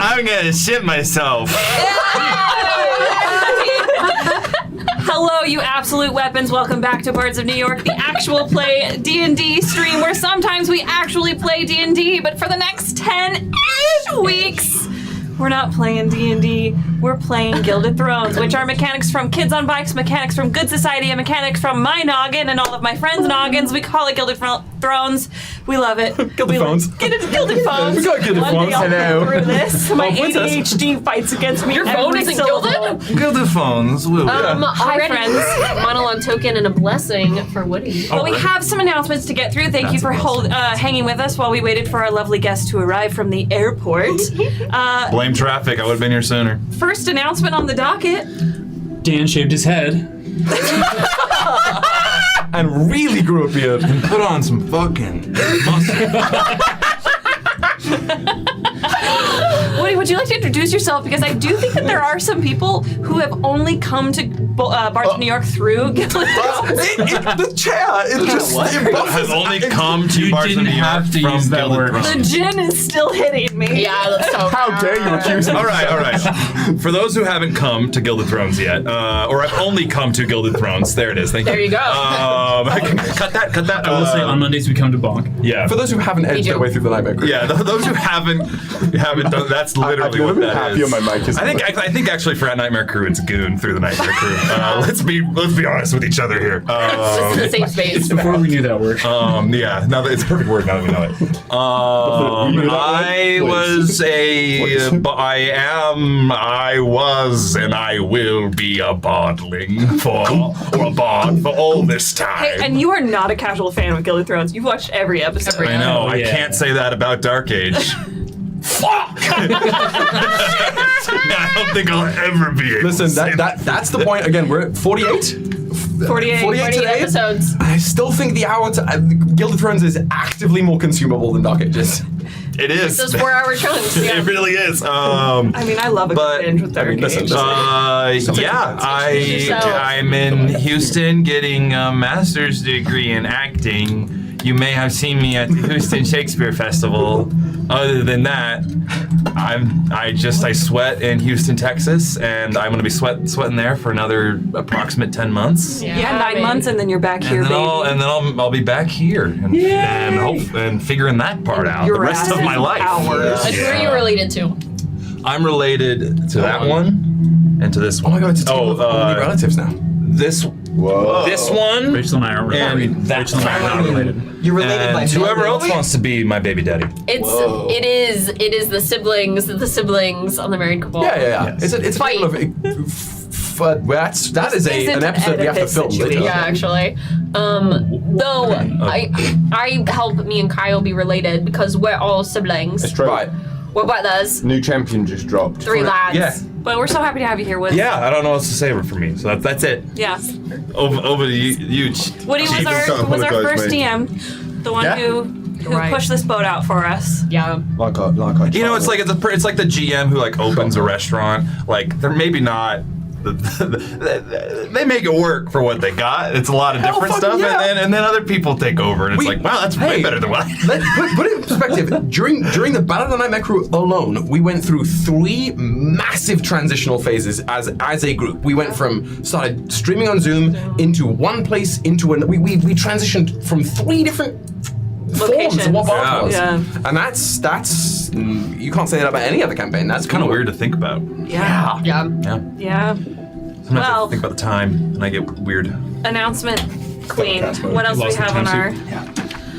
I'm gonna shit myself. Hello, you absolute weapons. Welcome back to Bards of New York, the actual play D&D stream where sometimes we actually play D&D, but for the next 10-ish weeks, we're not playing D&D, we're playing Gilded Thrones, which are mechanics from Kids on Bikes, mechanics from Good Society, and mechanics from my noggin and all of my friends' noggins. We call it Gilded Thrones. We love it. Gilded Phones. Gilded Phones. We got Gilded One day Phones. I'll Hello. go through this. My princess. ADHD fights against me. Your phone every isn't syllable. gilded? Gilded phones. Woo. Hi, Already friends. monologue token and a blessing for Woody. Well, we have some announcements to get through. Thank you for hanging with us while we waited for our lovely guest to arrive from the airport. Blame traffic. I would have been here sooner. First announcement on the docket. Dan shaved his head. And really grew a beard. And put on some fucking muscle. Woody, would you like to introduce yourself? Because I do think that there are some people who have only come to Bards of New York through Gilded. The chair, it just has only come to Bards of New York have to from use that Gilded word. Thrones. The gin is still hitting me. Yeah, that's so How dare you accuse me? All right. For those who haven't come to Gilded Thrones yet, or have only come to Gilded Thrones, there it is. Thank you. There you go. Cut that. I will say on Mondays we come to Bonk. Yeah. For those who haven't edged their way through the Nightmare Crew. Yeah, those who haven't done, that's literally I've what been that happy is. on my mic, isn't I think actually for Nightmare Crew, it's Goon through the Nightmare Crew. Let's be honest with each other here. It's the safe space. Before we knew that word. Yeah, now that it's a perfect word now that we know it. I was, and I will be a bardling for all this time. Hey, and you are not a casual fan of Gilded Thrones. You've watched every episode. I know. I yeah. can't say that about Dark Age. Fuck! I don't think I'll ever be able to Listen, say that's the point. Again, we're at 48. 48 today. episodes. I still think the hour Gilded Thrones is actively more consumable than Dark Ages. It is. Those 4-hour chunks. Yeah. It really is. I mean, I love a But- good binge with Dark listen, Age. Yeah, I'm in Houston getting a master's degree in acting. You may have seen me at the Houston Shakespeare Festival. Other than that, I sweat in Houston, Texas, and I'm gonna be sweating there for another approximate 10 months. Yeah, 9 months, and then you're back here, And then, baby. I'll be back here and figuring that part out the rest of my life. Hours. Who are you related to? I'm related to that one and to this Oh one. my god, it's a team of only relatives now. This one Rachel and I aren't related. and that Rachel and I are not related. You're related and by whoever family. else wants to be my baby daddy. It is the siblings on the married couple. Yeah. It's a Fight. team of. That is Isn't an episode we have to Oedipus film later. situation. Yeah, actually. Though I help me and Kyle be related because we're all siblings. It's true. Right. We're brothers. New champion just dropped. 3 lads. Yeah. But we're so happy to have you here with us. Yeah, I don't know what else to say for me, so that's it. Yeah. Over to you. Woody was Chief. our first DM, the one Yeah. who pushed this boat out for us. Yeah. Like I You know, it's like the GM who like opens a restaurant. Like they're maybe not. They make it work for what they got. It's a lot of different fucking stuff, yeah. and then other people take over, and it's like, wow, that's way better than what I Put it in perspective. During the Battle of the Nightmare Crew alone, we went through 3 massive transitional phases as a group. We went from started streaming on Zoom into one place into we transitioned from 3 different forms of what Bard was. Yeah. And that's you can't say that about any other campaign. That's kind of weird to think about. Yeah. Yeah. Yeah. Sometimes Well- I think about the time, and I get weird. Announcement queen. What else do we Lost the have on our time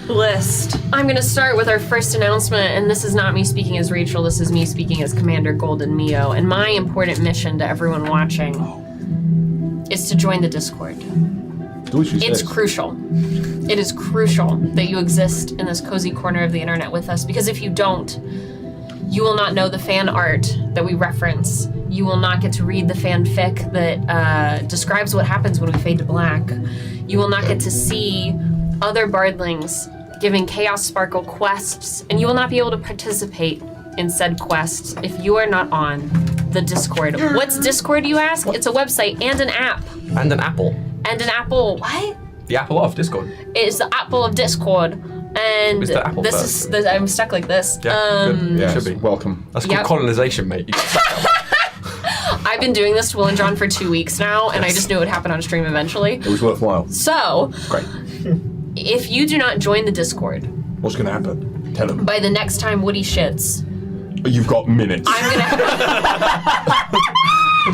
list? I'm gonna start with our first announcement, and this is not me speaking as Rachel, this is me speaking as Commander Golden Mio. And my important mission to everyone watching is to join the Discord. It's crucial. It is crucial that you exist in this cozy corner of the internet with us, because if you don't, you will not know the fan art that we reference. You will not get to read the fanfic that describes what happens when we fade to black. You will not get to see other bardlings giving Chaos Sparkle quests, and you will not be able to participate in said quests if you are not on the Discord. What's Discord, you ask? It's a website and an app. And an apple. And an Apple, what? The apple of Discord. It's the Apple of Discord. And Mr. Apple this first. is I'm stuck like this. Yeah, good. Yeah, Should be. welcome. That's called Yep. colonization, mate. You can I've been doing this to Will and John for 2 weeks now, and I just knew it would happen on stream eventually. It was worthwhile. So, Great. if you do not join the Discord What's going to happen? Tell them. by the next time Woody shits, You've got minutes. I'm gonna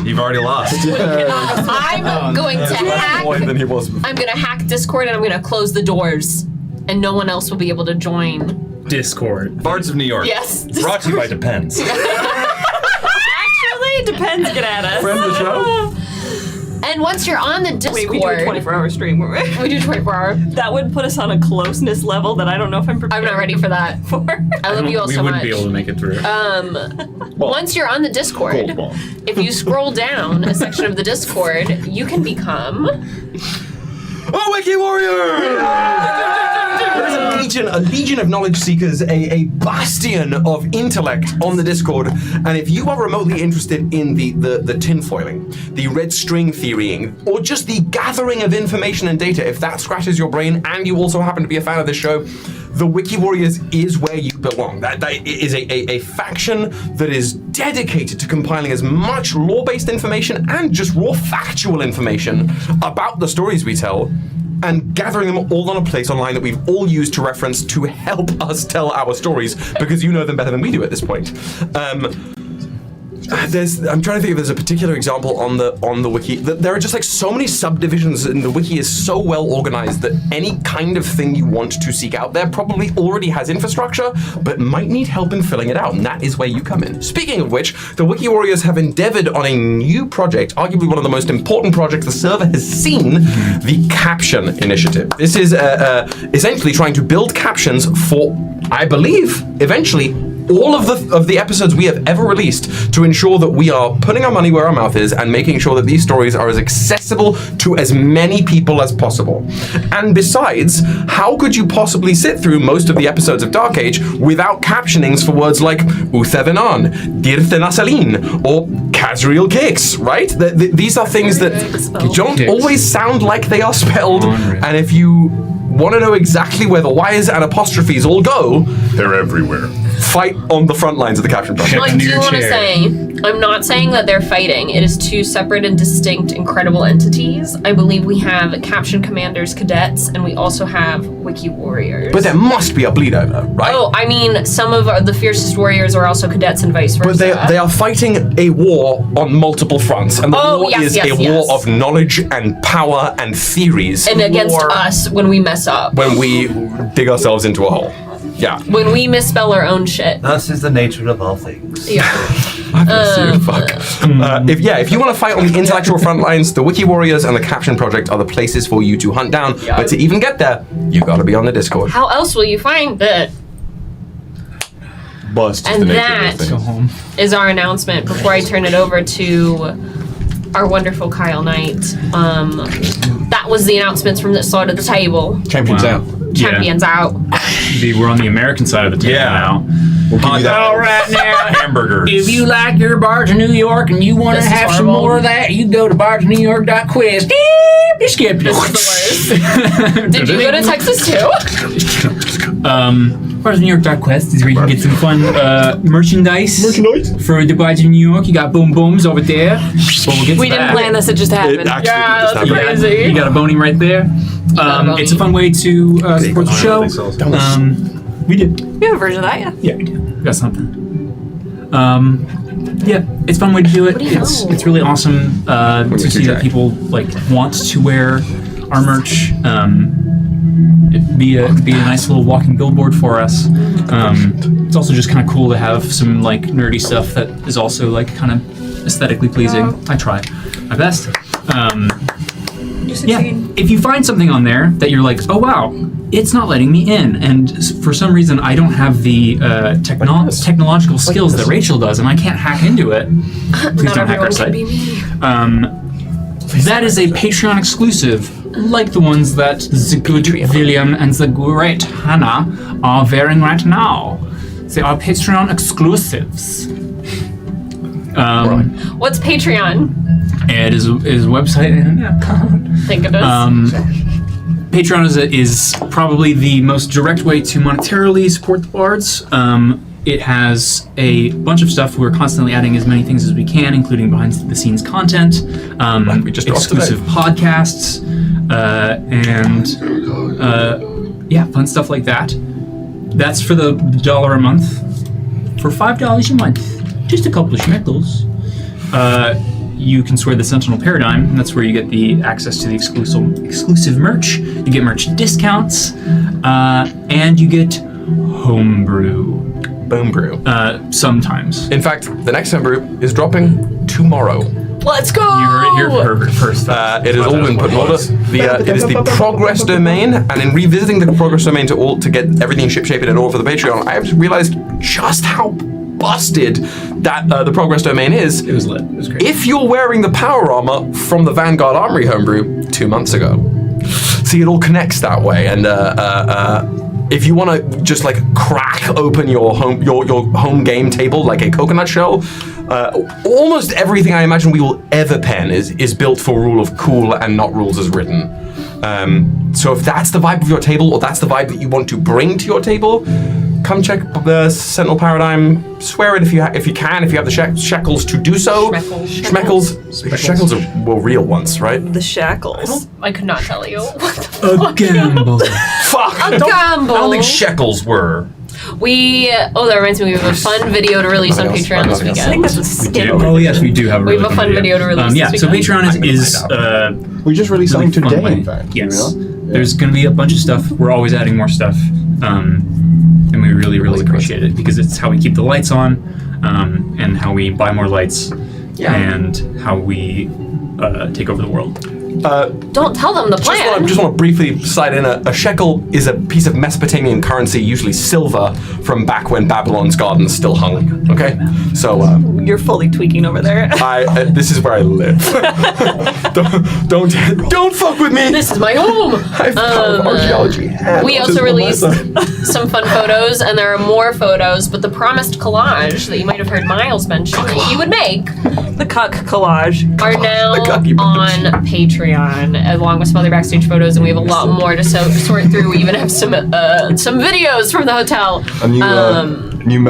You've already lost. I'm going to hack. more than he was before. I'm gonna hack Discord and I'm gonna close the doors, and no one else will be able to join. Discord. Bards of New York. Yes. Brought to you by Depends. Actually, depends. Get at us. Friend of the show? And once you're on the Discord, Wait, we do a 24-hour stream. we do 24-hour. That would put us on a closeness level that I don't know if I'm prepared. I'm not ready for that. I love you all we so wouldn't much. be able to make it through. Once you're on the Discord, Gold ball. if you scroll down a section of the Discord, you can become. Oh, Wiki Warrior! There is a legion of knowledge seekers, a bastion of intellect on the Discord. And if you are remotely interested in the tinfoiling, the red string theorying, or just the gathering of information and data, if that scratches your brain and you also happen to be a fan of this show, the Wiki Warriors is where you belong. That is a faction that is dedicated to compiling as much lore-based information and just raw factual information about the stories we tell, and gathering them all on a place online that we've all used to reference to help us tell our stories, because you know them better than we do at this point. I'm trying to think if there's a particular example on the wiki. There are just like so many subdivisions, and the wiki is so well organized that any kind of thing you want to seek out there probably already has infrastructure, but might need help in filling it out, and that is where you come in. Speaking of which, the Wiki Warriors have endeavored on a new project, arguably one of the most important projects the server has seen, the Caption Initiative. This is essentially trying to build captions for, I believe, eventually, all of the episodes we have ever released, to ensure that we are putting our money where our mouth is and making sure that these stories are as accessible to as many people as possible. And besides, how could you possibly sit through most of the episodes of Dark Age without captionings for words like Uthevenan, Dirthenasalin, or Kazriel Kicks, right? These are things that don't always sound like they are spelled, and if you want to know exactly where the Y's and apostrophes all go, They're everywhere. fight on the front lines of the caption project. I do want to say, I'm not saying that they're fighting. It is two separate and distinct, incredible entities. I believe we have Caption Commanders Cadets, and we also have Wiki Warriors. But there must be a bleed over, right? Oh, I mean, some of the fiercest warriors are also cadets and vice versa. But they are fighting a war on multiple fronts, and the war is a war of knowledge and power and theories. And against us when we mess up. When we dig ourselves into a hole. Yeah. When we misspell our own shit. Thus is the nature of all things. Yeah. If you want to fight on the intellectual front lines, the Wiki Warriors and the Caption Project are the places for you to hunt down. Yeah. But to even get there, you gotta be on the Discord. How else will you find it? Bust is And the nature that- of things. Go home. Is our announcement before I turn it over to our wonderful Kyle Knight. That was the announcements from this side of the table. Champions out. Champions out. We're on the American side of the table now. We'll give you that. All right now. Hamburgers. If you like your Bards of New York and you want to This is have some horrible. more of that, you go to bardsofnewyork.quiz. Skip. This is the worst. Did you go to Texas too? bardsofnewyork.quest is where you can get some fun merchandise. For the Bards of New York. You got boom booms over there. But we'll get to We didn't that. plan this, it just happened. Actually, Yeah, just that's happened. crazy. You got a boning right there. got a It's a boning. fun way to support the show. We did. We have a version of that, yeah. Yeah, we do. We got something. Yeah, it's a fun way to do it. do you know? It's really awesome to see that Jack. people like want to wear our merch. It'd be a nice little walking billboard for us. It's also just kind of cool to have some like nerdy stuff that is also like kind of aesthetically pleasing. I try my best. Yeah, if you find something on there that you're like, oh wow, it's not letting me in, and for some reason I don't have the technological skills that Rachel does, and I can't hack into it, please Not don't hack our everyone can site. be me. That is a Patreon exclusive, like the ones that the good William and the great Hannah are wearing right now. They are Patreon exclusives. What's Patreon? It is a website and an account. Think of it. Patreon is probably the most direct way to monetarily support the bards. It has a bunch of stuff. We're constantly adding as many things as we can, including behind-the-scenes content, we just dropped exclusive podcasts, and fun stuff like that. That's for the $1 a month. For $5 a month, just a couple of schmeckles. You can swear the Sentinel Paradigm, and that's where you get the access to the exclusive merch. You get merch discounts, and you get homebrew. Boom brew. Sometimes. In fact, the next homebrew is dropping tomorrow. Let's go! You heard it here first. It has all been put in order. It is the progress domain, and in revisiting the progress domain to get everything ship-shape in order for the Patreon, I have realized just how busted that the progress domain is. It was lit. It was great. If you're wearing the power armor from the Vanguard Armory homebrew 2 months ago. See, it all connects that way, and if you want to just like crack open your home game table like a coconut shell, almost everything I imagine we will ever pen is built for rule of cool and not rules as written. So if that's the vibe of your table, or that's the vibe that you want to bring to your table, come check the Sentinel Paradigm. Swear it if you can, if you have the shekels to do so. Schmeckles. Shekels were real once, right? The shackles. I could not tell you. What the fuck? A gamble. Fuck! A gamble. I don't think shekels were. That reminds me, we have a fun video to release on Patreon this I think weekend. that's a skin. Oh yes, we do have a We really have a fun video to release Yeah, this so weekend. Patreon is We just released really something fun today, way. in fact. Yes. You know? There's going to be a bunch of stuff. We're always adding more stuff. And we really, really appreciate it because it's how we keep the lights on, and how we buy more lights, and how we take over the world. Don't tell them the plan. Just want to briefly slide in. A shekel is a piece of Mesopotamian currency, usually silver, from back when Babylon's gardens still hung. Okay, so You're fully tweaking over there. this is where I live. don't fuck with me. This is my home. I've archaeology. We also released some fun photos, and there are more photos, but the promised collage that you might have heard Miles mention that he would make The cuck collage. are now The cucky bunch. on Patreon, along with some other backstage photos, and we have a lot more to sort through. We even have some videos from the hotel. A new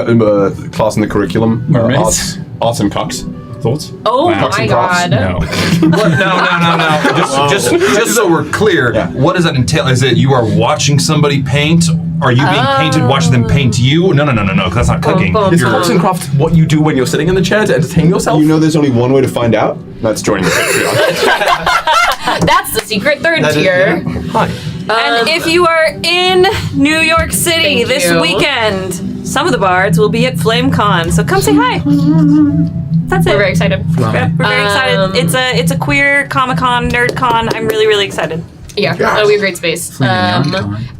class in the curriculum. Mermaids? Arts and cucks. Thoughts? Oh Wow. my god. No. No. Just so we're clear, what does that entail? Is it you are watching somebody paint? Are you being painted, watching them paint you? No, because that's not cooking. Is arts and crafts what you do when you're sitting in the chair to entertain yourself? You know there's only one way to find out? That's joining the Patreon. That's the secret third tier. Hi. And if you are in New York City Thank this you. weekend, some of the bards will be at FlameCon, so come say hi. That's it. We're very excited. We're very excited. It's a queer Comic-Con, NerdCon. I'm really, really excited. Yeah, that'll be a great space. And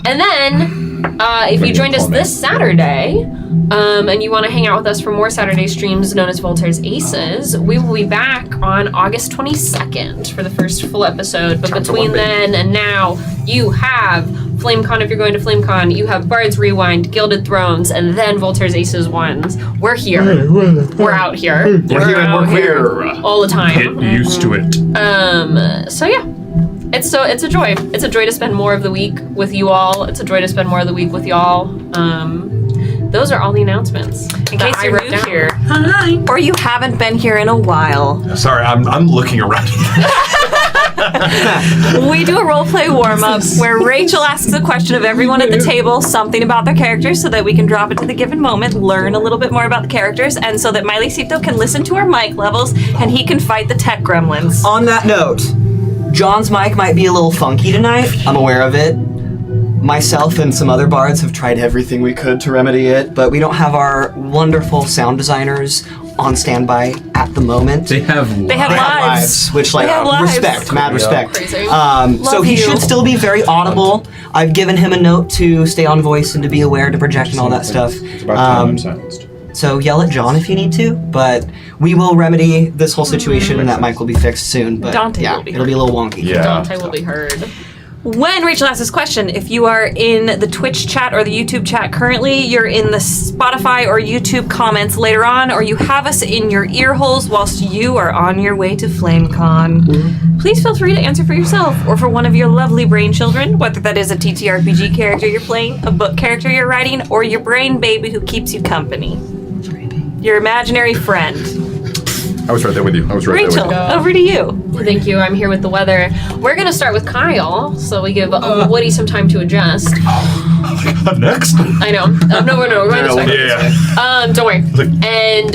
then, if you joined us this Saturday, and you want to hang out with us for more Saturday streams known as Voltaire's Aces, we will be back on August 22nd for the first full episode. But between then and now, you have FlameCon if you're going to FlameCon, you have Bards Rewind, Gilded Thrones, and then Voltaire's Aces ones. We're here. We're out here. We're out here all the time. Get used to it. So yeah. It's a joy. It's a joy to spend more of the week with you all. It's a joy to spend more of the week with y'all. Those are all the announcements. In case I you're wrote new down. here, or you haven't been here in a while, Sorry, I'm looking around. we do a role play warm up where Rachel asks a question of everyone at the table, something about their characters, so that we can drop it to the given moment, learn a little bit more about the characters, and so that Miley-cito can listen to our mic levels and he can fight the tech gremlins. On that note, John's mic might be a little funky tonight. I'm aware of it. Myself and some other bards have tried everything we could to remedy it, but we don't have our wonderful sound designers on standby at the moment. They have lives. Which, They have lives. respect, mad respect. Crazy. So Love he you. should still be very audible. I've given him a note to stay on voice and to be aware to project and all that stuff. It's about time I'm silenced. So yell at John if you need to, but we will remedy this whole situation and that mic will be fixed soon. But Dante yeah, will be it'll be a little wonky. Yeah. Dante will be heard. When Rachel asks this question, if you are in the Twitch chat or the YouTube chat currently, you're in the Spotify or YouTube comments later on, or you have us in your ear holes whilst you are on your way to FlameCon. Please feel free to answer for yourself or for one of your lovely brain children, whether that is a TTRPG character you're playing, a book character you're writing, or your brain baby who keeps you company. Your imaginary friend. I was right there with you. Rachel, over to you. Thank you. I'm here with the weather. We're going to start with Kyle, so we give Woody some time to adjust. Next. I know. No, we're going this way. Yeah. Don't worry. And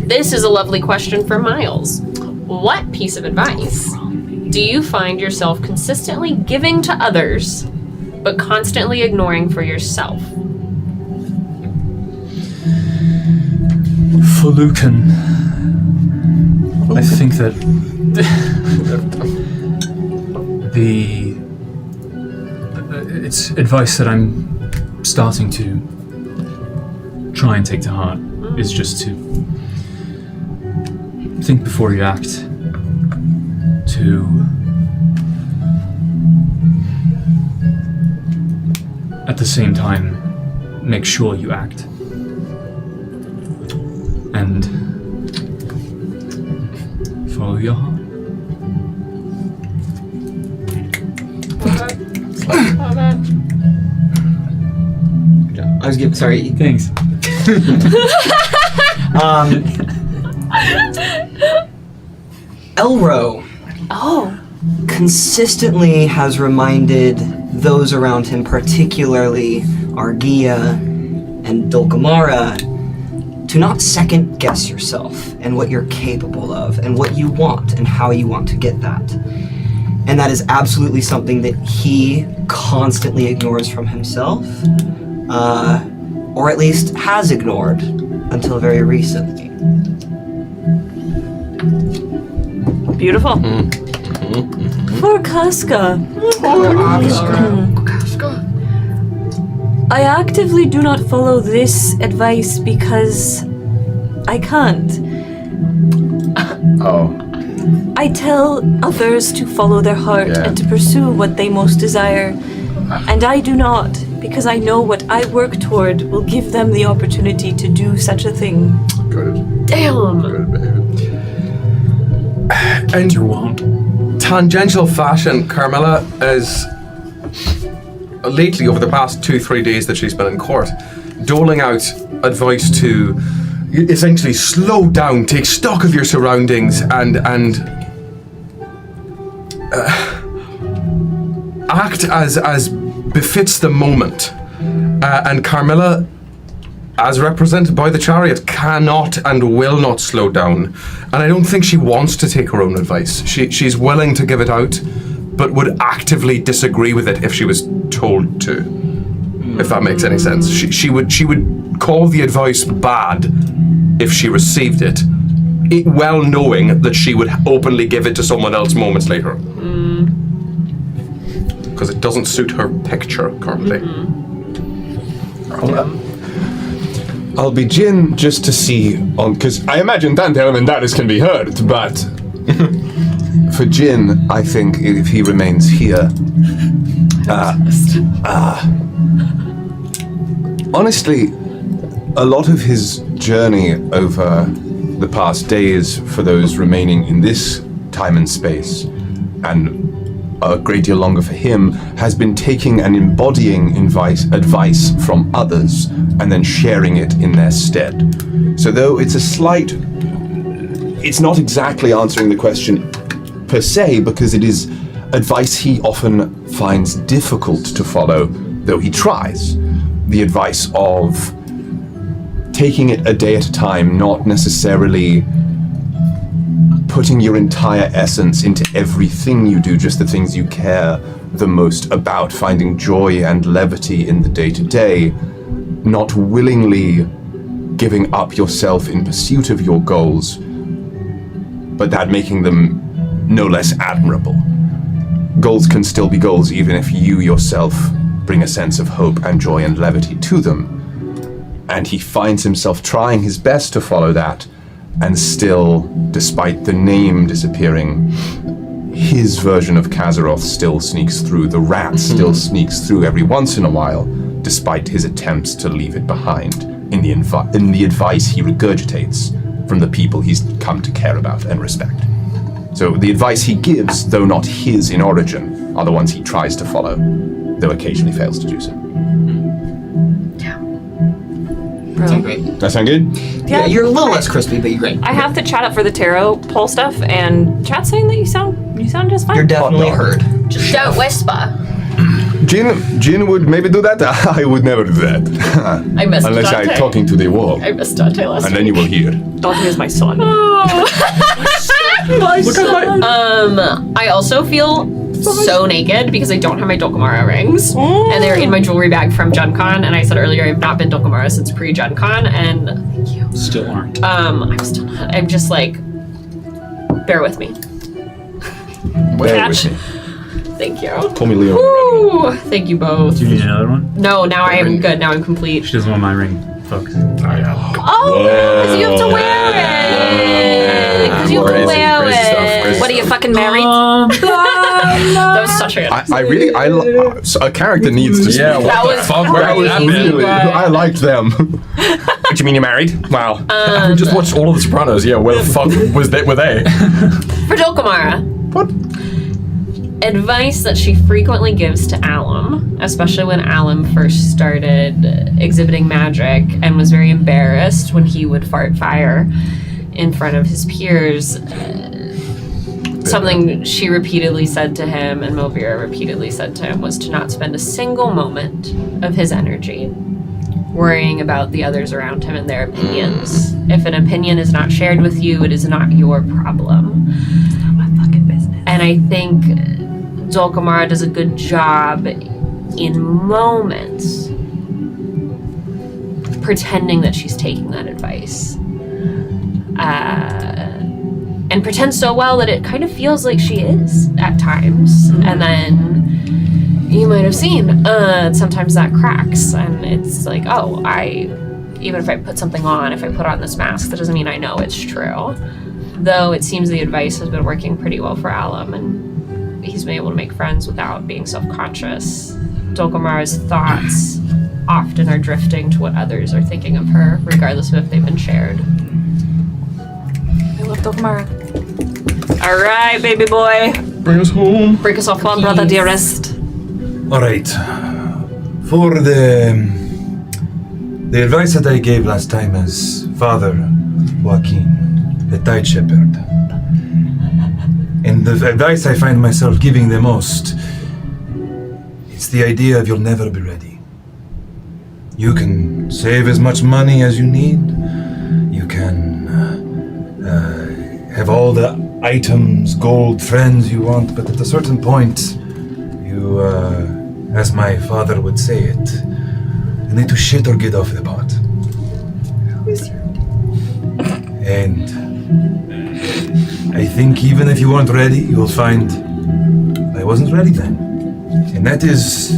this is a lovely question for Miles. What piece of advice do you find yourself consistently giving to others, but constantly ignoring for yourself? For Lucan, I think that it's advice that I'm starting to try and take to heart is just to think before you act, to at the same time make sure you act, and follow your heart. I was giving. Sorry. Thanks. Elro consistently has reminded those around him, particularly Argia and Dulcamara, to not second guess yourself and what you're capable of and what you want and how you want to get that. And that is absolutely something that he constantly ignores from himself, or at least has ignored until very recently. Beautiful. For Casca. I actively do not follow this advice because I can't. Oh. I tell others to follow their heart and to pursue what they most desire. And I do not, because I know what I work toward will give them the opportunity to do such a thing. Good. Damn. Good, baby. And tangential fashion, Carmilla is lately, over the past 2-3 days that she's been in court, doling out advice to essentially slow down, take stock of your surroundings, and act as befits the moment. And Carmilla, as represented by the chariot, cannot and will not slow down. And I don't think she wants to take her own advice. She's willing to give it out, but would actively disagree with it if she was told to. If that makes any sense. She would call the advice bad if she received it, well knowing that she would openly give it to someone else moments later. Because it doesn't suit her picture currently. I'll begin just to see, because I imagine Dante Elemendaris can be heard, but for Jin, I think if he remains here, honestly, a lot of his journey over the past days for those remaining in this time and space, and a great deal longer for him, has been taking and embodying advice from others and then sharing it in their stead. So though it's not exactly answering the question per se, because it is advice he often finds difficult to follow, though he tries. The advice of taking it a day at a time, not necessarily putting your entire essence into everything you do, just the things you care the most about, finding joy and levity in the day-to-day, not willingly giving up yourself in pursuit of your goals, but that making them no less admirable. Goals can still be goals even if you yourself bring a sense of hope and joy and levity to them. And he finds himself trying his best to follow that, and still, despite the name disappearing, his version of Kazaroth still sneaks through. The rat still sneaks through every once in a while, despite his attempts to leave it behind in the advice he regurgitates from the people he's come to care about and respect. So the advice he gives, though not his in origin, are the ones he tries to follow, though occasionally fails to do so. Sound great. That sound good? Yeah, you're a little less crispy, but you're great. I have to chat up for the tarot poll stuff, and chat's saying that you sound just fine. You're definitely heard. Just don't whisper. Jin would maybe do that. I would never do that. I missed Unless Dante. I'm talking to the wall. I missed Dante last And then you will hear. Dante is my son. I also feel so naked because I don't have my Dolkamara rings, and they're in my jewelry bag from Gen Con. And I said earlier I've not been Dolkamara since pre-Gen Con, and thank you. Still aren't. I'm still not. I'm just like, bear with me. Bear with me. Thank you. Call me Leo. Woo! Thank you both. Do you need another one? No, now I am good. Now I'm complete. She doesn't want my ring, folks. Oh, because you have to wear it. Because you have to wear Crazy stuff, it. crazy What are you fucking married? That was such a good So a character needs to. Yeah, That what the was fuck? Where crazy. would that been? Really, I liked them. What do you mean you're married? Wow. We just watched all of The Sopranos. Yeah, where the fuck were they? For Dolkamara. What? Advice that she frequently gives to Alum, especially when Alum first started exhibiting magic and was very embarrassed when he would fart fire in front of his peers. Something she repeatedly said to him and Movira repeatedly said to him was to not spend a single moment of his energy worrying about the others around him and their opinions. If an opinion is not shared with you, it is not your problem. It's not my fucking business. And I think Dolkamara does a good job in moments pretending that she's taking that advice. And pretends so well that it kind of feels like she is at times. And then you might have seen sometimes that cracks and it's like, oh, even if I put something on, if I put on this mask, that doesn't mean I know it's true. Though it seems the advice has been working pretty well for Alum and he's been able to make friends without being self-conscious. Dolkamara's thoughts often are drifting to what others are thinking of her, regardless of if they've been shared. I love Dolkamara. All right, baby boy. Bring us home. Break us off. Come on, brother dearest. All right. For the advice that I gave last time as Father Joaquin, the Tide Shepherd, and the advice I find myself giving the most, it's the idea of you'll never be ready. You can save as much money as you need. You can have all the items, gold, friends you want, but at a certain point, you, as my father would say it, you need to shit or get off the pot. And I think even if you weren't ready, you'll find I wasn't ready then. And that is,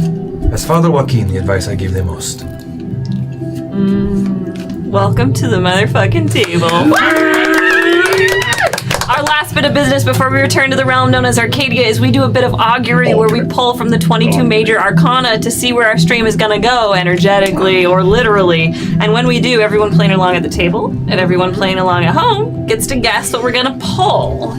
as Father Joaquin, the advice I gave the most. Welcome to the motherfucking table. Our last bit of business before we return to the realm known as Arcadia is we do a bit of augury where we pull from the 22 major arcana to see where our stream is going to go energetically or literally. And when we do, everyone playing along at the table and everyone playing along at home gets to guess what we're going to pull.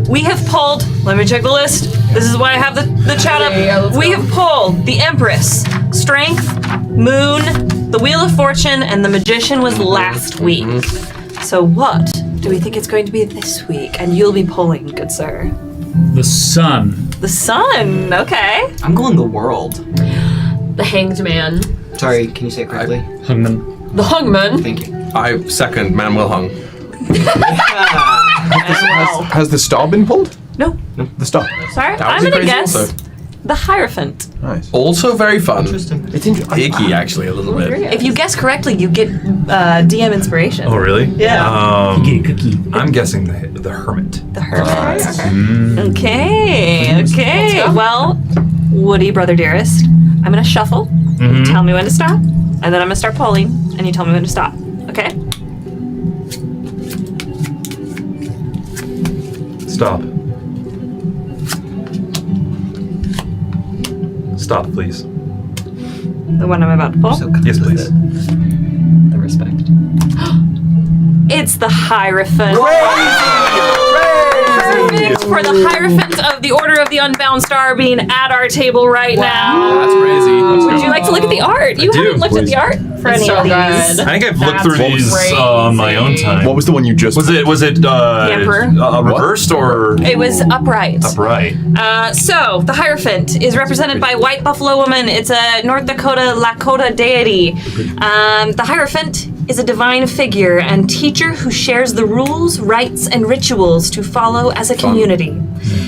We have pulled, let me check the list. This is why I have the chat up. We have pulled the Empress, Strength, Moon, the Wheel of Fortune, and the Magician was last week. So what do we think it's going to be this week? And you'll be pulling, good sir. The sun. The sun, okay. I'm going the world. The Hanged Man. Sorry, can you say it correctly? Hungman. The Hungman. Thank you. I second Manuel Hung. Has the star been pulled? No, The star. sorry. That I'm was gonna crazy guess also. the Hierophant. Nice. Also very fun. Interesting. It's interesting. Icky, actually, a little bit. If you guess correctly, you get DM inspiration. Oh, really? Yeah. You get a cookie. I'm guessing the Hermit. The Hermit. Okay. Well, Woody, brother dearest, I'm gonna shuffle. You tell me when to stop, and then I'm gonna start pulling, and you tell me when to stop. Okay? Stop. stop, please. The one I'm about to pull? Yes, please. The respect. It's the Hierophant. Perfect for the Hierophant of the Order of the Unbound Star being at our table right now. That's crazy. Would you like to look at the art? You haven't looked at the art for any so of these. good. I think I've looked through That's these on my own time. What was the one you just? Was it Emperor. reversed or It was upright. upright? So, the Hierophant is represented by White Buffalo Woman. It's a North Dakota Lakota deity. The Hierophant is a divine figure and teacher who shares the rules, rites, and rituals to follow as a community.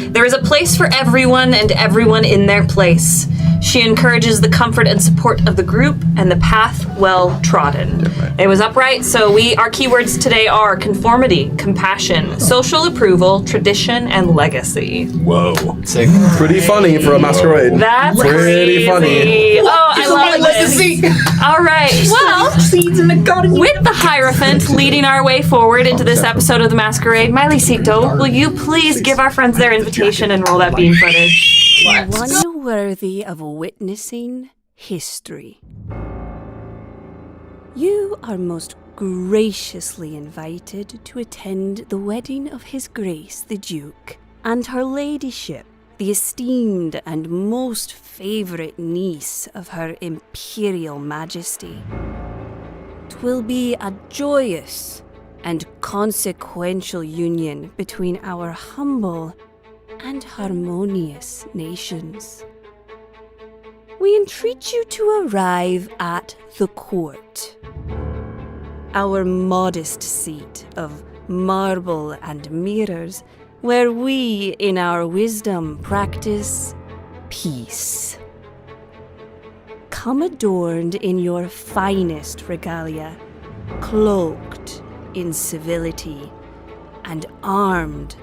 There is a place for everyone and everyone in their place. She encourages the comfort and support of the group and the path well trodden. It was upright, so our keywords today are conformity, compassion, social approval, tradition, and legacy. Whoa. Sick. Pretty funny for a masquerade. That's Pretty crazy. funny. Oh, I love this. All right. Well, with the Hierophant leading our way forward into this episode of the Masquerade, Miley-cito, will you please give our friends their invitation and roll that bean footage? One worthy of witnessing history. You are most graciously invited to attend the wedding of His Grace the Duke and Her Ladyship, the esteemed and most favourite niece of Her Imperial Majesty. 'Twill be a joyous and consequential union between our humble and harmonious nations. We entreat you to arrive at the court, our modest seat of marble and mirrors, where we, in our wisdom, practice peace. Come adorned in your finest regalia, cloaked in civility, and armed,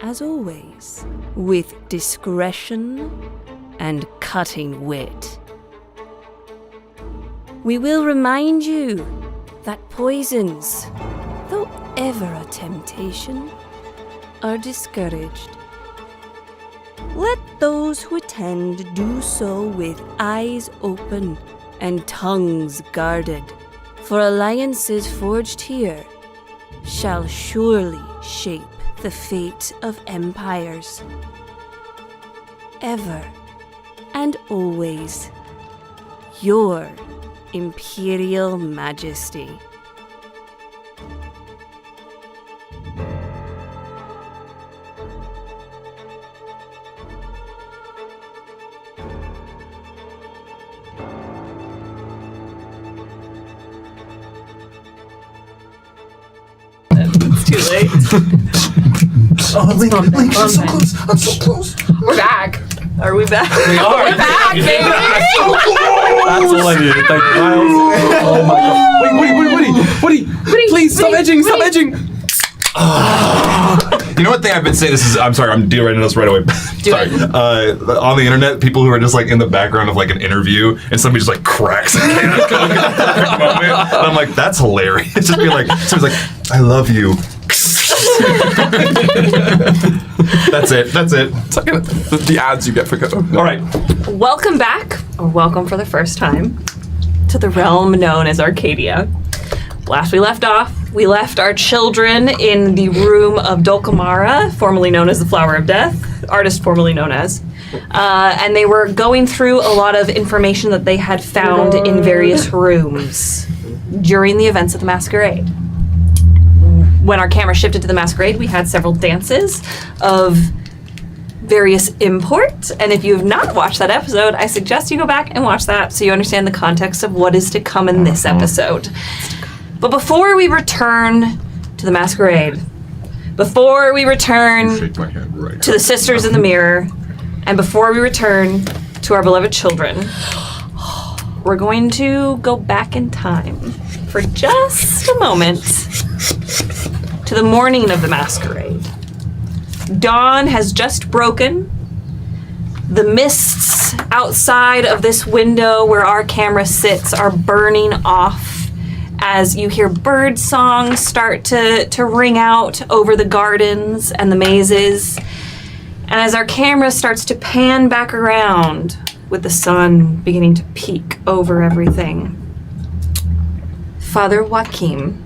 as always, with discretion and cutting wit. We will remind you that poisons, though ever a temptation, are discouraged. Let those who attend do so with eyes open and tongues guarded, for alliances forged here shall surely shape the fate of empires. Ever and always, your Imperial Majesty. It's too late. Oh, Link, I'm so close. I'm so close. We're back. Are we back? We are. We're back, baby! That's all I needed. Thank you, Miles. Oh my god. Woody, please stop edging, stop edging. You know what thing I've been saying? I'm sorry, I'm derating this right away. Sorry. On the internet, people who are just like in the background of like an interview and somebody just like cracks a can of Coke at the perfect moment. And I'm like, that's hilarious. Just be like, somebody's like, I love you. That's it. It's like the ads you get for Coke. All right. Welcome back, or welcome for the first time, to the realm known as Arcadia. Last we left off, we left our children in the room of Dulcamara, formerly known as the Flower of Death, artist formerly known as, and they were going through a lot of information that they had found in various rooms during the events of the Masquerade. When our camera shifted to the Masquerade, we had several dances of various import, and if you have not watched that episode, I suggest you go back and watch that so you understand the context of what is to come in this episode. But before we return to the Masquerade, before we return to the sisters in the mirror, and before we return to our beloved children, we're going to go back in time for just a moment to the morning of the Masquerade. Dawn has just broken. The mists outside of this window where our camera sits are burning off as you hear bird songs start to ring out over the gardens and the mazes. And as our camera starts to pan back around, with the sun beginning to peek over everything. Father Joachim,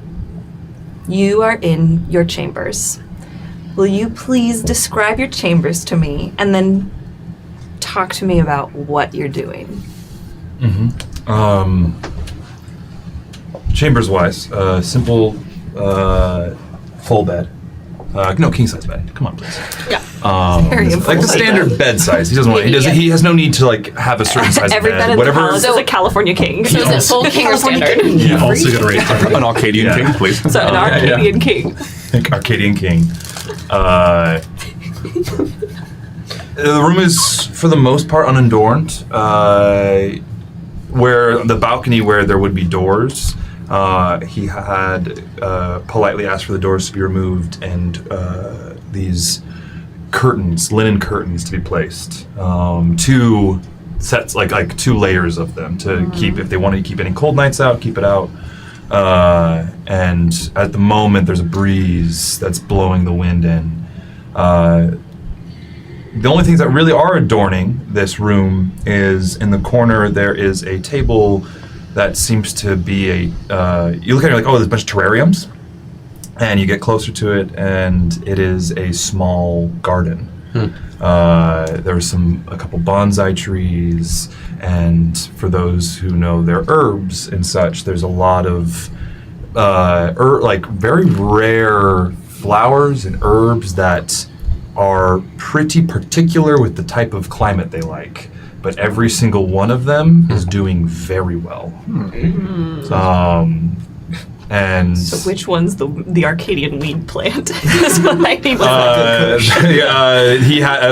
you are in your chambers. Will you please describe your chambers to me and then talk to me about what you're doing? Chambers wise, simple full bed. No, king size bed. Come on, please. Yeah. Like the standard bed size. He doesn't want. He has no need to like have a certain size Every bed. bed in Whatever. the palace is a California king. So is it full king or standard? Yeah, also gonna rate An Arcadian king, please. So an Arcadian king. Arcadian king. The room is, for the most part, unadorned. Where the balcony where there would be doors, he had politely asked for the doors to be removed and these curtains, linen curtains, to be placed. 2 sets, like 2 layers of them to keep, if they wanted to keep any cold nights out, keep it out. And at the moment, there's a breeze that's blowing the wind in. The only things that really are adorning this room is in the corner there is a table that seems to be a, you look at it like, oh, there's a bunch of terrariums. And you get closer to it and it is a small garden. There's a couple bonsai trees, and for those who know their herbs and such, there's a lot of like very rare flowers and herbs that are pretty particular with the type of climate they like, but every single one of them is doing very well. And So which one's the Arcadian weed plant? That's what I need.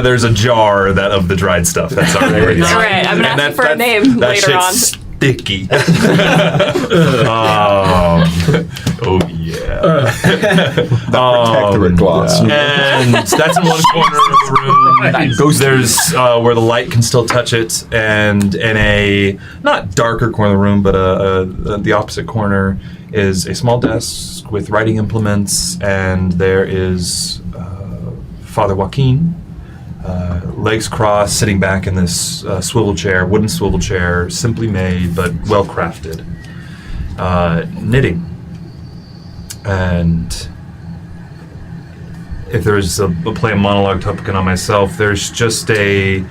There's a jar of the dried stuff. That's already. All right, I'm gonna ask for a name that later on. shit's sticky. Oh yeah. Protectorate glass. And that's in one corner of the room. There's where the light can still touch it, and in a not darker corner of the room, but the opposite corner is a small desk with writing implements, and there is Father Joaquin, legs crossed, sitting back in this wooden swivel chair, simply made but well crafted, knitting. And if there's a play of monologue topic on myself, there's just a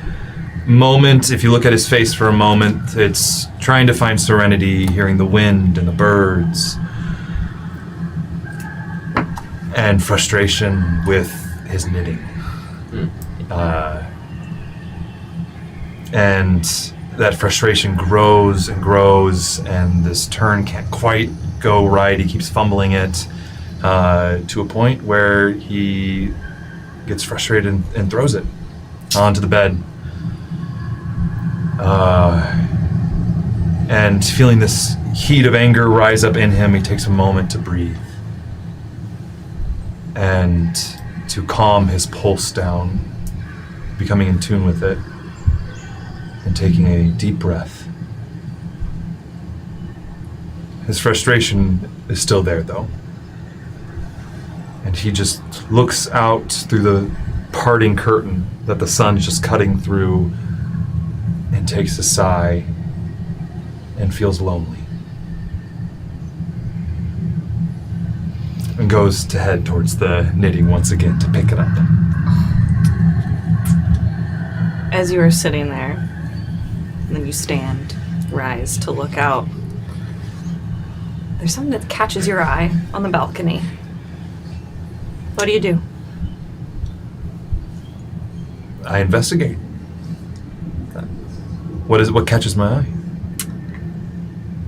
moment, if you look at his face for a moment, it's trying to find serenity, hearing the wind and the birds, and frustration with his knitting. And that frustration grows and grows, and this turn can't quite go right. He keeps fumbling it to a point where he gets frustrated and throws it onto the bed. And feeling this heat of anger rise up in him, he takes a moment to breathe and to calm his pulse down, becoming in tune with it and taking a deep breath. His frustration is still there, though, and he just looks out through the parting curtain that the sun is just cutting through and takes a sigh and feels lonely and goes to head towards the knitting once again to pick it up. As you are sitting there, and then you rise to look out, there's something that catches your eye on the balcony. What do? I investigate. What catches my eye?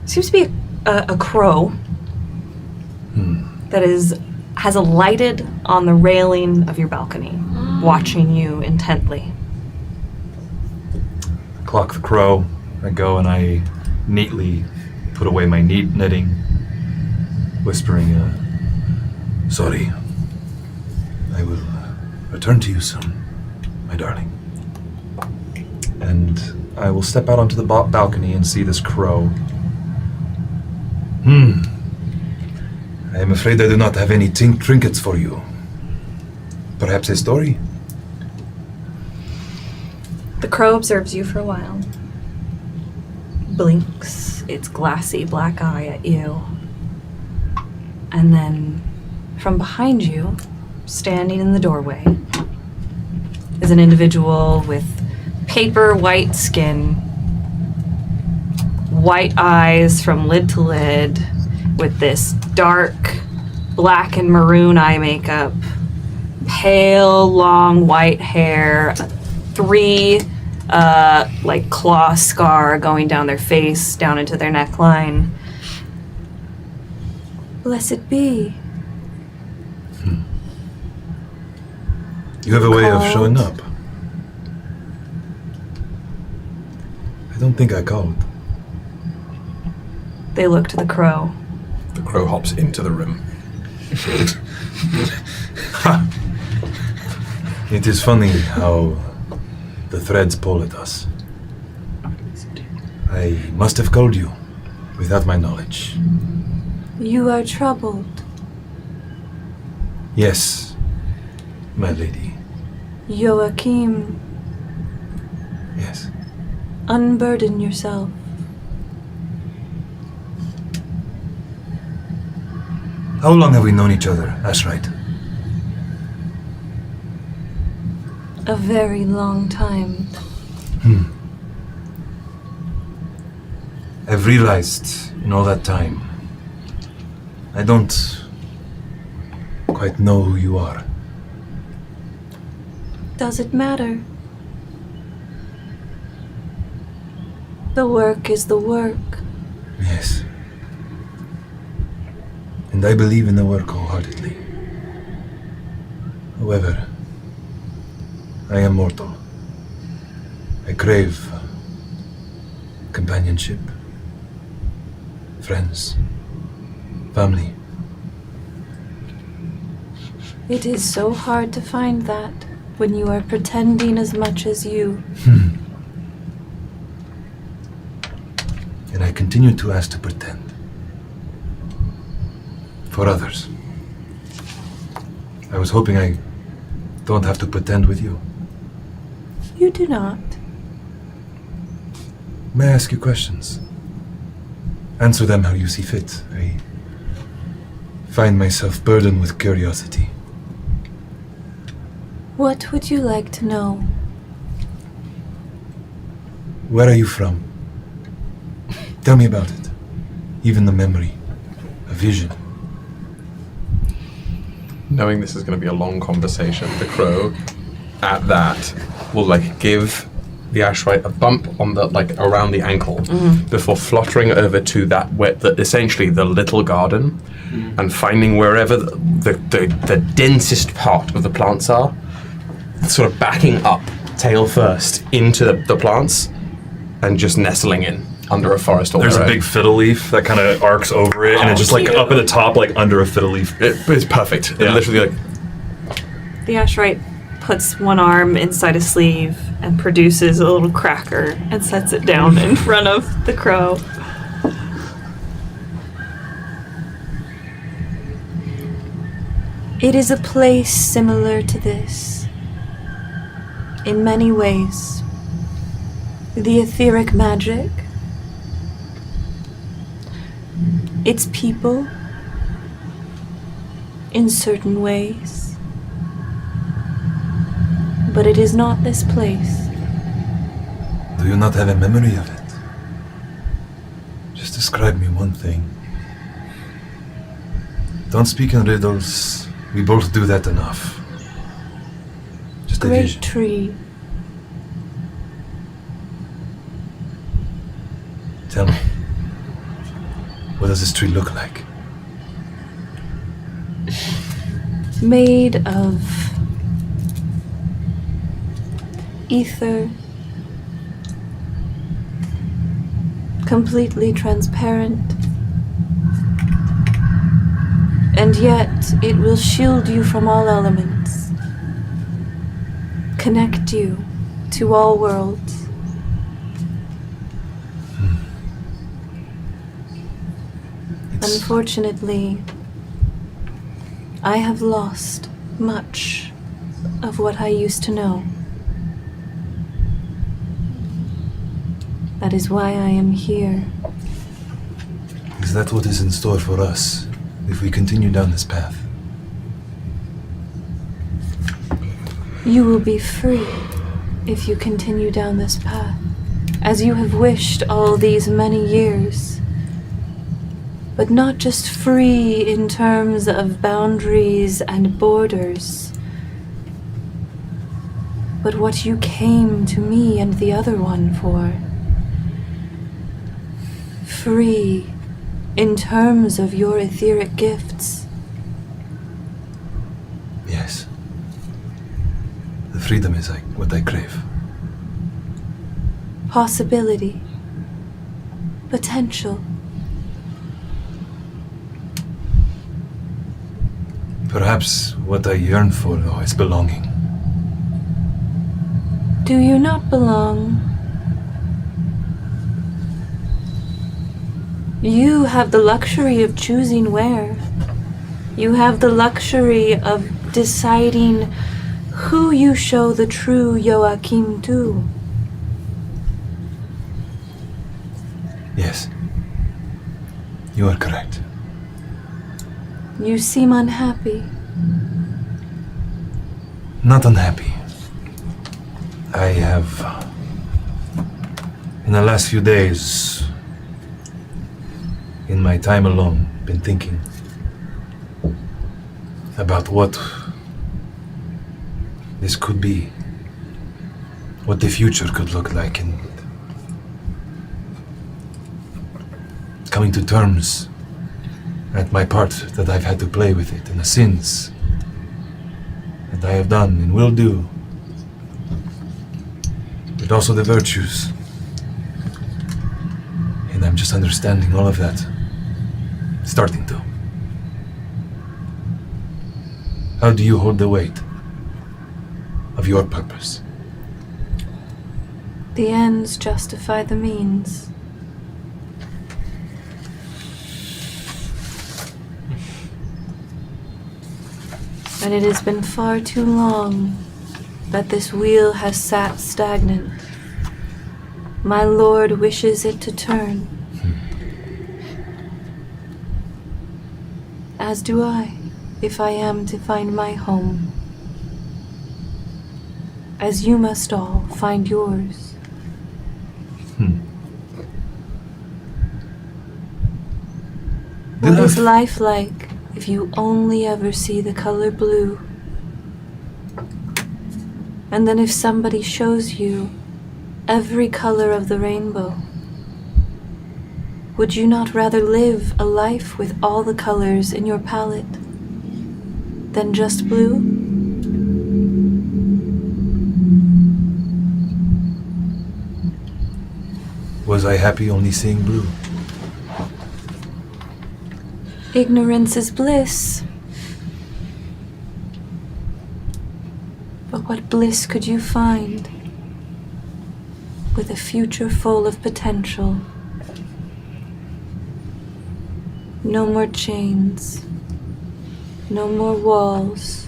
Seems to be a crow that has alighted on the railing of your balcony, watching you intently. Clock the crow. I go and I neatly put away my knitting, whispering, sorry. I will return to you soon, my darling. And I will step out onto the balcony and see this crow. I am afraid I do not have any trinkets for you. Perhaps a story? The crow observes you for a while, blinks its glassy black eye at you. And then from behind you, standing in the doorway, is an individual with paper white skin, white eyes from lid to lid, with this dark black and maroon eye makeup, pale, long white hair, 3 like claw scar going down their face, down into their neckline. Blessed be. You have a way of showing up. I don't think I called. They look to the crow. The crow hops into the room. It is funny how the threads pull at us. I must have called you without my knowledge. You are troubled. Yes, my lady. Joachim, Yes. unburden yourself. How long have we known each other, Ashright? A very long time. I've realized in all that time, I don't quite know who you are. Does it matter? The work is the work. Yes. And I believe in the work wholeheartedly. However, I am mortal. I crave companionship, friends, family. It is so hard to find that when you are pretending as much as you. And I continue to ask to pretend. For others. I was hoping I don't have to pretend with you. You do not. May I ask you questions? Answer them how you see fit. I find myself burdened with curiosity. What would you like to know? Where are you from? Tell me about it. Even the memory, a vision. Knowing this is going to be a long conversation, the crow, at that, will give the Ashright a bump on the around the ankle before fluttering over to essentially the little garden, and finding wherever the densest part of the plants are, sort of backing up tail first into the plants, and just nestling in under a forest. There's a big fiddle leaf that kind of arcs over it, and it's just up at the top, under a fiddle leaf. It's perfect. Yeah. It literally The Ashright puts one arm inside a sleeve and produces a little cracker and sets it down in front of the crow. It is a place similar to this. In many ways. The etheric magic, its people, in certain ways. But it is not this place. Do you not have a memory of it? Just describe me one thing. Don't speak in riddles. We both do that enough. Just a Great vision. tree. Tell me, what does this tree look like? Made of ether, completely transparent, and yet it will shield you from all elements, connect you to all worlds. Unfortunately, I have lost much of what I used to know. That is why I am here. Is that what is in store for us if we continue down this path? You will be free if you continue down this path, as you have wished all these many years. But not just free in terms of boundaries and borders, but what you came to me and the other one for. Free in terms of your etheric gifts. Yes. The freedom is what I crave. Possibility. Potential. Perhaps what I yearn for, though, is belonging. Do you not belong? You have the luxury of choosing where. You have the luxury of deciding who you show the true Joachim to. Yes. You are correct. You seem unhappy. Not unhappy. I have, in the last few days, in my time alone, been thinking about what this could be, what the future could look like, and coming to terms at my part that I've had to play with it, and the sins that I have done and will do, but also the virtues. And I'm just understanding all of that. Starting to. How do you hold the weight of your purpose? The ends justify the means. And it has been far too long that this wheel has sat stagnant. My Lord wishes it to turn. As do I, if I am to find my home. As you must all find yours. What is life like if you only ever see the color blue? And then if somebody shows you every color of the rainbow, would you not rather live a life with all the colors in your palette than just blue? Was I happy only seeing blue? Ignorance is bliss. But what bliss could you find with a future full of potential? No more chains. No more walls.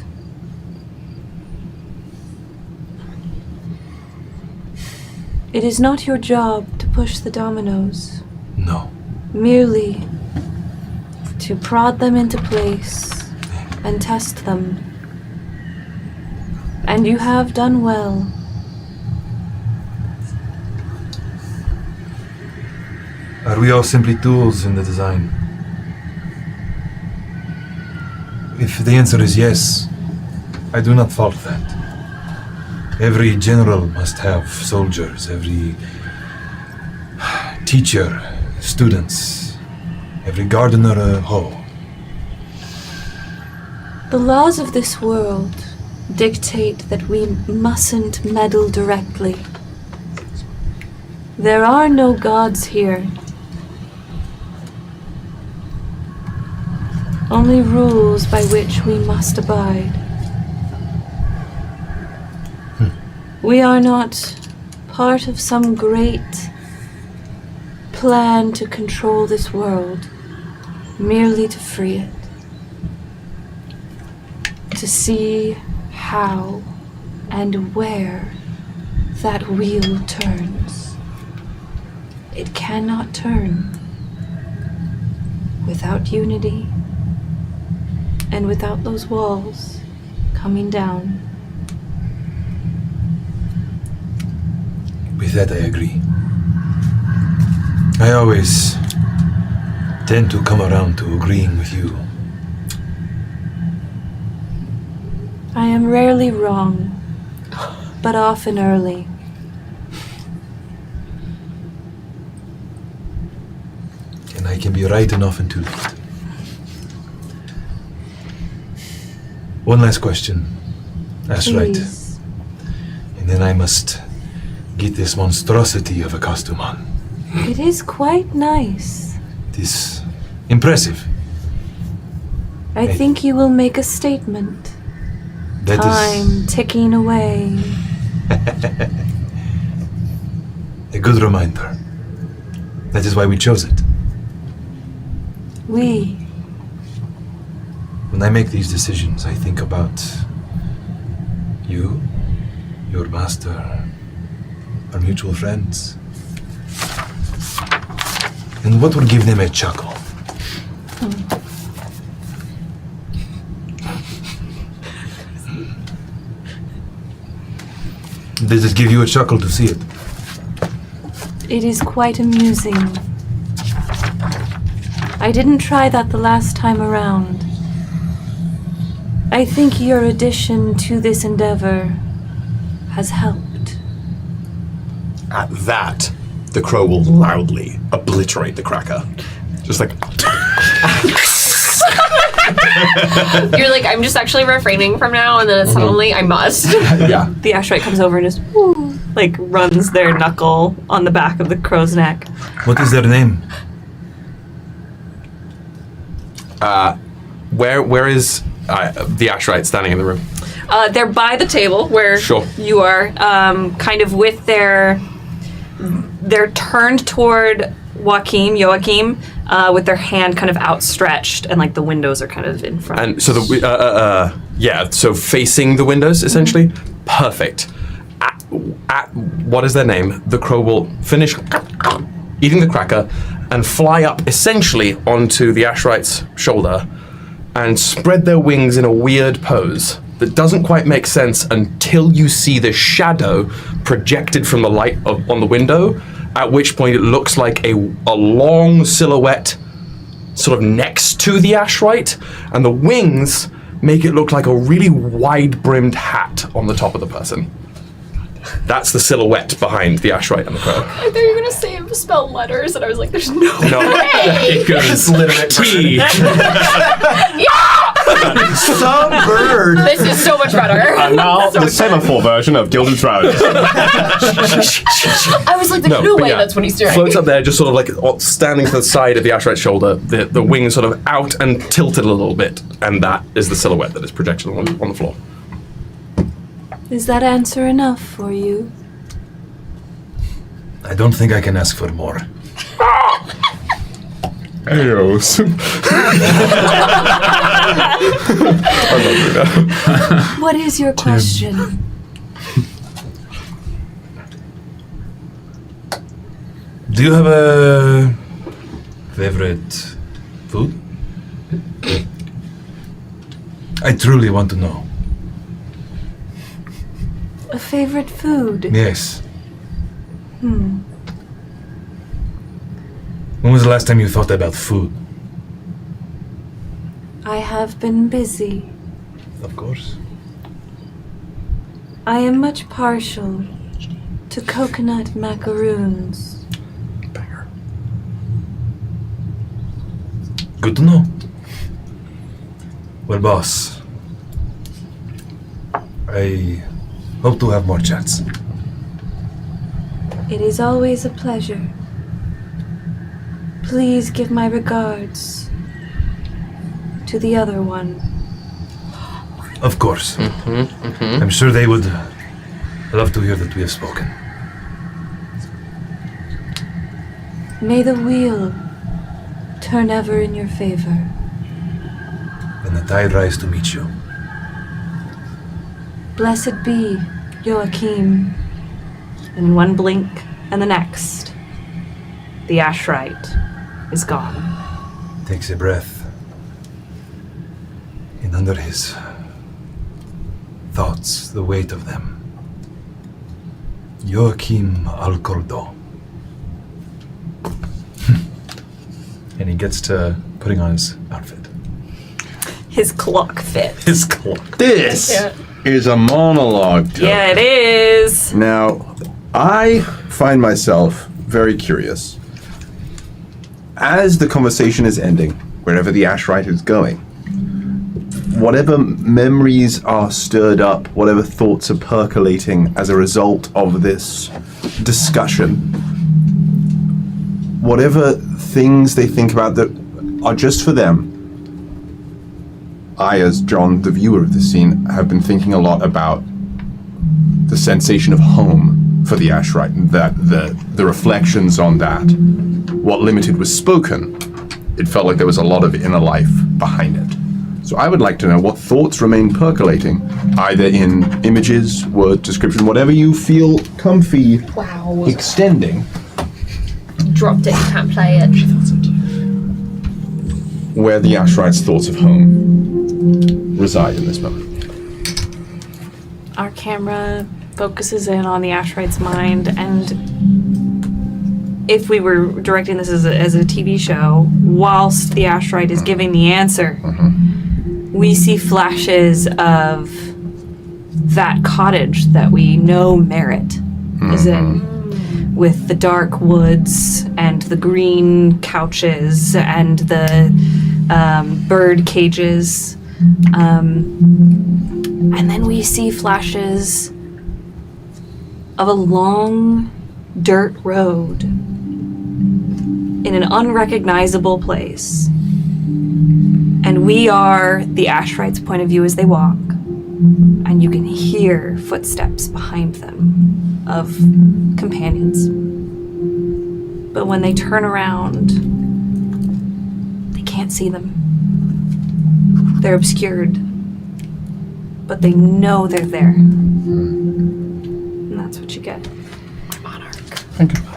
It is not your job to push the dominoes. No. Merely to prod them into place and test them. And you have done well. Are we all simply tools in the design? If the answer is yes, I do not fault that. Every general must have soldiers, every teacher, students, every gardener a hoe. The laws of this world dictate that we mustn't meddle directly. There are no gods here. Only rules by which we must abide. We are not part of some great plan to control this world, merely to free it. To see how and where that wheel turns. It cannot turn without unity and without those walls coming down. With that, I agree. I always tend to come around to agreeing with you. I am rarely wrong, but often early. And I can be right and often too late. One last question. That's right. Please. And then I must get this monstrosity of a costume on. It is quite nice. It is impressive. I think you will make a statement. That Time ticking away. a good reminder. That is why we chose it. When I make these decisions, I think about you, your master, our mutual friends, and what would give them a chuckle. Does it give you a chuckle to see it? It is quite amusing. I didn't try that the last time around. I think your addition to this endeavor has helped. At that, the crow will loudly obliterate the cracker. Just like... You're like, I'm just actually refraining from now, and then it's suddenly, I must. yeah. The Ashite comes over and just like runs their knuckle on the back of the crow's neck. What is their name? Where is the Asherite standing in the room? They're by the table where Sure. you are, kind of with they're turned toward Joachim, with their hand kind of outstretched, and like the windows are kind of in front. And so so facing the windows, essentially. Perfect. At what is their name? The crow will finish eating the cracker and fly up essentially onto the Asherite's shoulder and spread their wings in a weird pose that doesn't quite make sense until you see the shadow projected from the light on the window, at which point it looks like a long silhouette sort of next to the Asherite, and the wings make it look like a really wide-brimmed hat on the top of the person. That's the silhouette behind the Asherite and the crow. I thought you were gonna spell letters, and I was like, there's no No, way. it goes literate T. Some bird. This is so much better. Now the semaphore version of Gilded Trout. I was like, there's no but way yeah, that's what he's doing. Floats up there, just sort of like standing to the side of the Asherite's shoulder, the wings sort of out and tilted a little bit, and that is the silhouette that is projected on the floor. Is that answer enough for you? I don't think I can ask for more. Ayos. What is your question? Do you have a favorite food? I truly want to know. A favorite food? Yes. When was the last time you thought about food? I have been busy. Of course. I am much partial to coconut macaroons. Good to know. Well, boss, I hope to have more chats. It is always a pleasure. Please give my regards to the other one. Of course. I'm sure they would love to hear that we have spoken. May the wheel turn ever in your favor. And the tide rise to meet you. Blessed be Joachim. And one blink, and the next. The Ashrite is gone. Takes a breath. And under his thoughts, the weight of them. Joachim Alcordo. And he gets to putting on his outfit. His clock fit. His cloak. This is a monologue. Token. Yeah, it is. Now, I find myself very curious. As the conversation is ending, wherever the Ashrite is going, whatever memories are stirred up, whatever thoughts are percolating as a result of this discussion, whatever things they think about that are just for them, I, as John, the viewer of the scene, have been thinking a lot about the sensation of home for the Ashrite, and that the reflections on that. What limited was spoken, it felt like there was a lot of inner life behind it. So I would like to know what thoughts remain percolating, either in images, word, description, whatever you feel comfy extending. Dropped it, you can't play it. Where the Ashrite's thoughts of home reside in this moment. Our camera focuses in on the Ashrite's mind, and if we were directing this as a TV show, whilst the Ashrite is giving the answer, we see flashes of that cottage that we know Merritt is in, with the dark woods and the green couches and the bird cages. And then we see flashes of a long dirt road in an unrecognizable place. And we are the Ashrite's point of view as they walk. And you can hear footsteps behind them of companions. But when they turn around, they can't see them. They're obscured. But they know they're there. And that's what you get. Thank you. I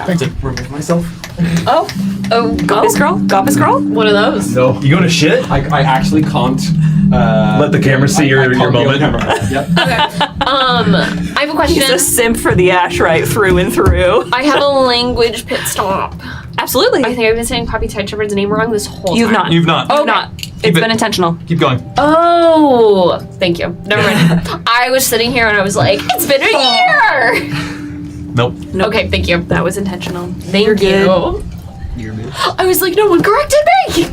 have to remove myself. Goppy scroll? One of those. No. You going to shit? I actually can't. Let the camera see your moment. Yep. I have a question. He's a simp for the Ashrite through and through. I have a language pit stop. Absolutely. I think I've been saying Poppy Tideshepard's name wrong this whole You've time. not. You've not. Oh, not. It's been intentional. Keep going. Oh, thank you. Never mind. I was sitting here and I was like, it's been a year. Nope. Okay, thank you. That was intentional. Thank you. You're good. I was like, no one corrected me.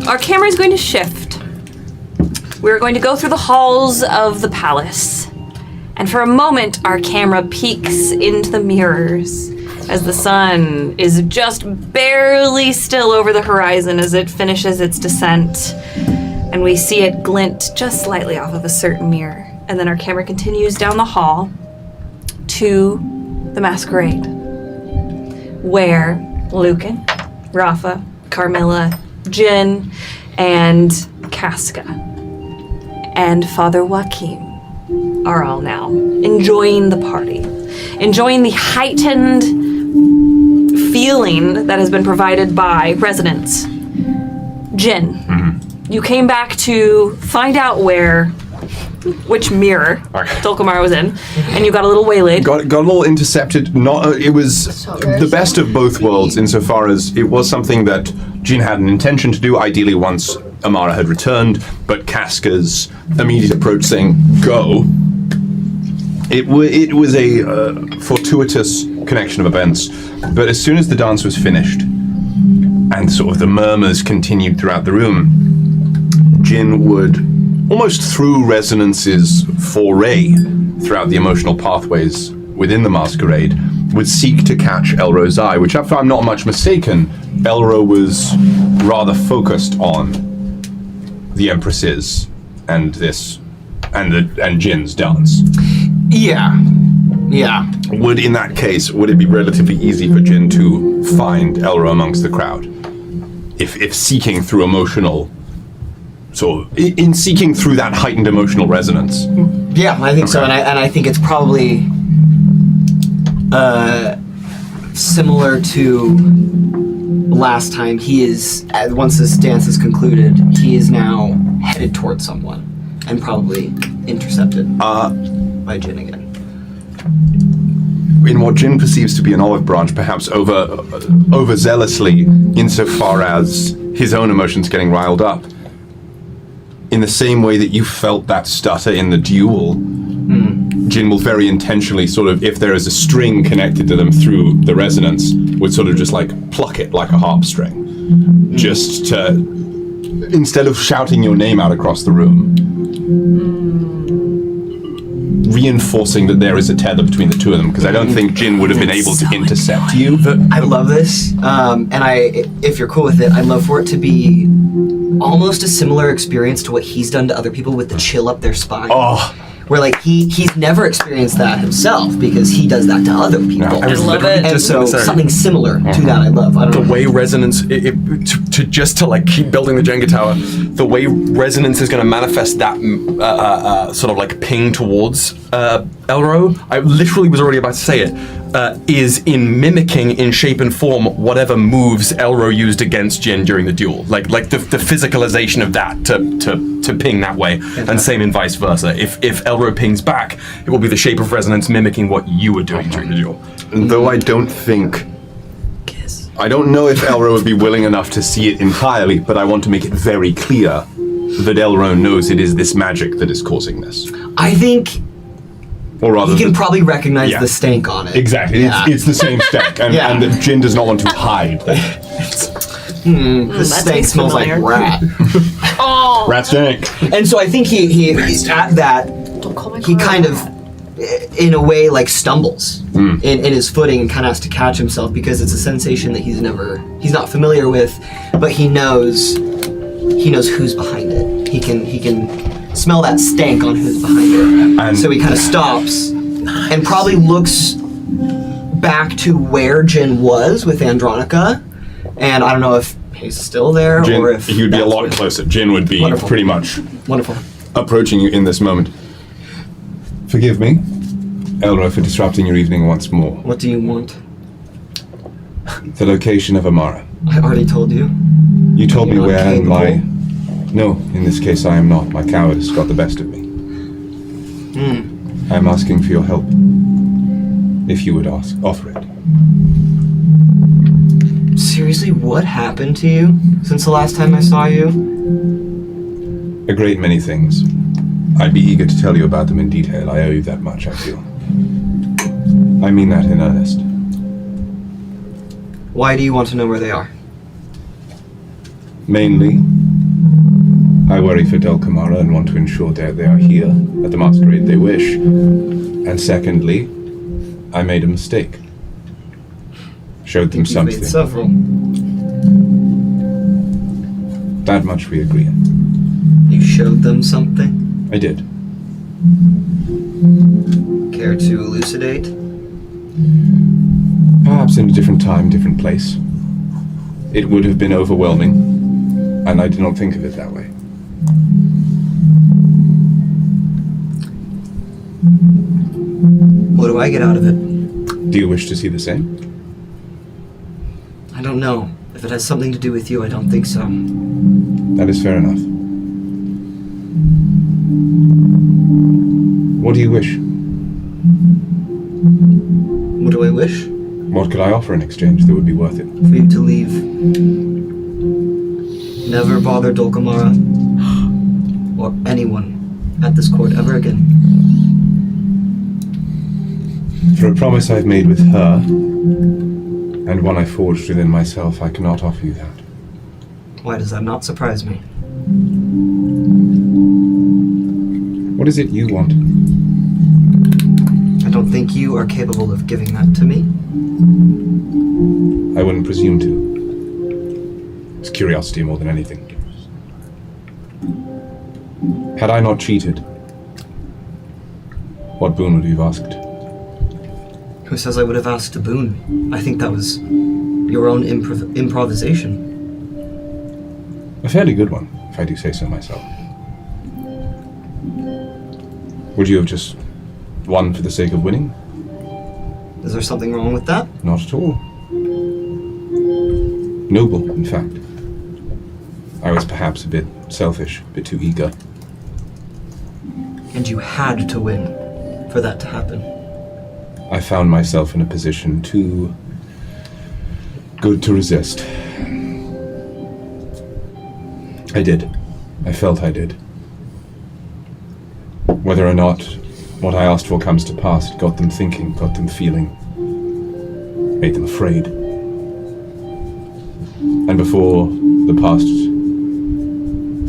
Our camera is going to shift. We're going to go through the halls of the palace. And for a moment, our camera peeks into the mirrors as the sun is just barely still over the horizon as it finishes its descent. And we see it glint just slightly off of a certain mirror. And then our camera continues down the hall to the masquerade, where Lucan, Rafa, Carmilla, Jin, and Casca, and Father Joaquin are all now enjoying the party, enjoying the heightened feeling that has been provided by residents. Jin, you came back to find out which mirror Dulcamar was in, and you got a little waylaid. Got a little intercepted. It was the best of both worlds insofar as it was something that Jean had an intention to do, ideally once Amara had returned, but Casca's immediate approach saying, go. It was a fortuitous connection of events, but as soon as the dance was finished, and sort of the murmurs continued throughout the room, Jin would, almost through resonance's foray throughout the emotional pathways within the masquerade, would seek to catch Elro's eye, which, if I'm not much mistaken, Elro was rather focused on the Empresses and Jin's dance. Yeah. Would it be relatively easy for Jin to find Elro amongst the crowd? If seeking through emotional, in seeking through that heightened emotional resonance. Yeah, I think so, and I think it's probably similar to last time, he is, once this dance is concluded, he is now headed towards someone and probably intercepted by Jin again. In what Jin perceives to be an olive branch, perhaps overzealously, insofar as his own emotions getting riled up. In the same way that you felt that stutter in the duel, Jin will very intentionally sort of, if there is a string connected to them through the resonance, would sort of just like pluck it like a harp string. Just to, instead of shouting your name out across the room, reinforcing that there is a tether between the two of them, because I don't think Jin would have been able to intercept you. I love this, and if you're cool with it, I'd love for it to be almost a similar experience to what he's done to other people with the chill up their spine. Oh. Where like he's never experienced that himself because he does that to other people. I love it. And so something similar to that I love. I don't know. The way resonance, to like keep building the Jenga tower, the way resonance is going to manifest that sort of like ping towards Elro, I literally was already about to say it, is in mimicking in shape and form whatever moves Elro used against Jin during the duel. Like the physicalization of that to ping that way, and same in vice versa. If Elro pings back, it will be the shape of resonance mimicking what you were doing during the duel. And though I don't know if Elro would be willing enough to see it entirely, but I want to make it very clear that Elro knows it is this magic that is causing this. I think or rather, he can probably recognize the stank on it. Exactly, Yeah. it's the same stank, and that Jin does not want to hide that. The stank smells like rat. Oh. Rat stank. And so I think he at that, he kind of, in a way, like stumbles in his footing and kind of has to catch himself because it's a sensation that he's not familiar with, but he knows who's behind it. He can smell that stank on who's behind it. And so he kind of stops and probably looks back to where Jin was with Andronica, and I don't know if he's still there Jin, or if he would be a lot closer. Jin would be pretty much approaching you in this moment. Forgive me, Elro, for disrupting your evening once more. What do you want? The location of Amara. I already told you. You told me You're where, and capable. No, in this case I am not. My cowardice got the best of me. I am asking for your help. If you would offer it. Seriously, what happened to you since the last time I saw you? A great many things. I'd be eager to tell you about them in detail. I owe you that much, I feel. I mean that in earnest. Why do you want to know where they are? Mainly, I worry for Del Camara and want to ensure that they are here at the masquerade they wish. And secondly, I made a mistake. Showed them something. Made several. That much we agree on. You showed them something? I did. Care to elucidate? Perhaps in a different time, different place. It would have been overwhelming, and I did not think of it that way. What do I get out of it? Do you wish to see the same? I don't know. If it has something to do with you, I don't think so. That is fair enough. What do you wish? What do I wish? What could I offer in exchange that would be worth it? For you to leave. Never bother Dolkamara or anyone at this court ever again. For a promise I've made with her, and one I forged within myself, I cannot offer you that. Why does that not surprise me? What is it you want? I don't think you are capable of giving that to me. I wouldn't presume to. It's curiosity more than anything. Had I not cheated, what boon would you have asked? Who says I would have asked a boon? I think that was your own improvisation. A fairly good one, if I do say so myself. Would you have just won for the sake of winning? Is there something wrong with that? Not at all. Noble, in fact. I was perhaps a bit selfish, a bit too eager. And you had to win for that to happen. I found myself in a position too good to resist. I did. I felt I did. Whether or not what I asked for comes to pass, it got them thinking, got them feeling, made them afraid. And before the past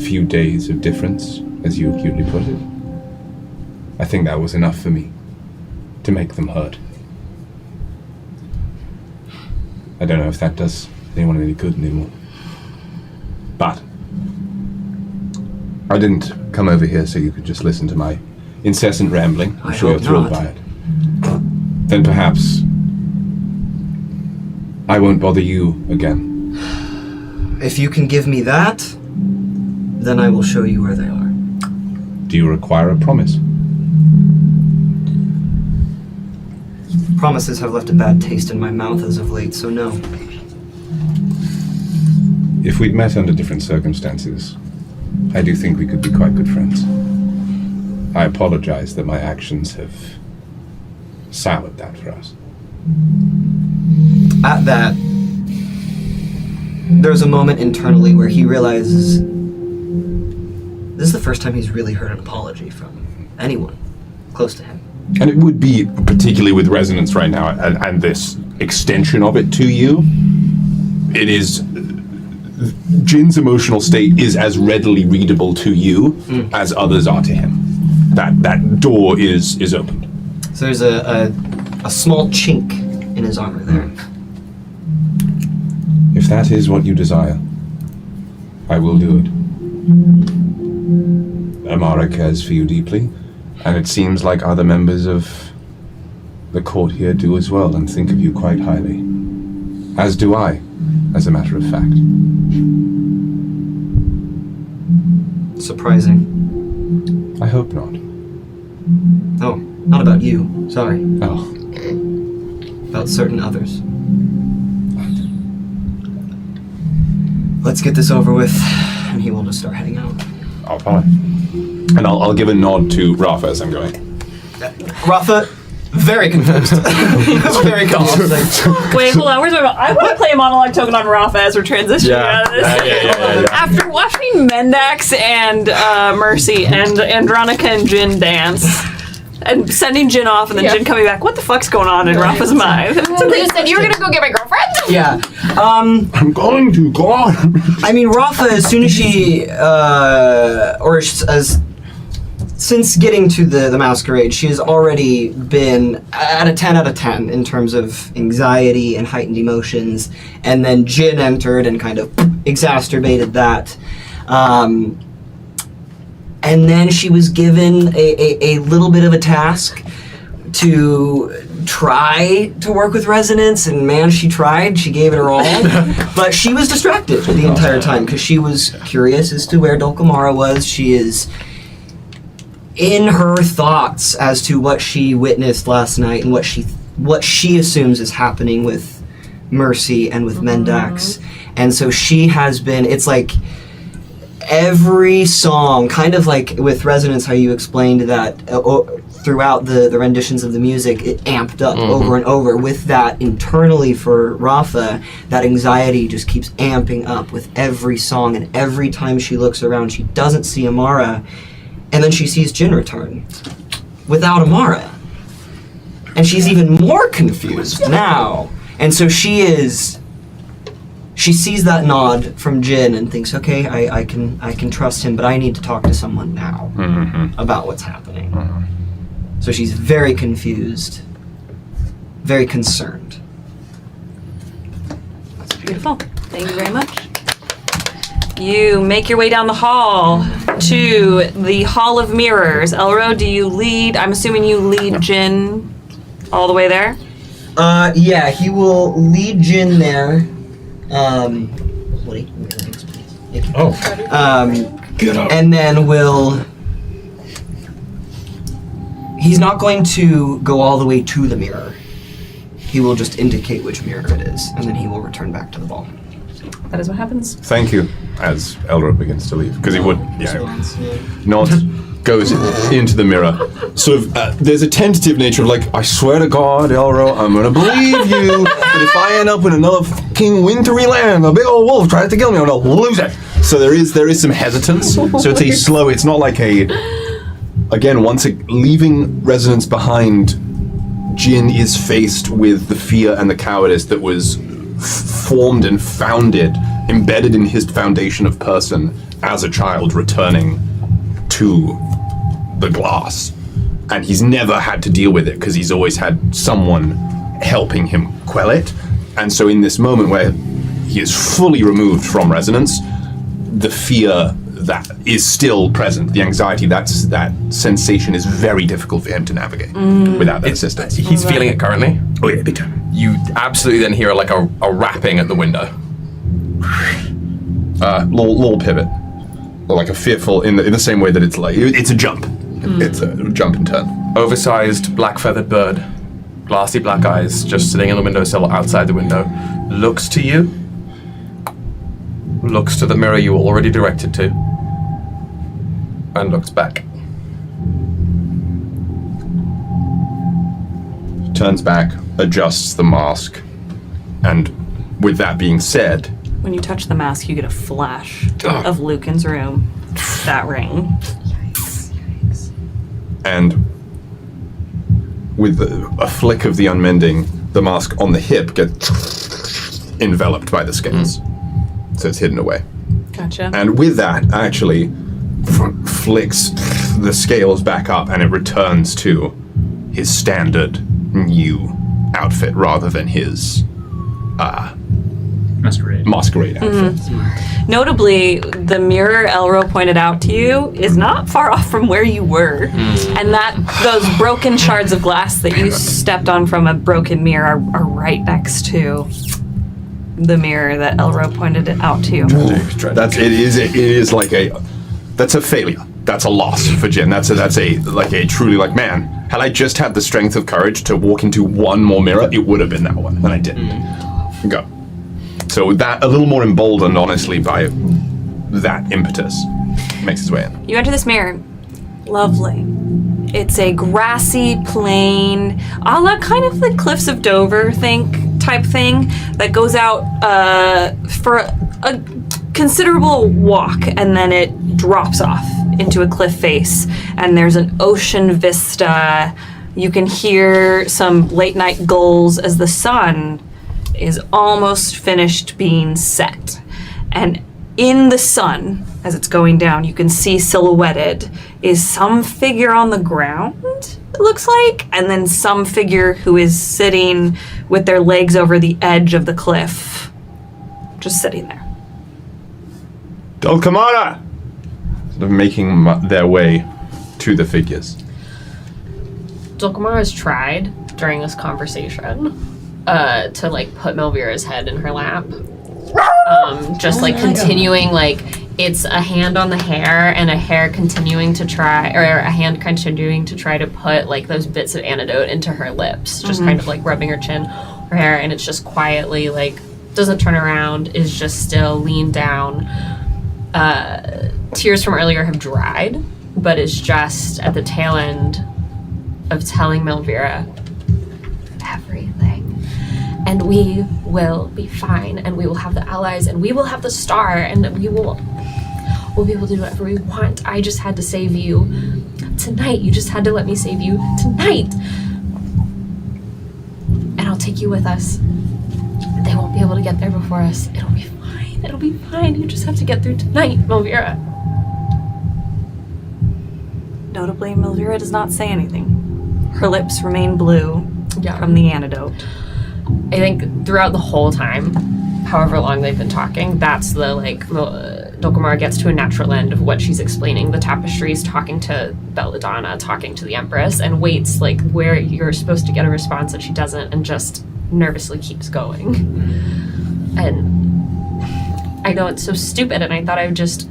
few days of difference, as you acutely put it, I think that was enough for me to make them hurt. I don't know if that does anyone any good anymore. But I didn't come over here so you could just listen to my incessant rambling. I'm sure you're thrilled by it. Then perhaps I won't bother you again. If you can give me that, then I will show you where they are. Do you require a promise? Promises have left a bad taste in my mouth as of late, so no. If we'd met under different circumstances, I do think we could be quite good friends. I apologize that my actions have soured that for us. At that, there's a moment internally where he realizes this is the first time he's really heard an apology from anyone close to him. And it would be, particularly with resonance right now, and this extension of it to you, it is, Jin's emotional state is as readily readable to you as others are to him. That door is opened. So there's a small chink in his armor there. If that is what you desire, I will do it. Amara cares for you deeply, and it seems like other members of the court here do as well and think of you quite highly. As do I, as a matter of fact. Surprising. I hope not. Oh, not about you. Sorry. Oh. About certain others. Let's get this over with, and he will just start heading out. I'll follow. And I'll give a nod to Rafa as I'm going. Rafa, very confused. Very confused. Wait, hold on. Where's my? I want to play a monologue token on Rafa as we're transitioning out of this. Yeah. After watching Mendax and Mercy and Andronica and Jin dance, and sending Jin off, and then Jin coming back. What the fuck's going on in Rafa's mind? So you said you were gonna go get my girlfriend? Yeah. I'm going to go on. I mean, Rafa, as soon as she, since getting to the masquerade, she has already been at a 10 out of 10 in terms of anxiety and heightened emotions, and then Jin entered and kind of exacerbated that. And then she was given a little bit of a task to try to work with resonance, and man, she tried. She gave it her all, but she was distracted the entire time because she was curious as to where Dulcamara was. She is in her thoughts as to what she witnessed last night and what she assumes is happening with Mercy and with Mendax, and so she has been. It's like every song, kind of like with Resonance, how you explained that throughout the renditions of the music, it amped up over and over. With that internally for Rafa, that anxiety just keeps amping up with every song, and every time she looks around, she doesn't see Amara, and then she sees Jin return without Amara. And she's even more confused now. And so she sees that nod from Jin and thinks, okay, I can trust him, but I need to talk to someone now about what's happening. So she's very confused, very concerned. That's beautiful. Thank you very much. You make your way down the hall to the Hall of Mirrors. Elro, do you lead? I'm assuming you lead Jin all the way there? Yeah, he will lead Jin there. Woody, please. Oh. Get up. And then he's not going to go all the way to the mirror. he will just indicate which mirror it is, and then he will return back to the ball. That is what happens. Thank you. As Elro begins to leave, because he would, nod, goes into the mirror. Sort of, there's a tentative nature of like, I swear to God, Elro, I'm gonna believe you. But if I end up in another fucking wintry land, a big old wolf tries to kill me, I'm gonna lose it. So there is some hesitance. So it's a slow. It's not like a. Again, leaving resonance behind, Jin is faced with the fear and the cowardice that was formed and founded, embedded in his foundation of person as a child returning to the glass. And he's never had to deal with it because he's always had someone helping him quell it. And so in this moment where he is fully removed from resonance, the fear that is still present, the anxiety, that sensation is very difficult for him to navigate without that assistance. He's feeling it currently. Oh yeah, big time. You absolutely then hear like a rapping at the window. Little pivot, like a fearful in the same way that it's like it's a jump. It's a jump and turn. Oversized black feathered bird, glassy black eyes, just sitting in the windowsill outside the window, looks to you, looks to the mirror you were already directed to, and looks back. Turns back, adjusts the mask, and with that being said, When you touch the mask, you get a flash of Lucan's room. That ring. and with a flick of the unmending, the mask on the hip gets enveloped by the scales. So it's hidden away. Gotcha. And with that, actually, flicks the scales back up and it returns to his standard new outfit rather than his masquerade outfit. Notably, the mirror Elro pointed out to you is not far off from where you were. And that those broken shards of glass that you stepped on from a broken mirror are right next to the mirror that Elro pointed it out to you. It is like that's a failure. That's a loss for Jin. That's a truly like, man, had I just had the strength of courage to walk into one more mirror, it would have been that one, and I didn't. Go. So that, a little more emboldened, honestly, by that impetus, makes his way in. You enter this mirror. Lovely. It's a grassy plain, a la kind of the Cliffs of Dover type thing that goes out for a considerable walk, and then it drops off into a cliff face, and there's an ocean vista. You can hear some late night gulls as the sun is almost finished being set. And in the sun, as it's going down, you can see silhouetted is some figure on the ground, it looks like, and then some figure who is sitting with their legs over the edge of the cliff, just sitting there. Dulcamara! Sort of making their way to the figures. Dulcamara has tried during this conversation to like put Melvira's head in her lap. Just like continuing, like it's a hand on the hair and a hand continuing to try to put like those bits of antidote into her lips, just kind of like rubbing her chin, her hair, and it's just quietly like doesn't turn around, is just still leaned down. Tears from earlier have dried, but is just at the tail end of telling Melvira everything. And we will be fine, and we will have the allies, and we will have the star, and we'll be able to do whatever we want. I just had to save you tonight. You just had to let me save you tonight. And I'll take you with us. They won't be able to get there before us. It'll be fine. It'll be fine. You just have to get through tonight, Melvira. Notably, Melvira does not say anything. Her lips remain blue from the antidote. I think throughout the whole time, however long they've been talking, that's the like Dulcamara gets to a natural end of what she's explaining. The tapestries, talking to Belladonna, talking to the Empress, and waits like where you're supposed to get a response that she doesn't, and just nervously keeps going. And I know it's so stupid, and I thought I would just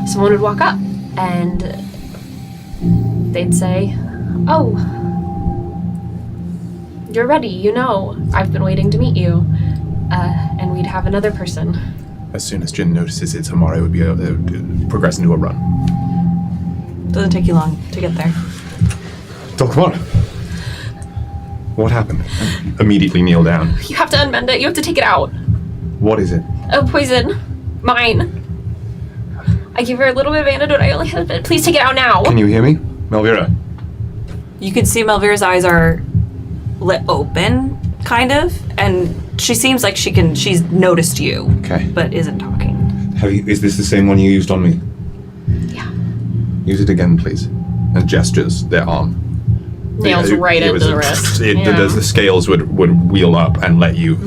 someone would walk up and they'd say, "Oh, you're ready. You know, I've been waiting to meet you. And we'd have another person. As soon as Jin notices it's Amara, it would be able to progress into a run. Doesn't take you long to get there. Dr. Amara, what happened? Immediately kneel down. You have to unmend it. You have to take it out. What is it? Oh, poison. Mine. I gave her a little bit of antidote. I only had a bit. Please take it out now. Can you hear me? Melvira? You can see Melvira's eyes are lit open, kind of, and she seems like she's noticed you. Okay. But isn't talking. Is this the same one you used on me? Yeah. Use it again, please. And gestures their arm. Nails right into the wrist. The scales would wheel up and let you...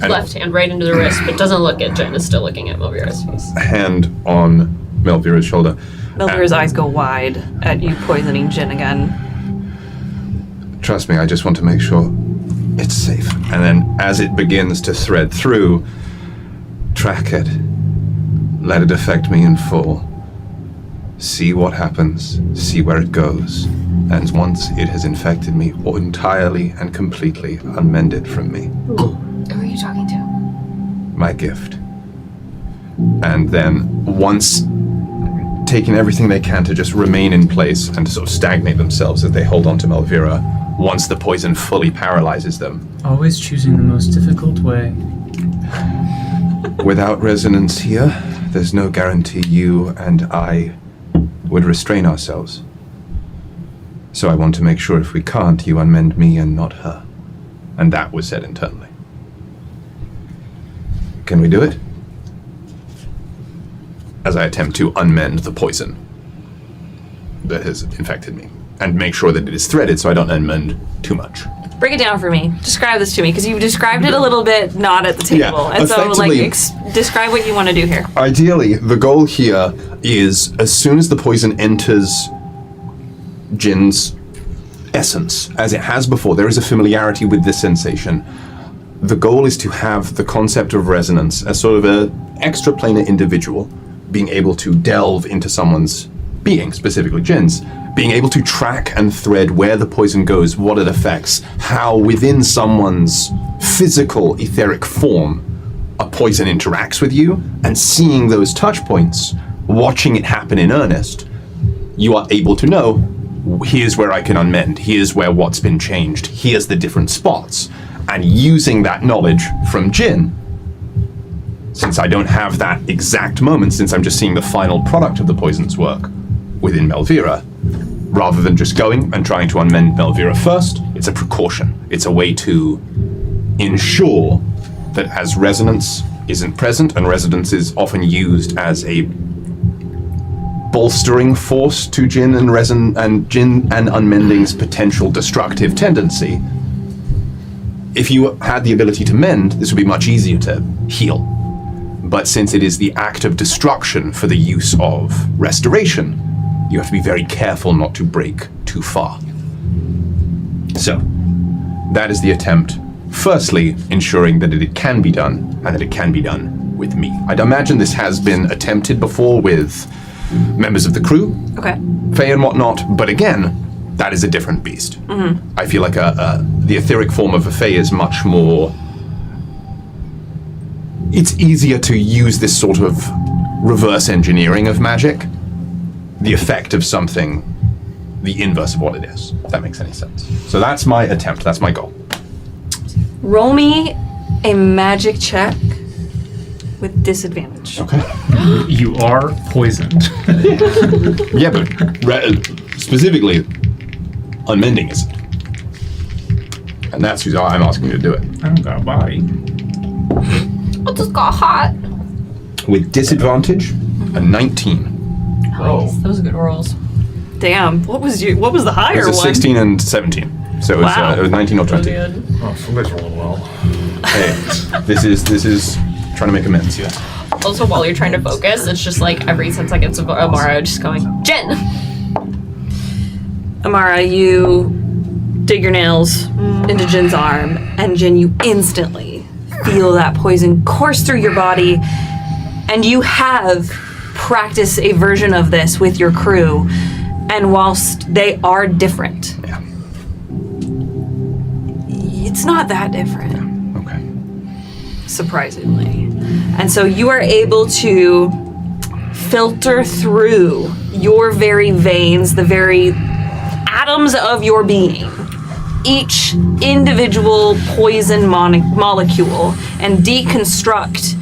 Left hand right into the wrist, but doesn't look at Jen. Is still looking at Melvira's face. Hand on Melvira's shoulder. Melvira's eyes go wide at you poisoning Jin again. Trust me, I just want to make sure it's safe. And then as it begins to thread through, track it. Let it affect me in full. See what happens. See where it goes. And once it has infected me entirely and completely, unmend it from me. Who are you talking to? My gift. And then once taking everything they can to just remain in place and to sort of stagnate themselves as they hold on to Melvira, once the poison fully paralyzes them. Always choosing the most difficult way. Without resonance here, there's no guarantee you and I would restrain ourselves. So I want to make sure if we can't, you unmend me and not her. And that was said internally. Can we do it? As I attempt to unmend the poison that has infected me. And make sure that it is threaded so I don't unmend too much. Break it down for me. Describe this to me, because you described it a little bit not at the table. Yeah, and so, effectively- describe what you want to do here. Ideally, the goal here is as soon as the poison enters Jin's essence, as it has before, there is a familiarity with this sensation. The goal is to have the concept of resonance as sort of an extraplanar individual being able to delve into someone's being, specifically Jin's, being able to track and thread where the poison goes, what it affects, how within someone's physical etheric form a poison interacts with you, and seeing those touch points, watching it happen in earnest, you are able to know, here's where I can unmend, here's where what's been changed, here's the different spots. And using that knowledge from Jin, since I don't have that exact moment, since I'm just seeing the final product of the poison's work within Melvira, rather than just going and trying to unmend Melvira first, it's a precaution. It's a way to ensure that as resonance isn't present, and resonance is often used as a bolstering force to Jin and Jin and unmending's potential destructive tendency. If you had the ability to mend, this would be much easier to heal. But since it is the act of destruction for the use of restoration, you have to be very careful not to break too far. So, that is the attempt. Firstly, ensuring that it can be done, and that it can be done with me. I'd imagine this has been attempted before with members of the crew, Okay. Faye and whatnot, but again, that is a different beast. Mm-hmm. I feel like the etheric form of a Fae is much more... It's easier to use this sort of reverse engineering of magic, the effect of something, the inverse of what it is, if that makes any sense. So that's my attempt, that's my goal. Roll me a magic check with disadvantage. Okay. You are poisoned. Yeah, but specifically, unmending isn't. And that's who I'm asking you to do it. I don't got a body. I just got hot. With disadvantage, a 19. Nice. Those are good rolls. Damn. What was the higher It was a one? 16 and 17. So Wow. it was 19 or 20. Oh, somebody's rolling well. Hey, this is trying to make amends, yeah. Also, while you're trying to focus, it's just like every 10 seconds of Amara just going, Jen! Amara, you dig your nails into Jin's arm, and Jin, you instantly feel that poison course through your body, and you have practiced a version of this with your crew, and whilst they are different, Yeah. It's not that different. Okay. Surprisingly. And so you are able to filter through your very veins, the very atoms of your being, each individual poison molecule, and deconstruct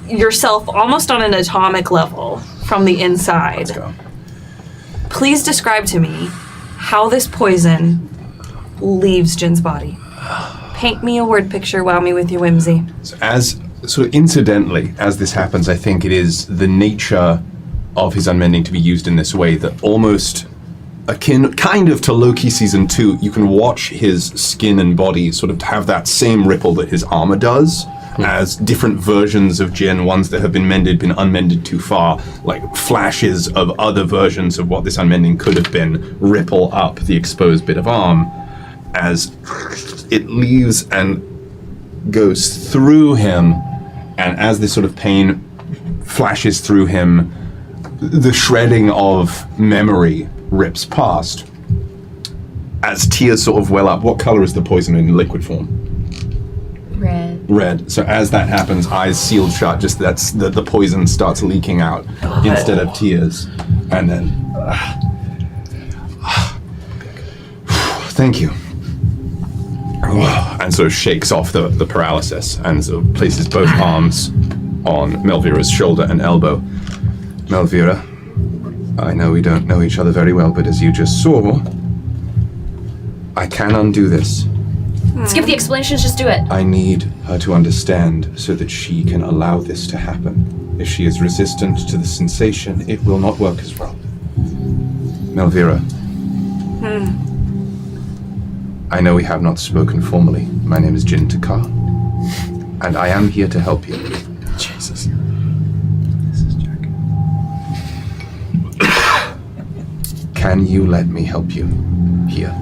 yourself almost on an atomic level from the inside. Let's go. Please describe to me how this poison leaves Jin's body. Paint me a word picture, wow me with your whimsy. So as sort of incidentally, as this happens, I think it is the nature of his unmending to be used in this way that almost akin, kind of to Loki season 2, you can watch his skin and body sort of have that same ripple that his armor does, as different versions of Jin, ones that have been mended, been unmended too far, like flashes of other versions of what this unmending could have been, ripple up the exposed bit of arm as it leaves and goes through him, and as this sort of pain flashes through him, the shredding of memory rips past. As tears sort of well up, what color is the poison in liquid form? Red. So as that happens, eyes sealed shut, just that's the poison starts leaking out instead of tears. And then, thank you. And sort of shakes off the paralysis and sort of places both arms on Melvira's shoulder and elbow. Melvira, I know we don't know each other very well, but as you just saw, I can undo this. Skip the explanations, just do it. I need her to understand so that she can allow this to happen. If she is resistant to the sensation, it will not work as well. Melvira. I know we have not spoken formally. My name is Jin Takar, and I am here to help you. Jesus. This is Jack. Can you let me help you here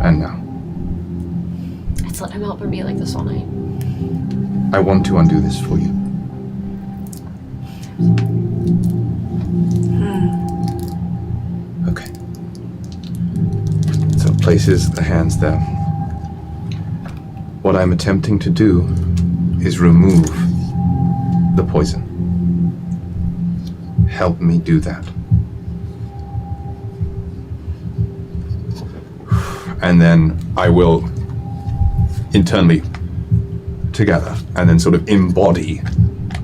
and now? Let's let him help her be like this all night. I want to undo this for you. Okay. So it places the hands there. What I'm attempting to do is remove the poison. Help me do that. And then I will internally together and then sort of embody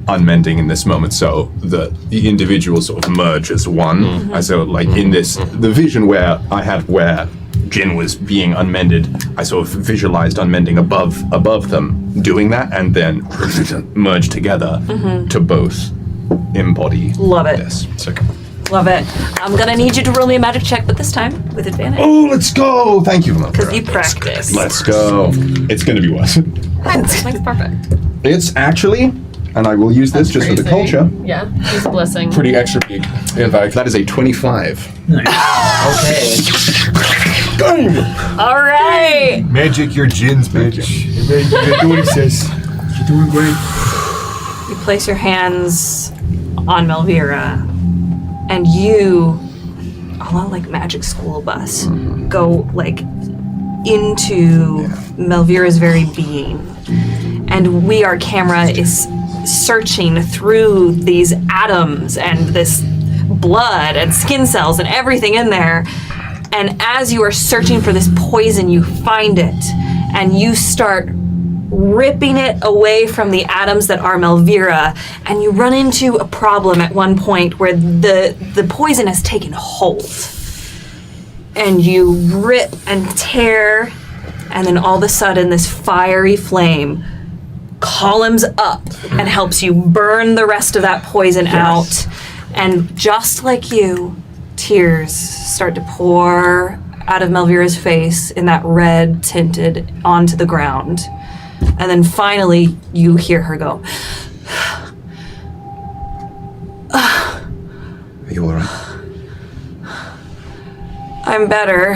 unmending in this moment, so the individuals sort of merge as one. And so like in this, the vision where I had where Jin was being unmended, I sort of visualized unmending above them doing that, and then merge together to both embody Love it. this. So, Love it. I'm gonna need you to roll me a magic check, but this time with advantage. oh, let's go! Thank you, Because you practiced. Let's go. It's gonna be worse. That's perfect. It's actually, and I will use this just for the culture, Yeah, he's a blessing. pretty extra big. In fact, that is a 25. Okay. All right. Magic your Jin's magic. You do what he says. You're doing great. You place your hands on Melvira, and you, a lot like magic school bus, go like into Melvira's very being. And our camera is searching through these atoms and this blood and skin cells and everything in there. And as you are searching for this poison, you find it, and you start ripping it away from the atoms that are Melvira, and you run into a problem at one point where the poison has taken hold. And you rip and tear, and then all of a sudden this fiery flame columns up and helps you burn the rest of that poison out. And just like you, tears start to pour out of Melvira's face in that red tinted onto the ground. And then finally you hear her go, Are you alright? I'm better.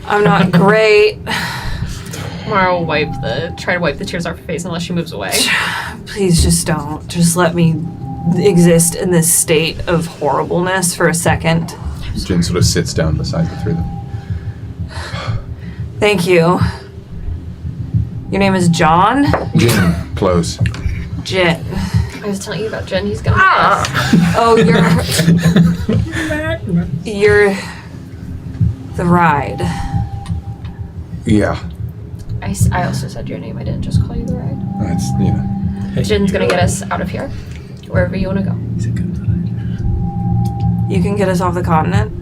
I'm not great. Mara will try to wipe the tears off her face unless she moves away. Please just don't. Just let me exist in this state of horribleness for a second. Jin sort of sits down beside the three of them. Thank you. Your name is John? Jin, close. Jin. I was telling you about Jen. He's gonna. Oh, you're the ride. Yeah, I also said your name. I didn't just call you the ride. that's, you know. Jin's gonna get us out of here, wherever you want to go. You can get us off the continent?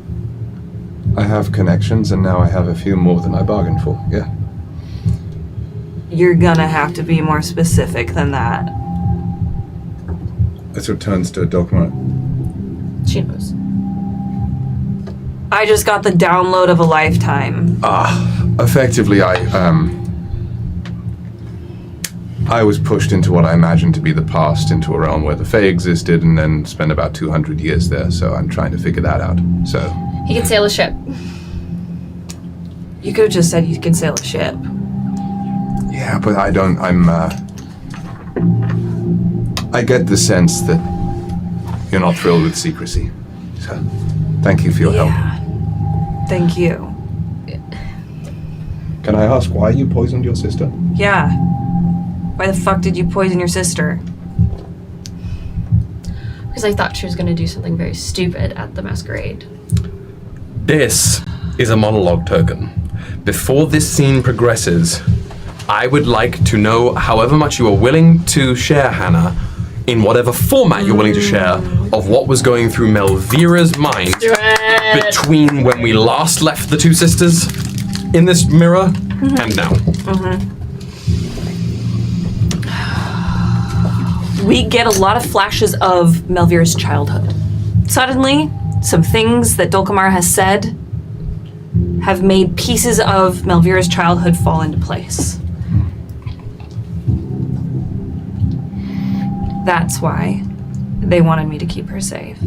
I have connections, and now I have a few more than I bargained for. Yeah. You're gonna have to be more specific than that. That's what turns to Dokmar. She knows. I just got the download of a lifetime. Effectively, I was pushed into what I imagined to be the past, into a realm where the Fae existed, and then spent about 200 years there, so I'm trying to figure that out. So, He can sail a ship. You could have just said you can sail a ship. yeah, but I get the sense that you're not thrilled with secrecy. So, thank you for your help. Thank you. Can I ask why you poisoned your sister? Yeah. Why the fuck did you poison your sister? Because I thought she was gonna do something very stupid at the masquerade. This is a monologue token. Before this scene progresses, I would like to know, however much you are willing to share, Hannah, in whatever format you're willing to share, of what was going through Melvira's mind between when we last left the two sisters in this mirror and now. We get a lot of flashes of Melvira's childhood. Suddenly, some things that Dulcamar has said have made pieces of Melvira's childhood fall into place. That's why they wanted me to keep her safe.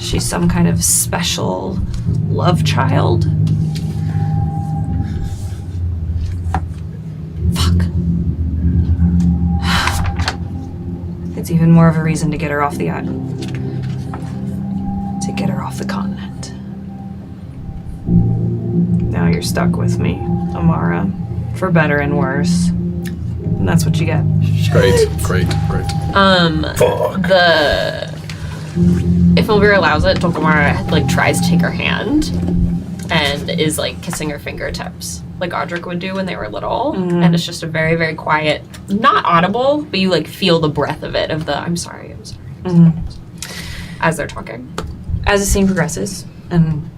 She's some kind of special love child. Fuck. It's even more of a reason to get her off the island. To get her off the continent. Now you're stuck with me, Amara. For better and worse. And that's what you get. Great. If Elvira allows it, Dulcamara tries to take her hand and is kissing her fingertips like Audric would do when they were little. And it's just a very, very quiet, not audible, but you feel the breath of it, of the I'm sorry. As they're talking. As the scene progresses, and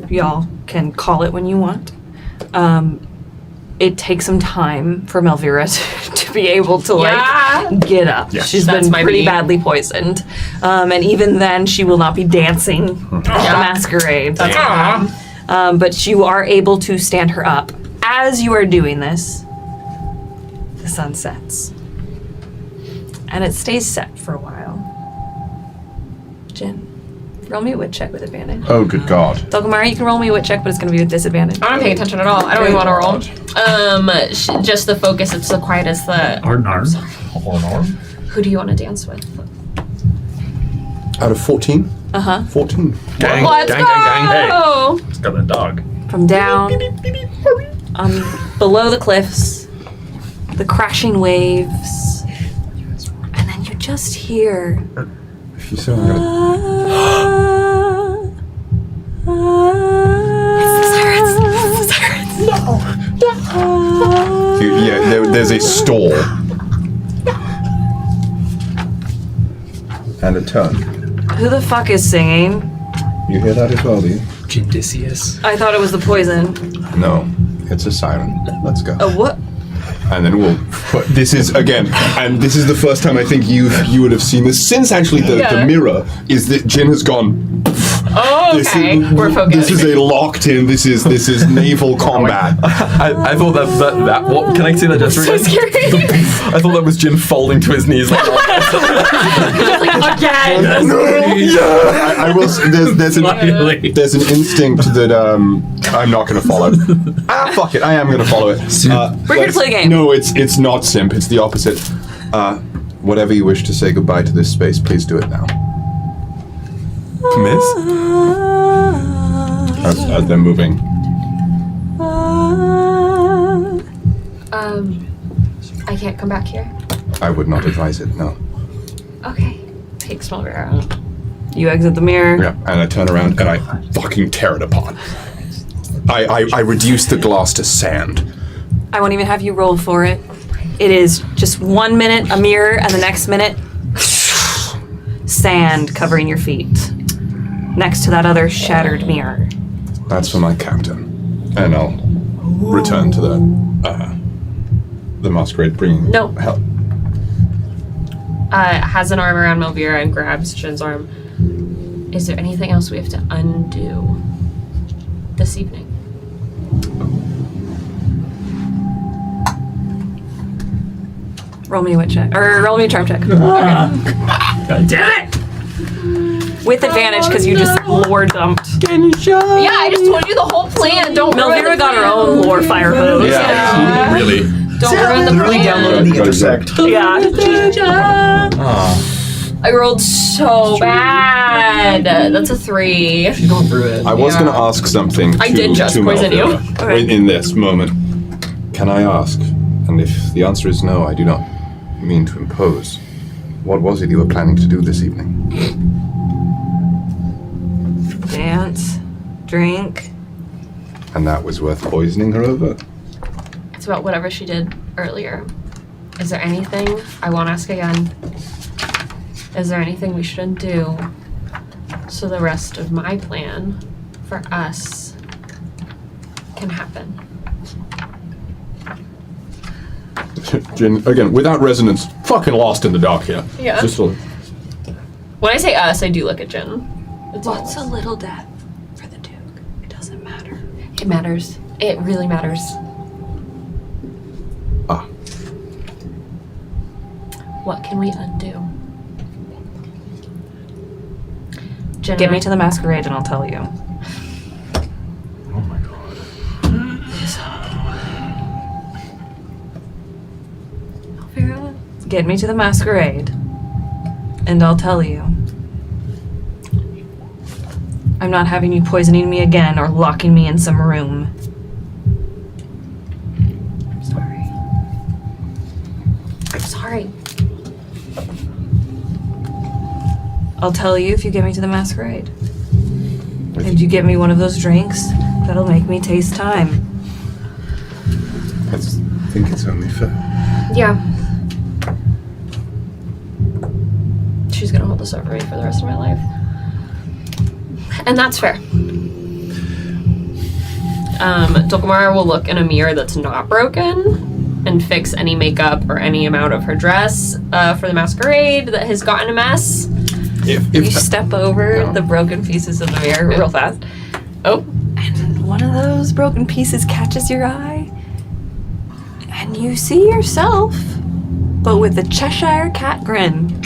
y'all can call it when you want, it takes some time for Melvira to be able to get up. Yes. She's That's been my pretty beat. badly poisoned, and even then she will not be dancing at the masquerade. But you are able to stand her up. As you are doing this, the sun sets, and it stays set for a while. Jin, roll me a wit check with advantage. Oh, good God. Dulcamara, you can roll me a wit check, but it's going to be with disadvantage. I'm not paying attention at all. I don't even want to roll. Just the focus. It's the quiet as the. Arm. Who do you want to dance with? Out of 14? 14. Gang, Let's gang, go! gang, gang. It's got that dog. From down, below the cliffs, the crashing waves, and then you just hear. If you say I'm gonna... There's a stall. And a turn. Who the fuck is singing? You hear that as well, do you? Jindicius. I thought it was the poison. No, it's a siren. Let's go. A what? And then we'll put, this is again, and this is the first time I think you would have seen this since actually the mirror is that Jin has gone. Oh, okay. We're focused. This is a locked in. This is naval combat. I thought that what can I see that gesture So again? scary. I thought that was Jin falling to his knees. Again. I will. There's an instinct that I'm not going to follow. Fuck it. I am going to follow it. We're here to play a game. No, it's not simp. It's the opposite. Whatever you wish to say goodbye to this space, please do it now. Miss? As they're moving. I can't come back here. I would not advise it, no. Okay. Takes Malvera out. You exit the mirror. Yeah, and I turn around and I fucking tear it apart. I reduce the glass to sand. I won't even have you roll for it. It is just 1 minute a mirror, and the next minute, sand covering your feet. Next to that other shattered mirror. That's for my captain. And I'll return to the masquerade bringing help. Has an arm around Malvera and grabs Jin's arm. Is there anything else we have to undo this evening? Roll me a wit check. Or roll me a charm check. God damn it! With advantage, because you just lore dumped. Yeah, I just told you the whole plan. Don't ruin Melvira the got her plan. own lore fire hose. Yeah, really. Don't ruin the Literally plan. downloaded the intersect. Yeah. I rolled so bad. That's a 3. She's going through it. I was going to ask something I did just poison you. Malvira in this moment. Can I ask? And if the answer is no, I do not mean to impose. What was it you were planning to do this evening? Dance. Drink. And that was worth poisoning her over? It's about whatever she did earlier. Is there anything, I won't ask again, is there anything we shouldn't do so the rest of my plan for us can happen? Jin, again, without resonance, fucking lost in the dark here. Yeah. Just a, When I say us, I do look at Jin. It's What's a all. little death for the Duke? It doesn't matter. It matters. It really matters. What can we undo? Jen, Get me to the masquerade and I'll tell you. Oh my god. Get me to the masquerade and I'll tell you. I'm not having you poisoning me again or locking me in some room. I'm sorry. I'll tell you if you get me to the masquerade. And you get me one of those drinks, that'll make me taste time. I think it's only fair. Yeah. She's gonna hold this over me for the rest of my life. And that's fair. Dulcamara will look in a mirror that's not broken and fix any makeup or any amount of her dress for the masquerade that has gotten a mess. If You step over the broken pieces of the mirror real fast. Oh. And one of those broken pieces catches your eye. And you see yourself, but with the Cheshire Cat grin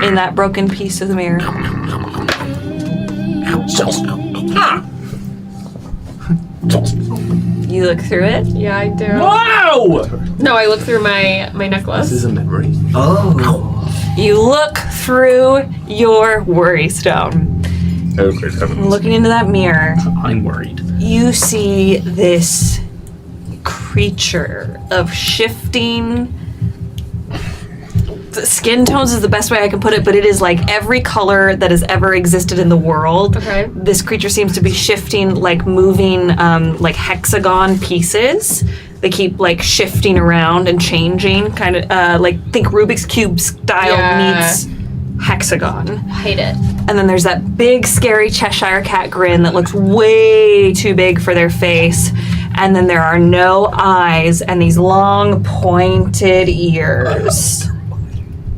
in that broken piece of the mirror. You look through it. Yeah, I do. Wow! No, I look through my necklace. This is a memory. Oh. You look through your worry stone. Oh, great heavens. Looking into that mirror, I'm worried. you see this creature of shifting skin tones is the best way I can put it, but it is like every color that has ever existed in the world. Okay. This creature seems to be shifting, like moving like hexagon pieces. They keep like shifting around and changing, kind of like think Rubik's Cube style meets hexagon. Hate it. And then there's that big, scary Cheshire Cat grin that looks way too big for their face. And then there are no eyes and these long, pointed ears.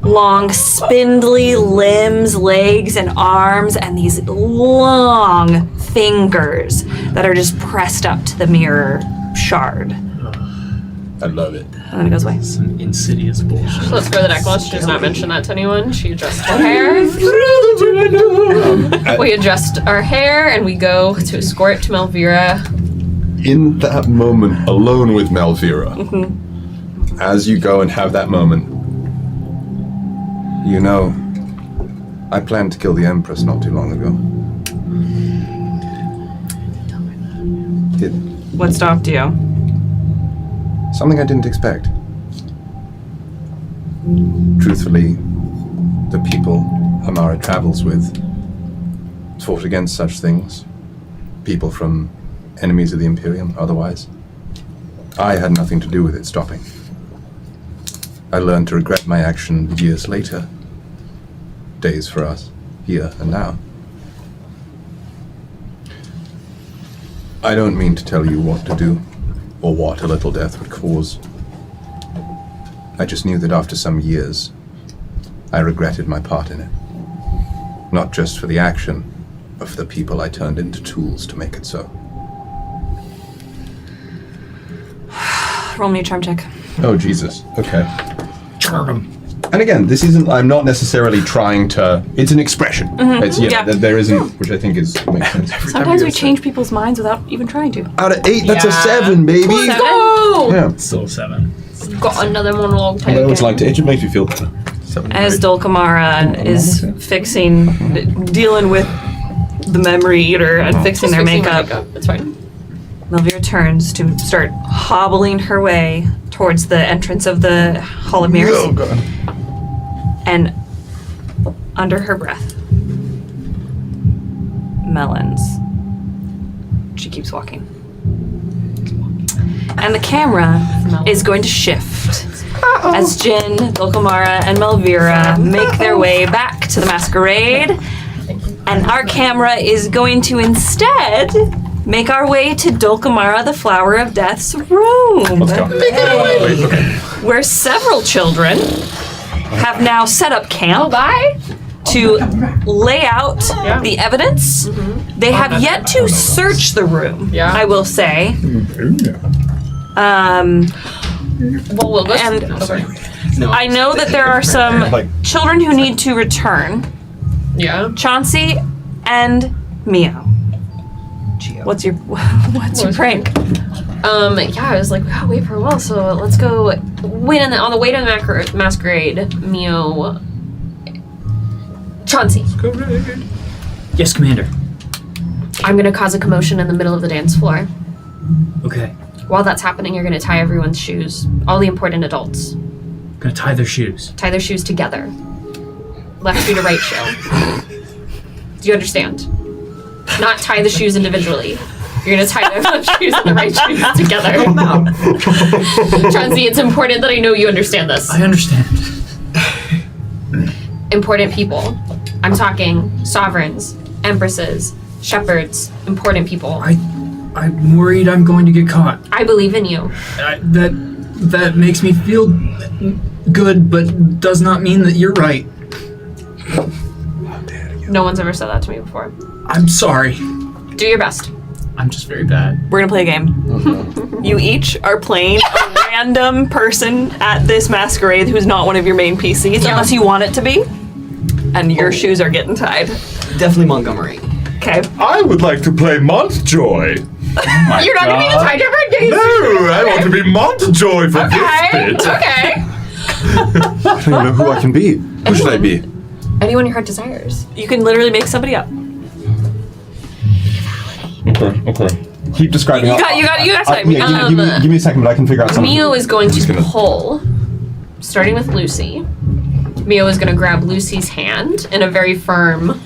Long, spindly limbs, legs, and arms, and these long fingers that are just pressed up to the mirror shard. I love it. And then it goes away. Some insidious bullshit. So let's go to the necklace. She does not mention that to anyone. She adjusts her hair. We adjust our hair and we go to escort to Malvira. In that moment, alone with Malvira, as you go and have that moment, you know, I planned to kill the Empress not too long ago. What stopped you? Something I didn't expect. Truthfully, the people Amara travels with fought against such things. People from enemies of the Imperium, otherwise. I had nothing to do with it stopping. I learned to regret my action years later. Days for us, here and now. I don't mean to tell you what to do, or what a little death would cause. I just knew that after some years, I regretted my part in it. Not just for the action, but for the people I turned into tools to make it so. Roll me a charm check. Oh, Jesus. Okay. Charm him. And again, this isn't, I'm not necessarily trying to, it's an expression. It's, there isn't, which I think makes sense. Sometimes we change people's minds without even trying to. Out of 8, that's a 7, baby. Let's go! Yeah. Still 7. Got another monologue type. I know what it's like to itch. It makes me feel better. As Dulcamara is dealing with the memory eater and fixing their makeup, That's fine. Melvira turns to start hobbling her way towards the entrance of the Hall of Mirrors. Oh, God. And under her breath, melons. She keeps walking. And the camera is going to shift as Jin, Dulcamara, and Melvira make their way back to the masquerade. And our camera is going to instead make our way to Dulcamara, the Flower of Death's room. Let's go. Where several children have now set up camp to lay out the evidence. They have yet to search the room, I will say. Well, we'll go. And I know that there are some children who need to return. Yeah. Chauncey and Mio. What's your prank? I was like, we gotta wait for a while, so let's go wait on the way to the masquerade. Mio, Chauncey. Yes, Commander. I'm gonna cause a commotion in the middle of the dance floor. Okay. While that's happening, you're gonna tie everyone's shoes. All the important adults. Gonna tie their shoes. Tie their shoes together. Left shoe to right shoe. Do you understand? Not tie the shoes individually. You're gonna tie the left shoes and the right shoes together. Chauncey, it's important that I know you understand this. I understand. Important people. I'm talking sovereigns, empresses, shepherds, important people. I'm worried I'm going to get caught. I believe in you. That makes me feel good, but does not mean that you're right. No one's ever said that to me before. I'm sorry. Do your best. I'm just very bad. We're gonna play a game. You each are playing a random person at this masquerade who's not one of your main PCs, unless you want it to be. And your shoes are getting tied. Definitely Montgomery. Okay. I would like to play Montjoy. You're not gonna be the tiebreaker? No, I want to be Montjoy for Okay. this bit. Okay. I don't know who I can be. Who should I be? Anyone your heart desires. You can literally make somebody up. Okay. Keep describing. You got time. Give me a second, but I can figure out something. Mio is going to pull, starting with Lucy. Mio is going to grab Lucy's hand in a very firm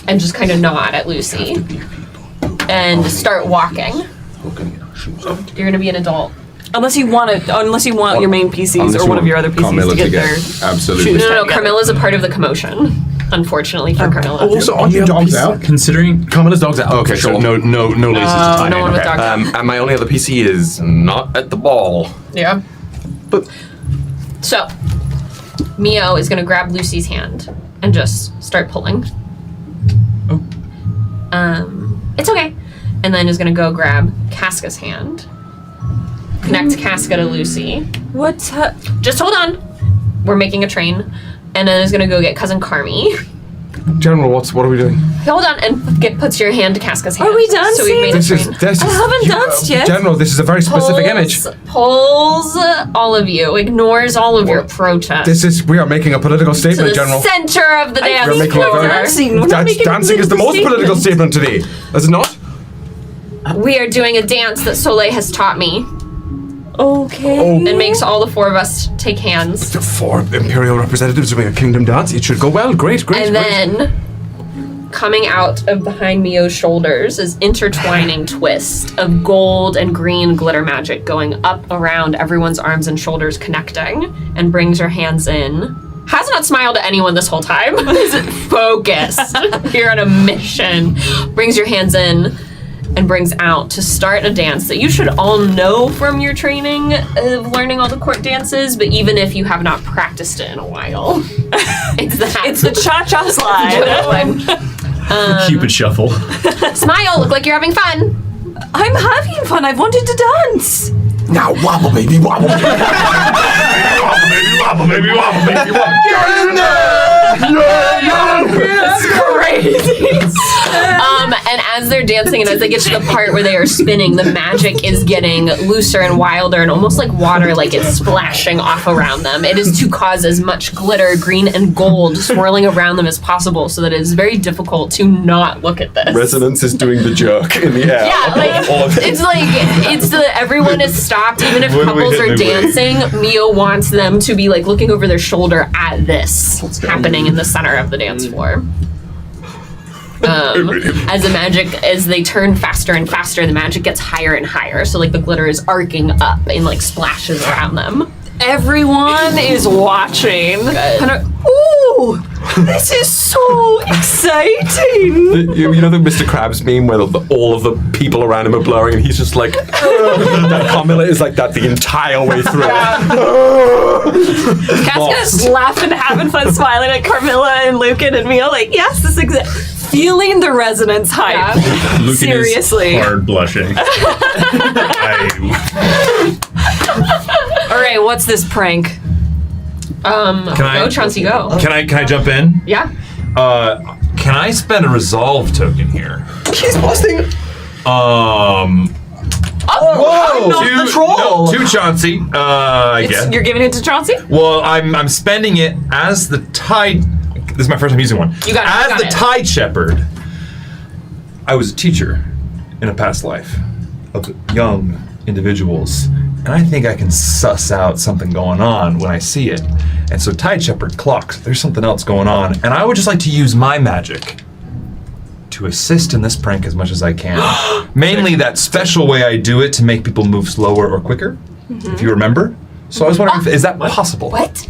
and just kind of nod at Lucy and start walking. You're going to be an adult. Unless you want your main PCs or one of your other PCs to get their absolutely. shoes No, tied Carmilla's a part of the commotion. Unfortunately for Carmilla. Also, aren't your dogs out? Considering Carmilla's dog's out. Okay, so no laces to tie. no one with dogs. And my only other PC is not at the ball. Yeah. But so, Mio is going to grab Lucy's hand and just start pulling. It's okay. And then is going to go grab Casca's hand. Connect Casca to Lucy. Just hold on. We're making a train. And then is going to go get Cousin Carmi. General, what are we doing? Hold on, and puts your hand to Casca's hand. Are we dancing? So we've made a train. I haven't danced yet. General, this is a very specific image. Pulls all of you, ignores all of your protests. We are making a political To statement, the General. center of the dance We're making a floor. very dancing is the most political statement today, is it not? We are doing a dance that Soleil has taught me. Okay. And makes all the four of us take hands. The 4 Imperial representatives doing a kingdom dance. It should go well. Great. And then, coming out of behind Mio's shoulders is intertwining twist of gold and green glitter magic going up around everyone's arms and shoulders, connecting, and brings her hands in. Has not smiled at anyone this whole time. Is focused. You're on a mission. Brings your hands in and brings out to start a dance that you should all know from your training of learning all the court dances, but even if you have not practiced it in a while, it's that. It's the cha-cha slide. Cupid shuffle. Smile, look like you're having fun. I'm having fun. I've wanted to dance. Now wobble, baby, wobble. Wobble, baby, wobble, baby, wobble, baby, wobble. Get in there! That's crazy. And as they're dancing and as they get to the part where they are spinning, the magic is getting looser and wilder and almost like water, like it's splashing off around them. It is to cause as much glitter, green and gold, swirling around them as possible so that it is very difficult to not look at this. Resonance is doing the jerk in the air. Yeah, like, it's the everyone is stopped, even if couples are dancing, Mio wants them to be like looking over their shoulder at this happening in the center of the dance floor. As the magic, as they turn faster and faster, the magic gets higher and higher. So like the glitter is arcing up and like splashes around them. Everyone is watching. Kind of, ooh, this is so exciting. You know the Mr. Krabs meme where all of the people around him are blurring and he's just like, that comment is like that the entire way through. Casca's laughing, having fun, smiling at Carmilla and Lucan and Mio, like, yes, this is feeling the resonance hype. Lucan Seriously. is hard blushing. All right, what's this prank? Go Chauncey, go. Can I jump in? Yeah. Can I spend a resolve token here? He's busting. The troll. To Chauncey, I guess. You're giving it to Chauncey? Well, I'm spending it as the tide. This is my first time using one. You got it, As you got the it. tide shepherd, I was a teacher in a past life of young individuals, and I think I can suss out something going on when I see it. And so tide shepherd clocks. There's something else going on, and I would just like to use my magic to assist in this prank as much as I can. Mainly that special way I do it to make people move slower or quicker, if you remember. So I was wondering, is that possible? What?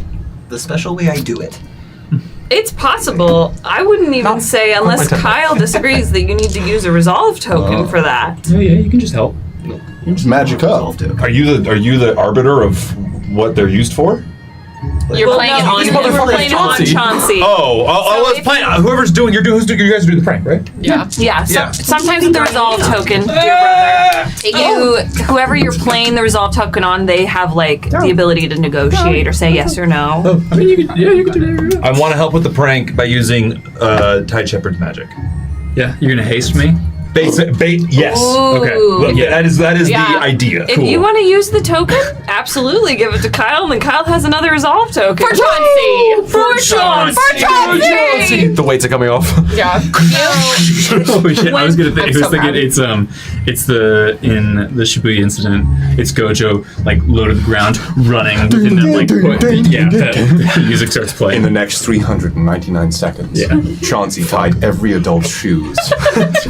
The special way I do it. It's possible. I wouldn't even say, unless Kyle disagrees, that you need to use a resolve token for that. Oh yeah, you can just help. Just magic up. Are you the arbiter of what they're used for? You're playing it on him. We're playing it on Chauncey. Let's play. Whoever's doing, you guys are doing the prank, right? Yeah. Yeah, sometimes with the resolve token, dear brother, whoever you're playing the resolve token on, they have like the ability to negotiate or say yes or no. I mean, you can do that. I want to help with the prank by using Tide Shepherd's magic. Yeah, you're gonna haste me. Yes. Ooh. Okay. Look, yeah, that is Yeah. the idea. If you want to use the token, absolutely give it to Kyle, and then Kyle has another resolve token. For Chauncey! For Chauncey! For Chauncey! The weights are coming off. Yeah. Oh shit! I was I'm so thinking proud. it's in the Shibuya incident. It's Gojo like low to the ground, running within that like the music starts playing. In the next 399 seconds, Chauncey tied every adult's shoes.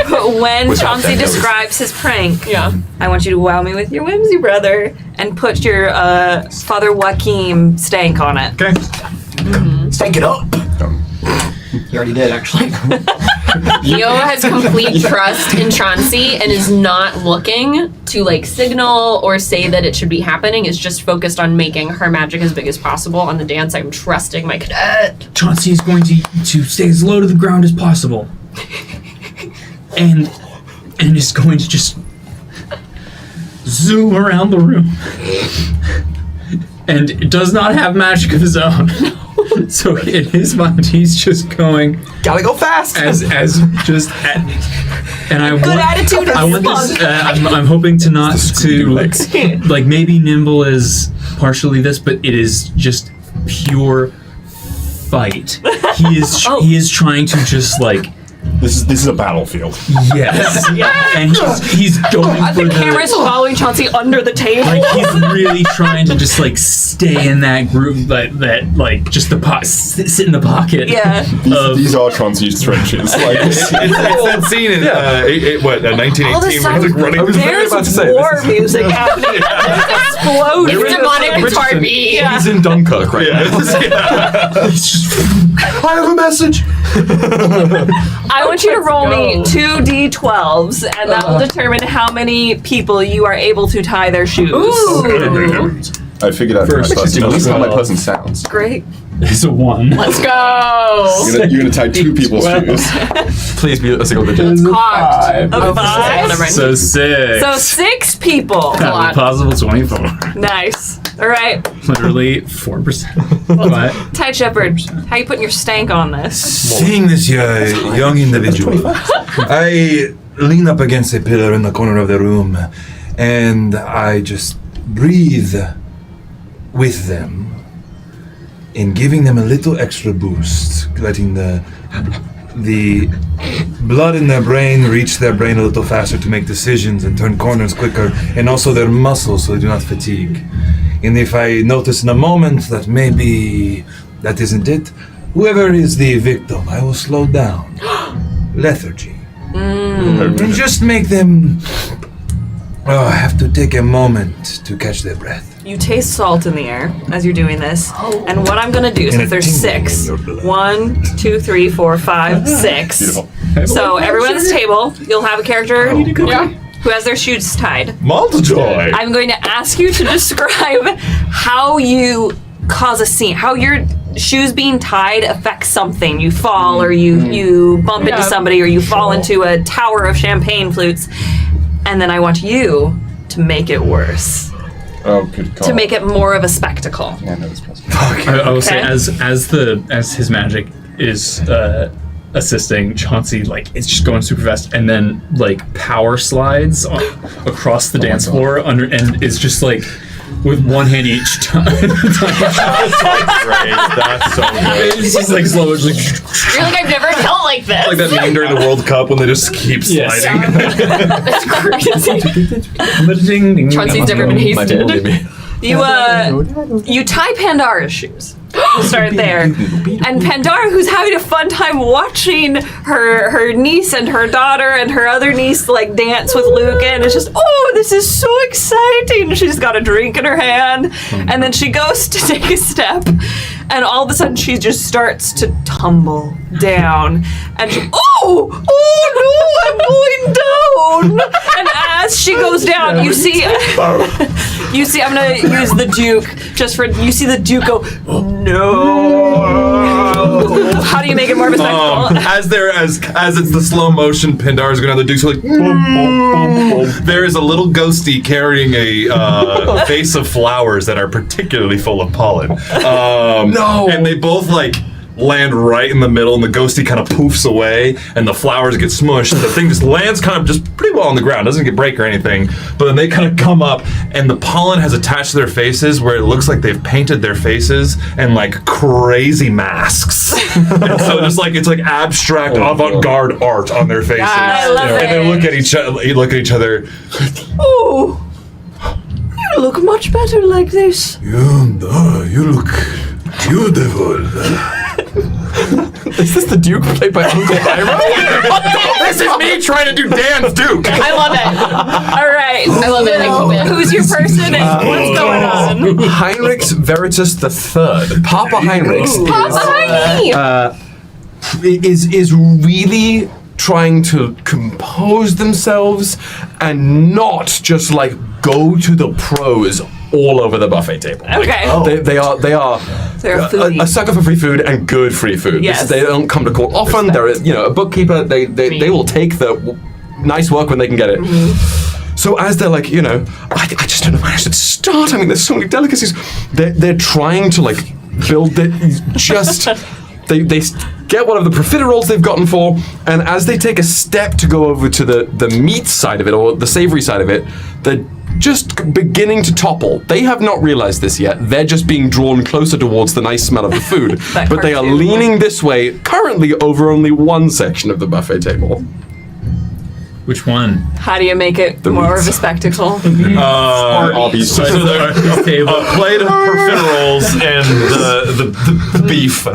But when Without Chauncey that notice. describes his prank, Yeah. I want you to wow me with your whimsy, brother, and put your Father Joaquim stank on it. Okay. Stank it up. He already did, actually. Mio has complete trust in Chauncey and is not looking to like signal or say that it should be happening. Is just focused on making her magic as big as possible on the dance. I'm trusting my cadet. Chauncey is going to stay as low to the ground as possible, and is going to just zoom around the room, and it does not have magic of his own. So in his mind, he's just going. Gotta go fast. And I Good want, attitude I is want this. fun. I'm hoping to not to like maybe Nimble is partially this, but it is just pure fight. He is trying to just like This is a battlefield. Yes. And he's going for The camera's following Chauncey under the table. like he's really trying to just like stay in that groove, that like just sit in the pocket. Yeah. These are Chauncey's trenches. Like, It's that scene in 1918 All this where he's like running. There's war music happening. Explosion. It's demonic guitar beat. Yeah. He's in Dunkirk right now. I have a message. I want you to roll me 2d12s, and that will determine how many people you are able to tie their shoes. Ooh. I figured out First, my person. At least how my person sounds. Great. It's a 1. Let's go. You're gonna tie 2 people's shoes. Please be a single digit. It's cocked. A 5. So 6. So 6 people. Out of a possible 24. Nice. All right. Literally 4%. But Tide Shepherd, how you putting your stank on this? Seeing this young individual, I lean up against a pillar in the corner of the room, and I just breathe with them, and giving them a little extra boost, letting the blood in their brain reach their brain a little faster to make decisions and turn corners quicker, and also their muscles so they do not fatigue. And if I notice in a moment that maybe that isn't it, whoever is the victim, I will slow down. Lethargy. And just make them have to take a moment to catch their breath. You taste salt in the air as you're doing this, and what I'm gonna do, since there's 6, 1, 2, 3, 4, 5, 6. Beautiful. So everyone at this table, you'll have a character who has their shoes tied. Multijoy. I'm going to ask you to describe how you cause a scene, how your shoes being tied affects something. You fall, or you bump into somebody, or you fall into a tower of champagne flutes, and then I want you to make it worse. Oh, good call. To make it more of a spectacle. Yeah, no, this possible. I will say, Okay. as his magic is assisting, Chauncey it's just going super fast, and then power slides across the dance floor and is just with one hand each time. Great. That's so good. It's just slow. It's You're like, I've never felt like this. Like that meme during the World Cup when they just keep sliding. That's crazy. Ding, Chauncey's never been hasted. You tie Pandara's shoes. We'll start there. And Pandara, who's having a fun time watching her niece and her daughter and her other niece dance with Luca, and it's just, oh, this is so exciting. She's got a drink in her hand, and then she goes to take a step, and all of a sudden she just starts to tumble down, and she, oh no, I'm going down. And as she goes down, you see, I'm gonna use the Duke you see the Duke go, no. How do you make it more of a spectacle? As it's the slow motion, Pandara's going on the Duke's there is a little ghosty carrying a vase of flowers that are particularly full of pollen. No. And they both land right in the middle, and the ghosty kind of poofs away, and the flowers get smushed. The thing just lands kind of just pretty well on the ground, doesn't get break or anything, but then they kind of come up, and the pollen has attached to their faces where it looks like they've painted their faces in crazy masks. And so just it's abstract avant-garde art on their faces. I love And they look at each other. Oh, you look much better like this. You look beautiful. Is this the Duke played by Uncle Ira? This is me trying to do Dan's Duke. I love it. All right. I love it. Who's your person and what's going on? Heinrichs Veritas III, Papa Heinrichs, is really trying to compose themselves and not just go to the pros all over the buffet table. Okay. They are They're a foodie. a sucker for free food and good free food. Yes. They don't come to court often. They're a bookkeeper. They will take the nice work when they can get it. So as they're I just don't know where I should start. I mean, there's so many delicacies. They're trying to build it. Just they get one of the profiteroles they've gotten for, and as they take a step to go over to the meat side of it or the savory side of it, the just beginning to topple. They have not realized this yet. They're just being drawn closer towards the nice smell of the food. But they are leaning this way, currently over only one section of the buffet table. Which one? How do you make it more of a spectacle? So the plate of profiteroles and the beef.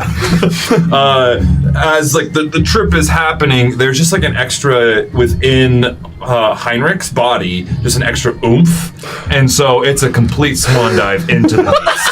As like the trip is happening, there's just like an extra within Heinrich's body, just an extra oomph, and so it's a complete swan dive into the meats.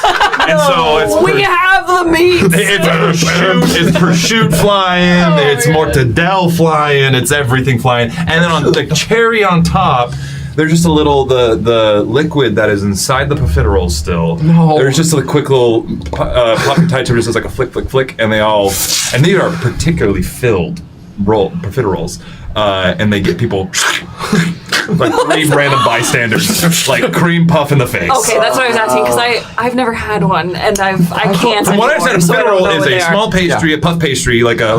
And so we have the meat. It's prosciutto flying, it's mortadella flying, it's everything flying, and then on the cherry on top, there's just a little the liquid that is inside the profiteroles still. No. There's just a quick little popping tied to it, just like a flick, and and these are particularly filled profiteroles, and they get people. Like 3 random bystanders, like cream puff in the face. Okay, that's what I was asking because I've never had one and I can't. From what I understand, a profiterole is a small pastry, a puff pastry, like a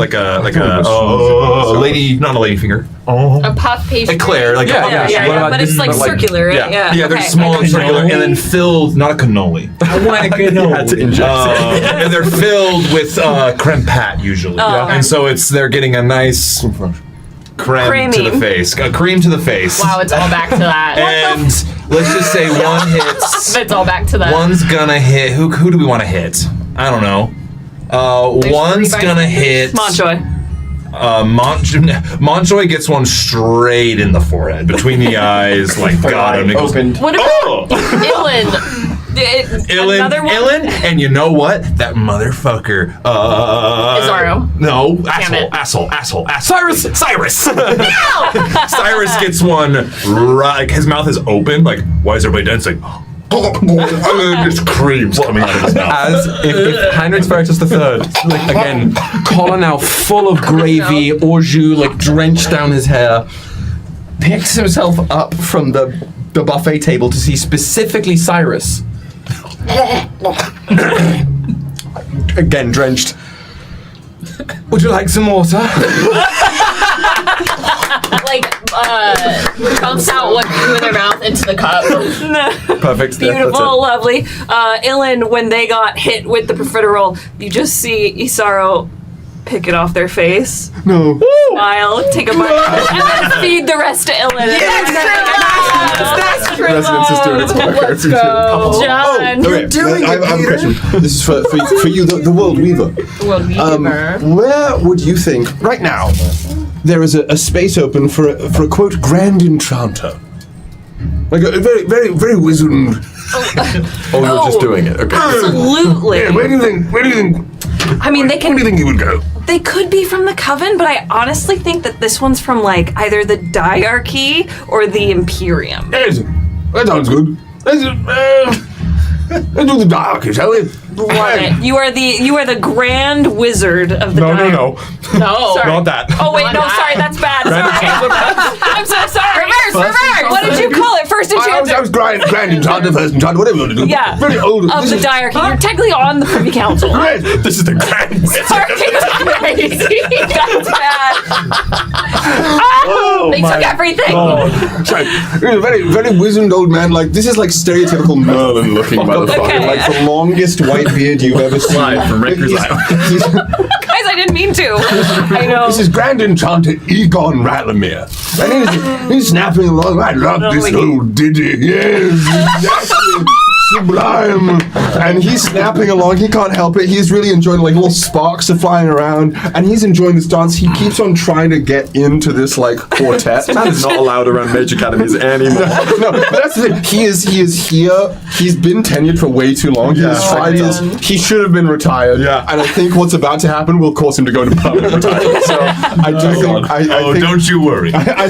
lady, not a lady finger. A puff pastry. Eclair, like yeah, but it's like circular, right? Yeah, they're small and circular, and then filled, not a cannoli. I want a cannoli. And they're filled with creme pat usually, and so they're getting a nice. Creme to the face. A cream to the face. Wow, it's all back to that. And let's just say one hits. It's all back to that. One's gonna hit. Who do we want to hit? I don't know. One's gonna hit. Montjoy. Montjoy gets one straight in the forehead, between the eyes, like got him. Opened. What about Ilyn? Ilyn, and you know what? That motherfucker. Izaro. No, asshole. Cyrus. No! Cyrus gets one. Right, his mouth is open. Like, why is everybody dancing? Just cream's coming out of his mouth. As if Heinrich Veritas III, like again, collar now full of gravy, au jus, like drenched down his hair, picks himself up from the buffet table to see specifically Cyrus. Again, drenched. Would you like some water? Like, bumps out what grew in their mouth into the cup. Perfect. Beautiful, lovely. Ilyn, when they got hit with the profiterole, you just see Isaro pick it off their face. No. Smile, take a bite, and then feed the rest to Ilyn. That's true. Residence is doing its work. Let's go. John. Okay, I have a question. This is for you, the World Weaver. World Weaver. Where would you think, right now, there is a space open for a quote, grand enchanter? Like a very, very, very wizened. Oh, you're just doing it. Okay. Absolutely. Yeah, where do you think? I mean, they can. Where do you think you would go? They could be from the Coven, but I honestly think that this one's from like either the Diarchy or the Imperium. Yes, that sounds good. Let's do the Diarchy, shall we? You are the Grand Wizard of the Diarchy. No. No. Sorry. Not that. Oh wait, no, sorry, that's bad. Sorry. I'm so sorry. Reverse. What did you call it? First enchanter. I was grand enchanter, first enchanter, whatever you want to do. Yeah. Very old. Of the Diarchy. You're technically on the Privy Council. Yes, This is the grand wizard. Sorry, that's bad. They took everything. Sorry. He's a very, very wizened old man. Like, this is like stereotypical Merlin looking motherfucker. Okay. Like the longest white beard you've ever seen. Live from Rikers Island. Guys, I didn't mean to. I know. This is Grand Enchanter Egon Rattlemere. And he's snapping along. I love this little ditty. Yes, exactly. Sublime. And he's snapping along. He can't help it. He's really enjoying, like, little sparks are flying around. And he's enjoying this dance. He keeps on trying to get into this, like, quartet. Man is not allowed around Mage Academies anymore. No, but that's the thing. He is here. He's been tenured for way too long. He has 5 years. He should have been retired. Yeah. And I think what's about to happen will cause him to go into permanent retirement. So I do think. I think, Don't you worry. I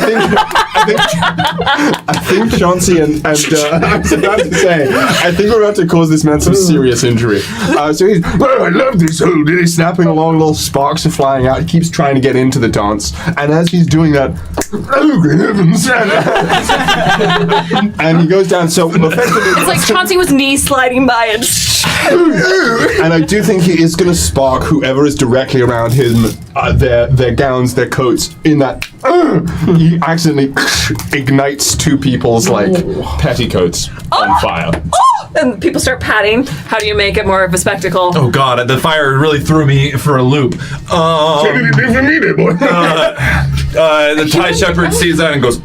think Chauncey and I was about to say, I think we're about to cause this man some serious injury. So he's, well, I love this whole day, snapping along, little sparks are flying out. He keeps trying to get into the dance, and as he's doing that, oh good heavens! And he goes down. So effectively, It's like Chauncey was knee sliding by and and I do think he is going to spark whoever is directly around him their gowns, their coats. In that, he accidentally ignites two people's like petticoats on fire. And people start patting. How do you make it more of a spectacle? Oh God, the fire really threw me for a loop. What did he do for me, there, boy? The Thai Shepherd sees that and goes,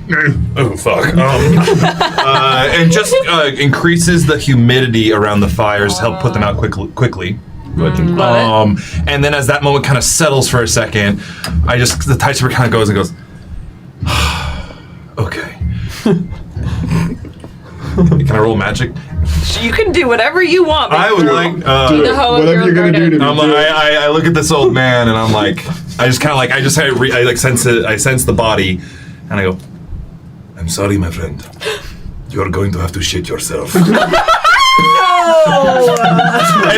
oh fuck. And just increases the humidity around the fires to help put them out quickly. And then as that moment kind of settles for a second, the Thai Shepherd kind of goes and goes, okay. Can I roll magic? You can do whatever you want. I would like whatever you're gonna do to me. I look at this old man and I'm like, I sense it. I sense the body, and I go, I'm sorry, my friend. You're going to have to shit yourself. And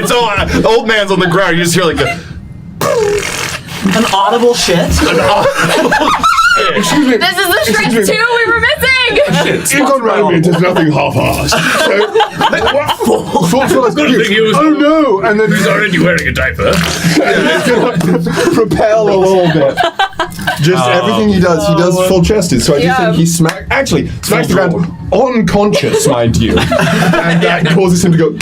so old man's on the ground. You just hear like An audible shit? Excuse me. This is the stretch 2 we were missing! Egon Rattlemere does nothing half-assed. Oh no! And then He's already wearing a diaper. he's gonna propel a little bit. Just everything he does full chested. So I do think he smacks the ground unconscious, mind you, and that causes him to go.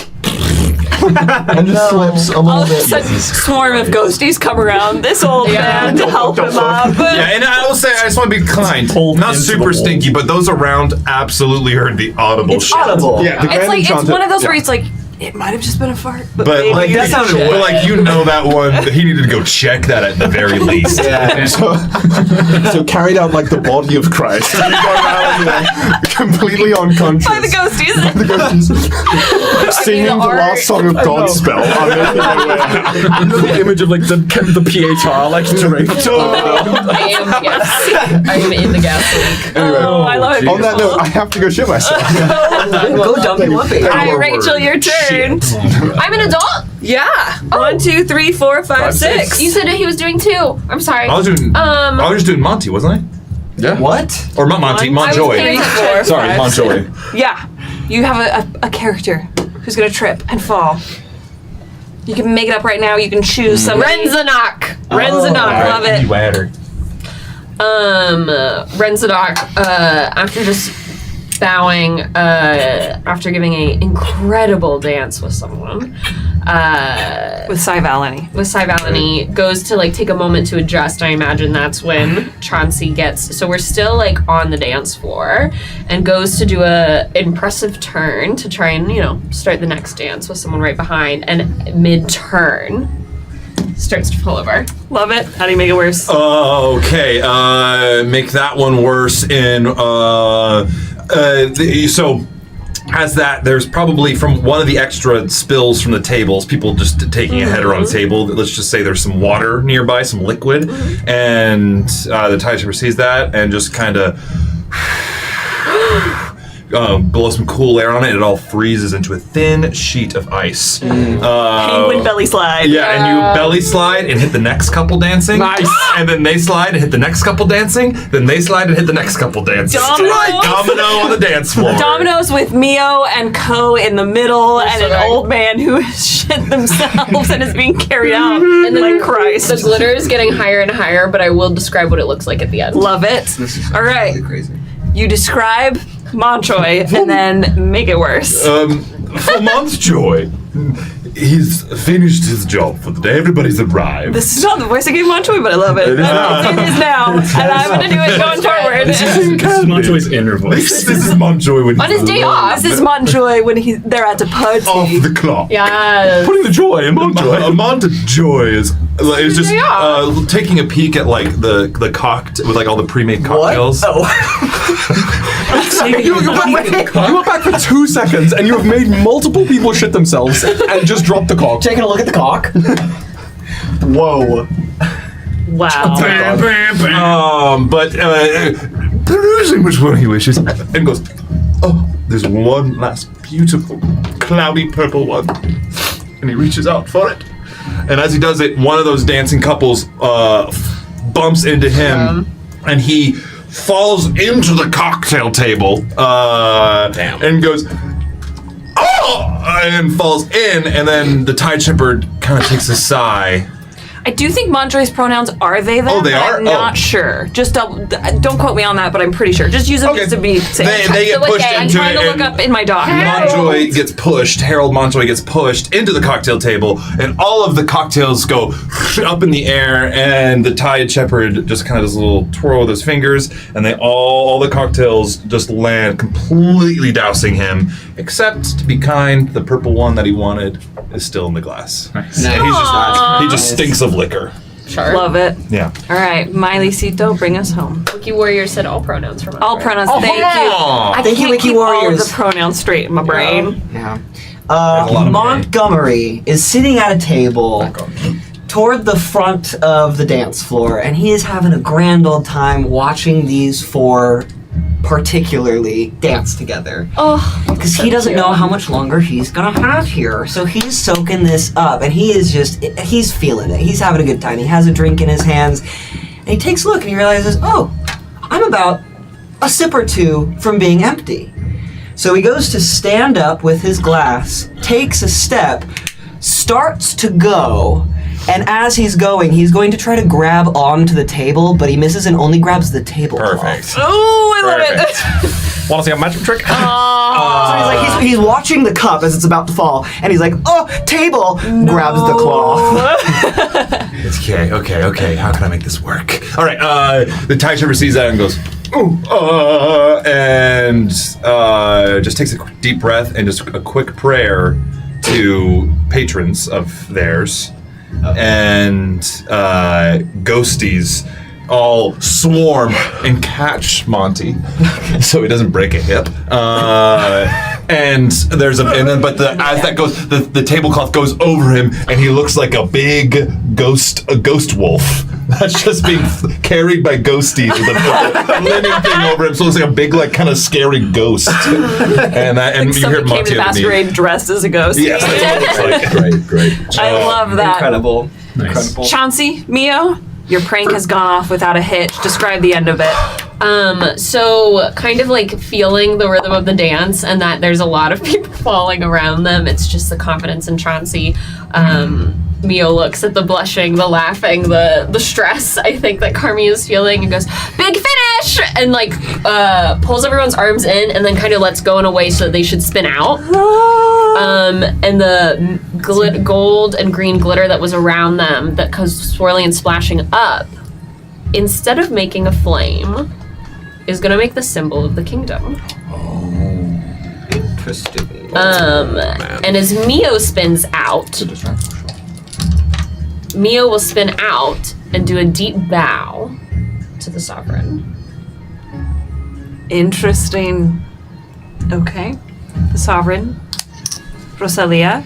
And just slips a All little of a bit. sudden, swarm of ghosties come around this old man to help him up. Yeah, and I will say, I just want to be kind. Not super stinky, but those around absolutely heard the audible shit. Audible. Yeah, the It's Grand like it's Enchanted- one of those yeah. where it's like it might have just been a fart, but But maybe like that sounded but like that one, he needed to go check that at the very least. So carried out like the body of Christ. Egon Rattlemere, completely unconscious. by the ghosties. The ghosties singing the last song of Godspell. I'm making my way out. You know the image of like the Pietà like draped. I am in the gas leak. Anyway, Oh, I love it. on that note, I have to go shit myself. Go dump your Whoopi. All right, Rachel, your turn. I'm an adult? Yeah. 1, 2, 3, 4, 5, 6. You said that he was doing 2. I'm sorry. I was just doing Monty, wasn't I? Yeah. What? Or not Monty, One, two, Montjoy. three, four, Sorry, five, Montjoy. Yeah. You have a character who's gonna trip and fall. You can make it up right now. You can choose somebody. Renzanok. Renzanok. Love it. Renzanok, after just bowing, after giving an incredible dance with someone, With Cy Valany. goes to like take a moment to adjust. I imagine that's when Chauncey gets. So we're still like on the dance floor, and goes to do a impressive turn to try and start the next dance with someone right behind, and mid-turn starts to fall over. Love it. How do you make it worse? Okay, make that one worse in so as that there's probably from one of the extra spills from the tables, people just taking a header on the table. Let's just say there's some water nearby, some liquid, and the Thai Shepherd sees that and just kind of blow some cool air on it. It all freezes into a thin sheet of ice. Penguin belly slide. Yeah, and you belly slide and hit the next couple dancing. Nice. And then they slide and hit the next couple dancing. Then they slide and hit the next couple dancing. Domino on the dance floor. Dominoes with Mio and Co in the middle, and an old man who has shit themselves and is being carried out. And then like Christ. The glitter is getting higher and higher, but I will describe what it looks like at the end. Love it. All right. Really crazy. You describe Montjoy and then make it worse. For Montjoy, he's finished his job for the day. Everybody's arrived. This is not the voice I gave Montjoy, but I love it. It is now. And I'm going to do it going forward. This is Montjoy's inner voice. This is Montjoy when On his day off. This is Montjoy when they're at the party. off the clock. Yes. Putting the joy in Montjoy. Montjoy is just taking a peek at like the cocktail with like all the pre-made cocktails. You went back for 2 seconds and you have made multiple people shit themselves and just dropped the cock. Taking a look at the cock. Whoa. Wow. But perusing which one he wishes, and goes, oh, there's one last beautiful, cloudy purple one. And he reaches out for it. And as he does it, one of those dancing couples bumps into him, and he falls into the cocktail table and goes, oh, and falls in, and then the Thai Shepherd kind of takes a sigh. I do think Montre's pronouns are they them. Oh, they are? I'm not sure. Just don't quote me on that, but I'm pretty sure. Just use them just to be safe. They get pushed I'm into trying it. to look up in my doc. Montjoy gets pushed. Harold Montjoy gets pushed into the cocktail table, and all of the cocktails go up in the air. And the Tide Shepherd just kind of does a little twirl with his fingers, and they all the cocktails just land, completely dousing him. Except, to be kind, the purple one that he wanted is still in the glass. Nice. He just stinks of liquor. Sure. Love it. Yeah. All right, Miley-cito, bring us home. Wiki Warrior said all pronouns from All pronouns. Thank you. I Thank you, can't Wiki keep all of Warriors. the pronouns straight in my brain. Yeah. a lot of Montgomery is sitting at a table toward the front of the dance floor, and he is having a grand old time watching these four particularly dance together. Oh, because he doesn't know how much longer he's gonna have here. So he's soaking this up, and he's feeling it. He's having a good time. He has a drink in his hands, and he takes a look and he realizes, oh, I'm about a sip or two from being empty. So he goes to stand up with his glass, takes a step, starts to go, and as he's going to try to grab onto the table, but he misses and only grabs the tablecloth. Perfect. Oh, I love it. Want to see a magic trick? So he's watching the cup as it's about to fall, and he's like, oh, table, grabs the cloth. It's okay. How can I make this work? All right. The Tide Shepherd sees that and goes, ooh, and just takes a deep breath and just a quick prayer to patrons of theirs, and ghosties all swarm and catch Monty, so he doesn't break a hip. And there's as that goes, the tablecloth goes over him, and he looks like a big ghost wolf that's just being carried by ghosties with a linen thing over him. So it's like a big, like, kind of scary ghost. And you hear Someone came Monty to the masquerade dressed as a ghost. Yes, that's what it looks like. Great. I love that. Incredible. Nice. Incredible. Chauncey, Mio, your prank has gone off without a hitch. Describe the end of it. So kind of like feeling the rhythm of the dance and that there's a lot of people falling around them. It's just the confidence in Chauncey. Mio looks at the blushing, the laughing, the stress, I think, that Carmi is feeling, and goes, big finish! And like pulls everyone's arms in and then kind of lets go in a way so that they should spin out. And the gold and green glitter that was around them that goes swirling and splashing up, instead of making a flame, is going to make the symbol of the kingdom. Interesting. And as Mio spins out, Mio will spin out and do a deep bow to the sovereign. Interesting. Okay. The sovereign, Rosalia,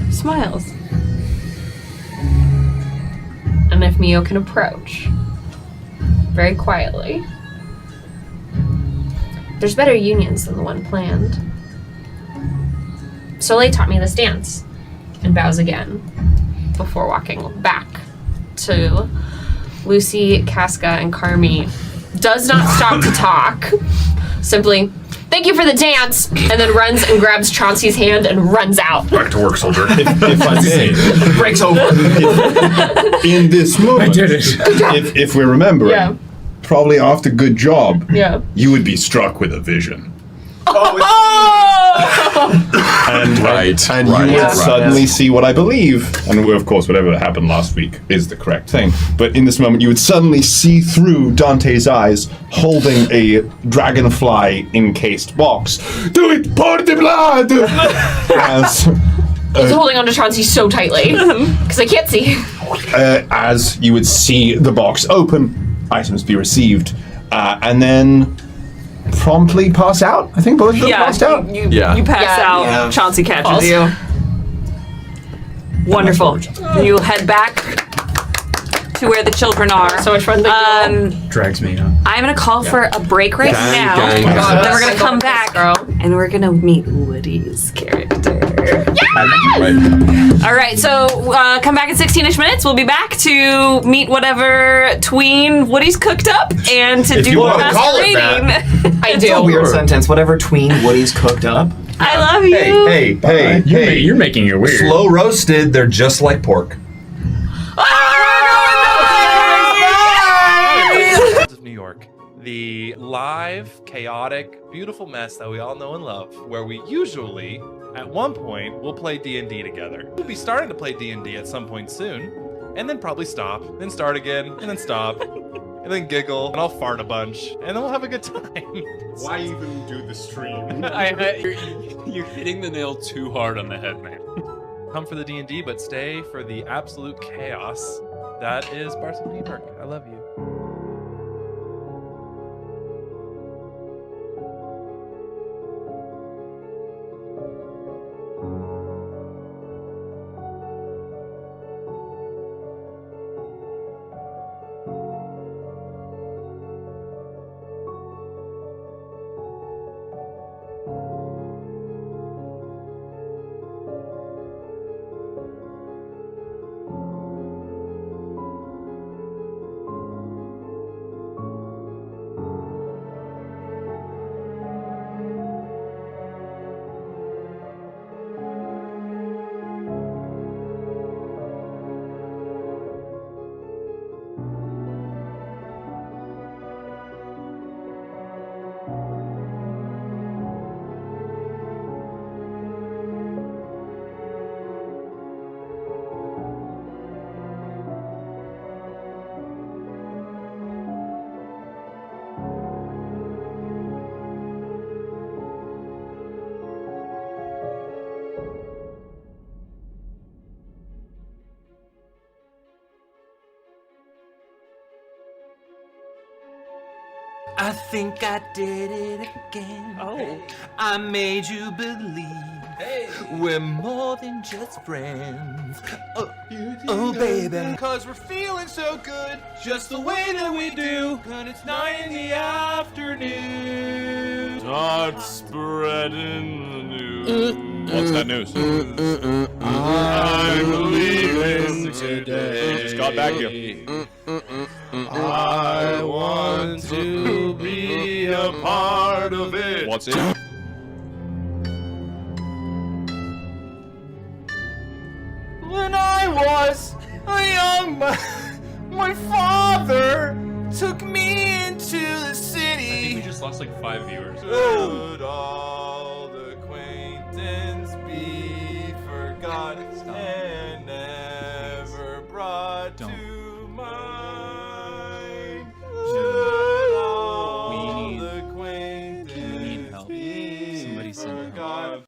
smiles. And if Mio can approach, very quietly, there's better unions than the one planned. Soleil taught me this dance, and bows again before walking back to Lucy, Casca, and Carmi. Does not stop to talk. Simply, thank you for the dance, and then runs and grabs Chauncey's hand and runs out. Back to work, soldier. If I may, Breaks over. in this moment, I did it. if we remember, Yeah. probably after good job, Yeah. you would be struck with a vision. And you would suddenly see what I believe, and of course whatever happened last week is the correct thing, but in this moment you would suddenly see through Dante's eyes holding a dragonfly encased box. Do it, pour the blood! As He's holding onto Chauncey so tightly because I can't see. as you would see the box open, items be received, and then promptly pass out. I think both of them passed out. You Yeah. pass Yeah. out. Yeah. Chauncey catches Falls. you. Wonderful. You'll head back to where the children are. So much fun. Thank you. Drags me up. I'm gonna call for a break right now. gang. Oh my God, Then we're gonna that's come so back girl. and we're gonna meet Woody's character. Right. All right, so come back in 16-ish minutes. We'll be back to meet whatever tween Woody's cooked up and to If do you the wanna call it that. masquerading. I It's a do. weird sentence. Whatever tween Woody's cooked up. I love you. Hey. You're making it weird. Slow roasted, they're just like pork. Bards of New York. The live, chaotic, beautiful mess that we all know and love, where we usually, at one point, will play D&D together. We'll be starting to play D&D at some point soon, and then probably stop, then start again, and then stop, and then giggle, and I'll fart a bunch, and then we'll have a good time. Why even do the stream? You're hitting the nail too hard on the head, man. Come for the D&D, but stay for the absolute chaos that is Bards of New York. I love you. I think I did it again. Oh. I made you believe we're more than just friends. Oh, baby. Cause we're feeling so good, just the way that we do. And it's 9 in the afternoon. Start spreading the news. What's that news? I'm leaving today. Just got back here. I want to be a part of it. What's it? When I was a young man, my father took me into the I city. think we just lost like 5 viewers. Should all acquaintance be forgotten and never brought to mind? Should all acquaintance help. be Somebody send help. forgotten?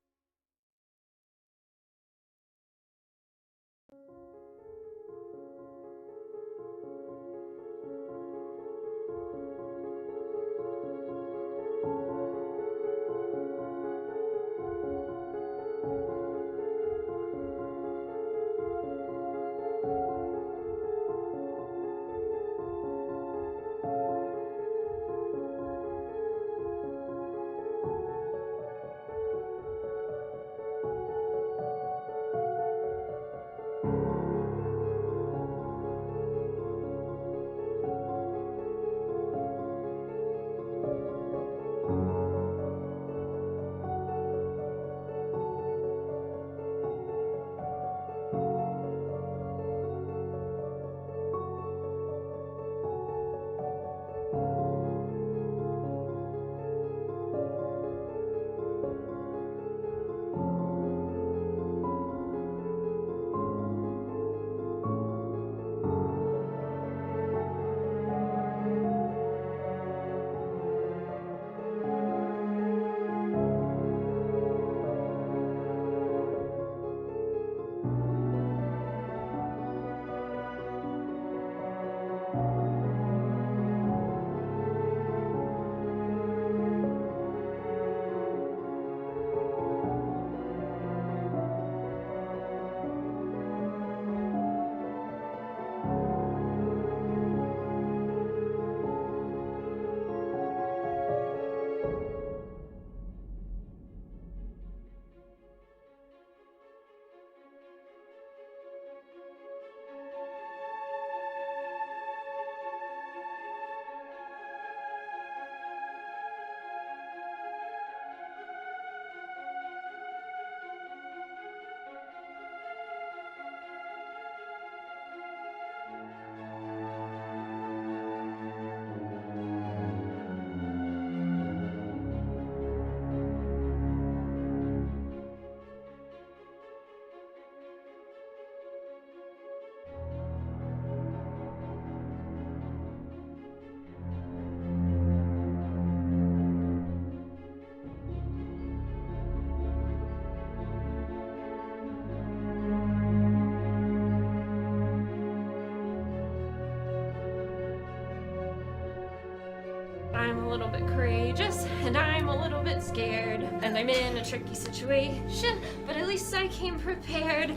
I'm a little bit courageous, and I'm a little bit scared, and I'm in a tricky situation, but at least I came prepared.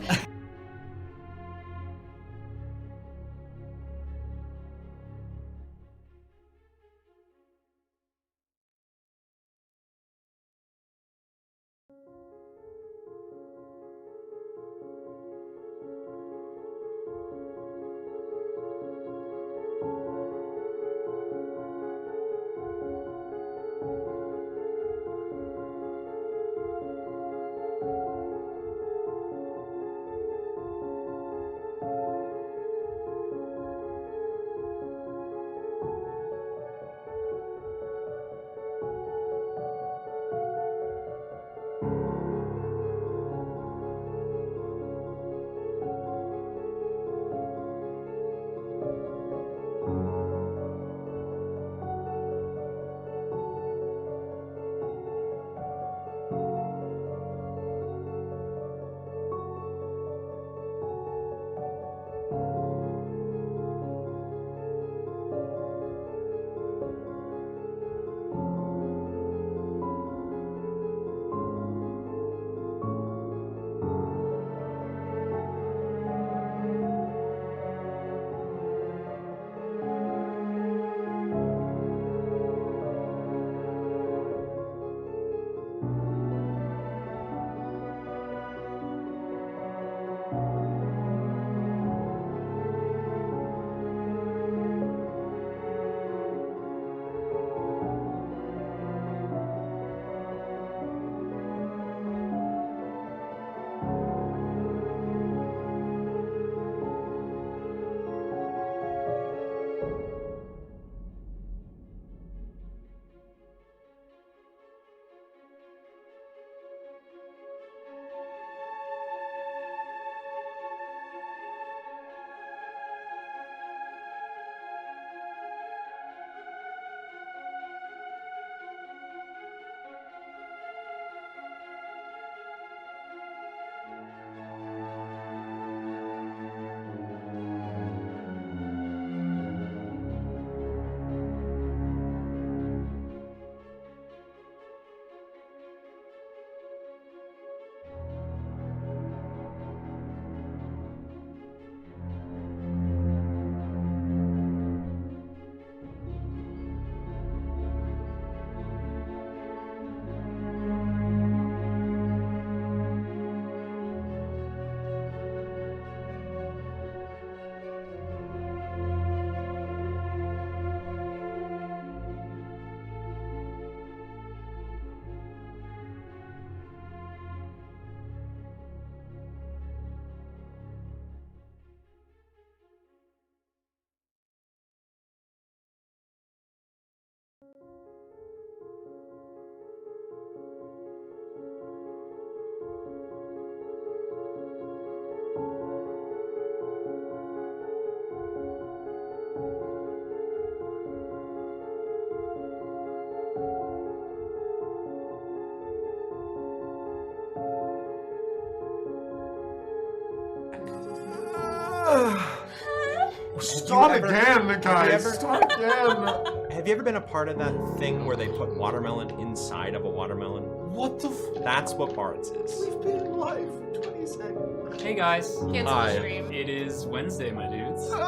Start again, guys. Start again. Have you ever been a part of that thing where they put watermelon inside of a watermelon? What the That's what Bards is. We've been alive for 20 seconds. Hey guys. Cancel the stream. It is Wednesday, my dudes. Did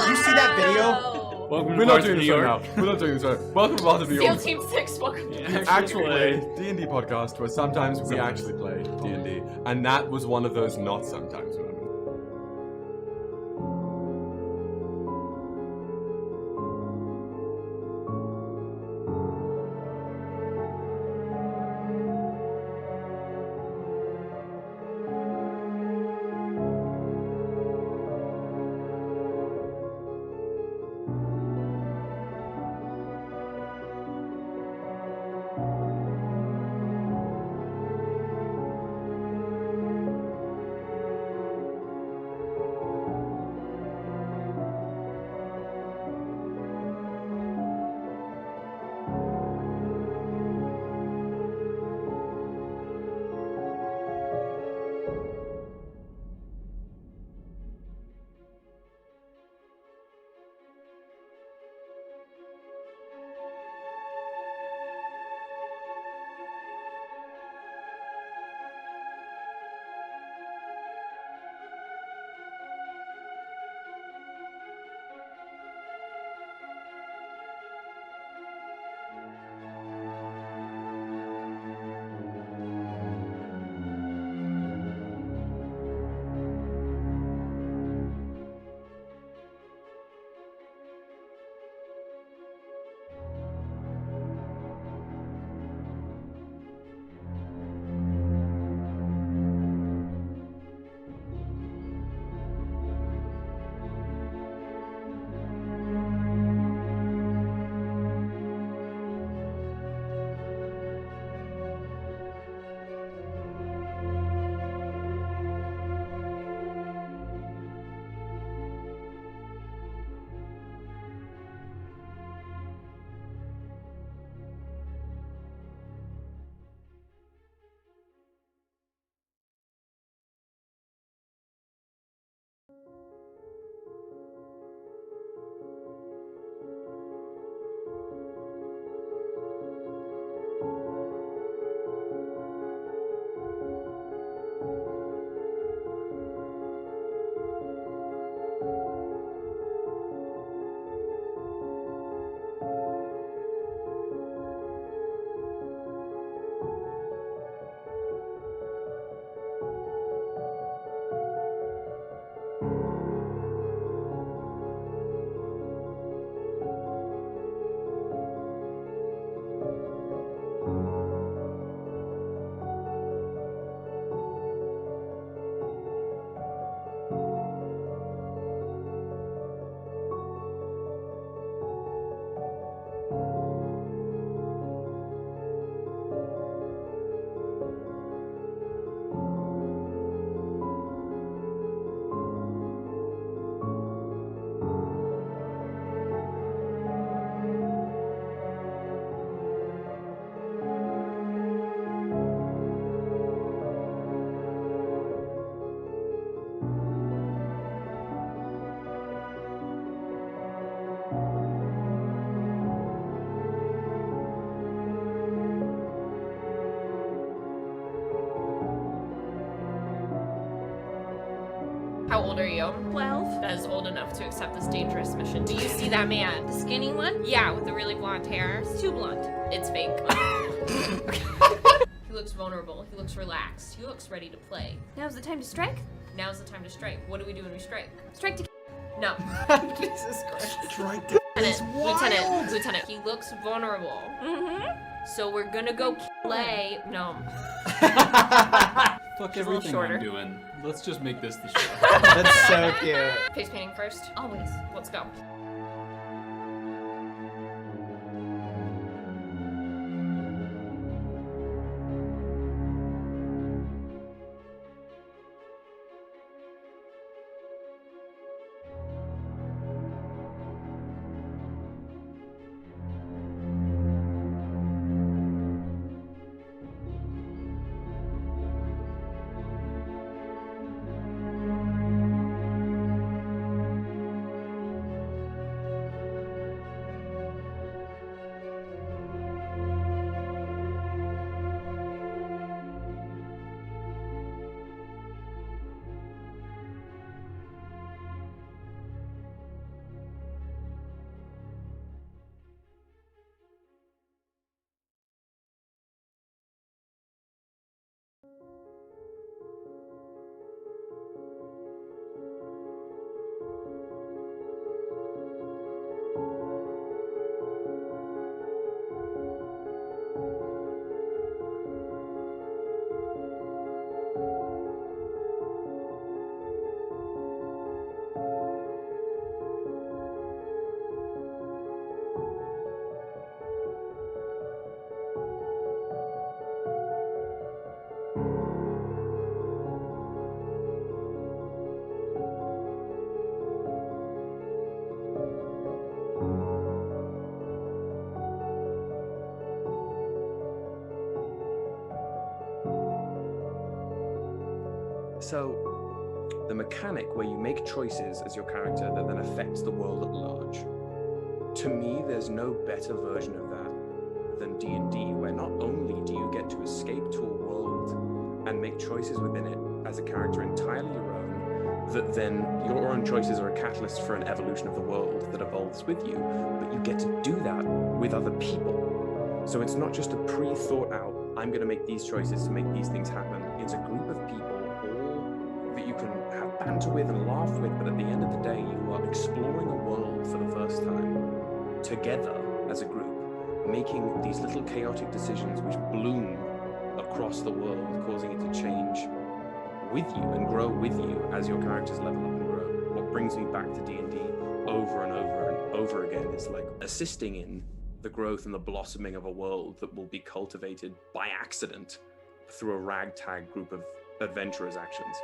you see that video? Welcome to We're not Bards of doing New this right York. now. We're not doing this right now. Welcome to Bards of New SEAL York. Team 6, welcome to Actually, D&D podcast where sometimes we actually play D&D, and that was one of those not sometimes moments. How old are you? 12. That is old enough to accept this dangerous mission. Do you see that man? The skinny one? Yeah, with the really blonde hair. It's too blunt. It's fake. He looks vulnerable. He looks relaxed. He looks ready to play. Now's the time to strike? Now's the time to strike. What do we do when we strike? Strike to No. Jesus Christ. Strike to Lieutenant, he looks vulnerable. Mm-hmm. So we're gonna go play. No. Fuck She's a little everything shorter. I'm doing. Let's just make this the show. That's so cute. Face painting first? Always. Let's go. So, the mechanic where you make choices as your character that then affects the world at large. To me, there's no better version of that than D&D, where not only do you get to escape to a world and make choices within it as a character entirely your own, that then your own choices are a catalyst for an evolution of the world that evolves with you, but you get to do that with other people. So it's not just a pre-thought out, I'm going to make these choices to make these things happen. It's a group of people all that you can have banter with and laugh with, but at the end of the day, you are exploring a world for the first time together as a group, making these little chaotic decisions which bloom across the world, causing it to change with you and grow with you as your characters level up and grow. What brings me back to D&D over and over and over again is like assisting in the growth and the blossoming of a world that will be cultivated by accident through a ragtag group of adventurers' actions.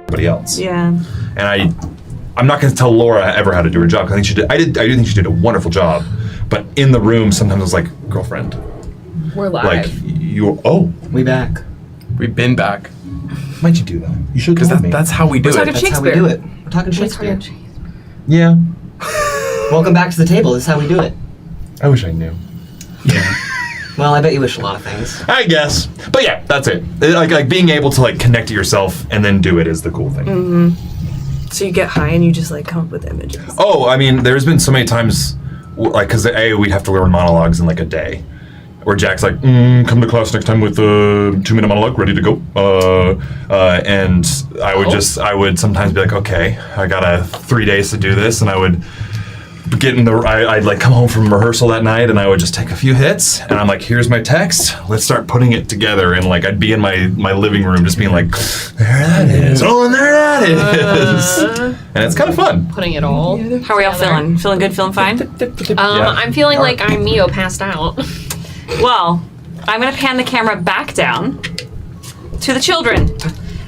everybody else. Yeah. And I'm not going to tell Laura ever how to do her job, because I think she did. I do think she did a wonderful job. But in the room, sometimes I was like, girlfriend. We're live. Like, we back. We've been back. Why'd you do that? You should Because have me. that's how we do We're it. talking That's how we Shakespeare. do it. We're talking Shakespeare. Yeah. Welcome back to the table. This is how we do it. I wish I knew. Yeah. Well, I bet you wish a lot of things. I guess. But yeah, that's it. Like being able to like connect to yourself and then do it is the cool thing. So you get high and you just like come up with images. Oh, I mean, there's been so many times, like, because we'd have to learn monologues in like a day, where Jack's like, come to class next time with a 2-minute monologue ready to go. And I would sometimes be like, okay, I got 3 days to do this, and I would I'd like come home from rehearsal that night, and I would just take a few hits, and I'm like, here's my text, let's start putting it together, and like I'd be in my living room just being like, there that is, oh, and there that is, and it's kind of fun. Putting it all. How are y'all feeling? Feeling good? Feeling fine? I'm feeling like I'm Mio passed out. Well, I'm going to pan the camera back down to the children.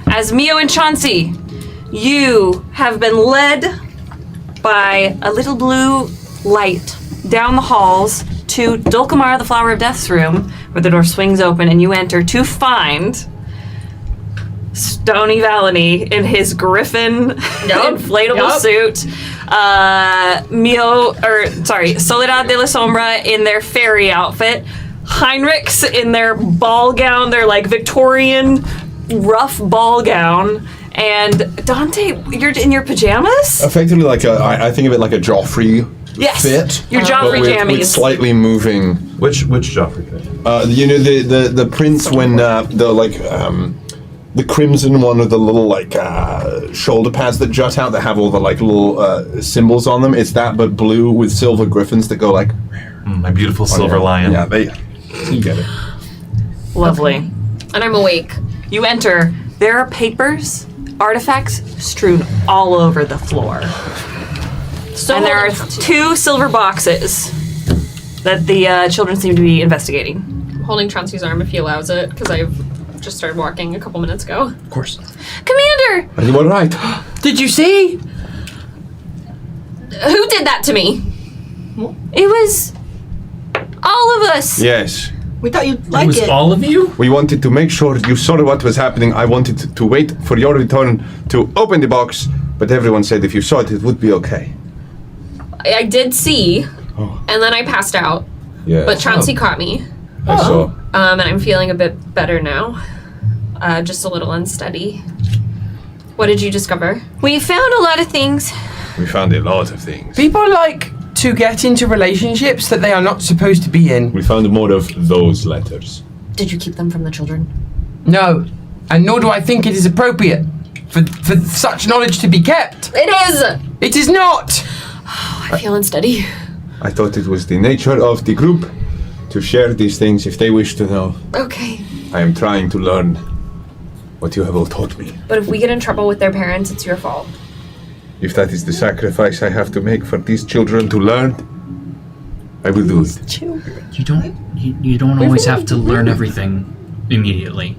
As Mio and Chauncey, you have been led by a little blue light down the halls to Dulcamar, the Flower of Death's room, where the door swings open and you enter to find Stony Valony in his griffin inflatable suit. Soledad de la Sombra in their fairy outfit. Heinrichs in their ball gown, their like Victorian rough ball gown. And Dante, you're in your pajamas? Effectively, like I think of it like a Joffrey fit. Your Joffrey but jammies. with slightly moving. Which Joffrey fit? You know the prince when the crimson one with the little like shoulder pads that jut out that have all the like little symbols on them. It's that, but blue with silver griffins that go like. My beautiful silver lion. Yeah, you get it. Lovely. And I'm awake. You enter. There are papers, artifacts strewn all over the floor. And there are 2 silver boxes that the children seem to be investigating. I'm holding Chauncey's arm if he allows it, because I've just started walking a couple minutes ago. Of course. Commander! Are you alright? Did you see? Who did that to me? It was all of us. Yes. We thought you'd like it. all of you? We wanted to make sure you saw what was happening. I wanted to wait for your return to open the box, but everyone said if you saw it, it would be okay. I did see, and then I passed out. Yeah. But Chauncey caught me. I saw. And I'm feeling a bit better now. Just a little unsteady. What did you discover? We found a lot of things. We found a lot of things. People like to get into relationships that they are not supposed to be in. We found more of those letters. Did you keep them from the children? No, and nor do I think it is appropriate for such knowledge to be kept. It is! It is not! I feel unsteady. I thought it was the nature of the group to share these things if they wish to know. Okay. I am trying to learn what you have all taught me. But if we get in trouble with their parents, it's your fault. If that is the sacrifice I have to make for these children to learn, I will do it. You don't always have to learn everything immediately.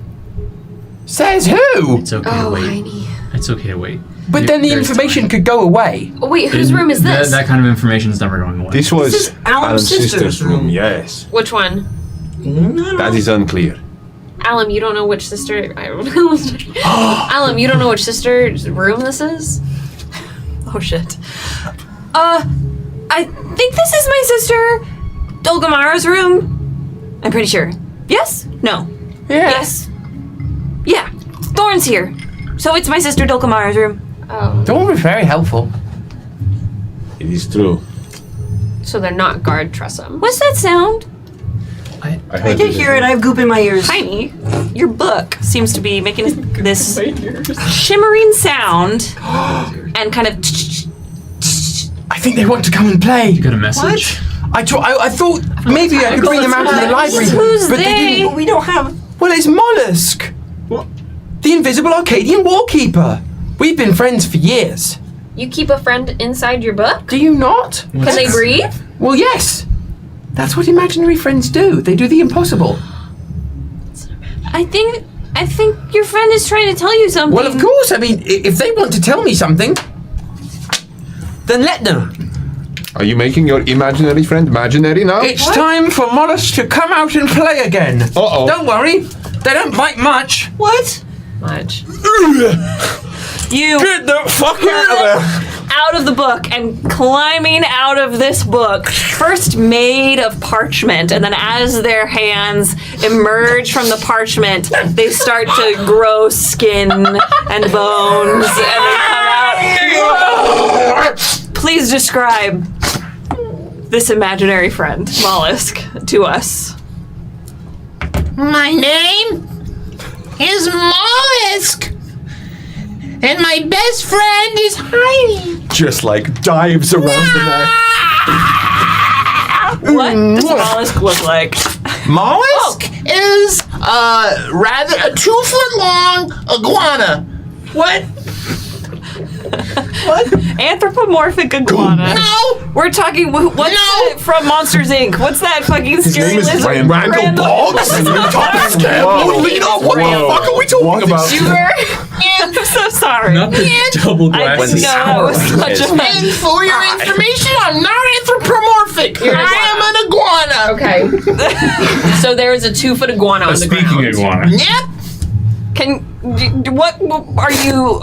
Says who? It's okay to wait. Heiny. It's okay to wait. But then the information could go away. Oh, wait, whose room is this? That kind of information is never going away. This was is Alan's sister's room. Yes. Which one? That is unclear. Alum, you don't know which sister... I don't know. Alum, you don't know which sister's room this is? Oh shit. I think this is my sister Dulgamara's room. I'm pretty sure. Yes? No. Yeah. Yes. Yeah. Thorn's here. So it's my sister Dulgamara's room. Oh. Dawn was very helpful. It is true. So they're not guard Tressum. What's that sound? I did hear it. I have goop in my ears. Tiny, your book seems to be making this shimmering sound and kind of. I think they want to come and play. You got a message? I thought maybe I could bring them out to the library, Who's but they didn't. We don't have. Well, it's Mollusk. What? The invisible Arcadian wallkeeper. We've been friends for years. You keep a friend inside your book? Do you not? Can they breathe? Well, yes. That's what imaginary friends do. They do the impossible. I think I think your friend is trying to tell you something. Well, of course. I mean, if they want to tell me something, then let them. Are you making your imaginary friend imaginary now? It's time for Mollusk to come out and play again. Uh-oh. Don't worry. They don't bite much. What? Much. You get the fuck out of there. Out of the book and climbing out of this book, first made of parchment, and then as their hands emerge from the parchment, they start to grow skin and bones, and they come out. Please describe this imaginary friend, Mollusk, to us. My name is Mollusk, and my best friend is Heidi. Just like dives around the neck. What does Mollusk look like? Mollusk is rather a 2-foot long iguana. What? What? Anthropomorphic iguana. No! We're talking, what's it from Monsters, Inc.? What's that fucking scary lizard? Randall Boggs? What What the fuck are we talking about? I'm so sorry. Not the double I glass. know that was such a And for your information, I'm not anthropomorphic. I am an iguana. Okay. So there is a 2-foot iguana on the ground. Speaking iguana. Yep. What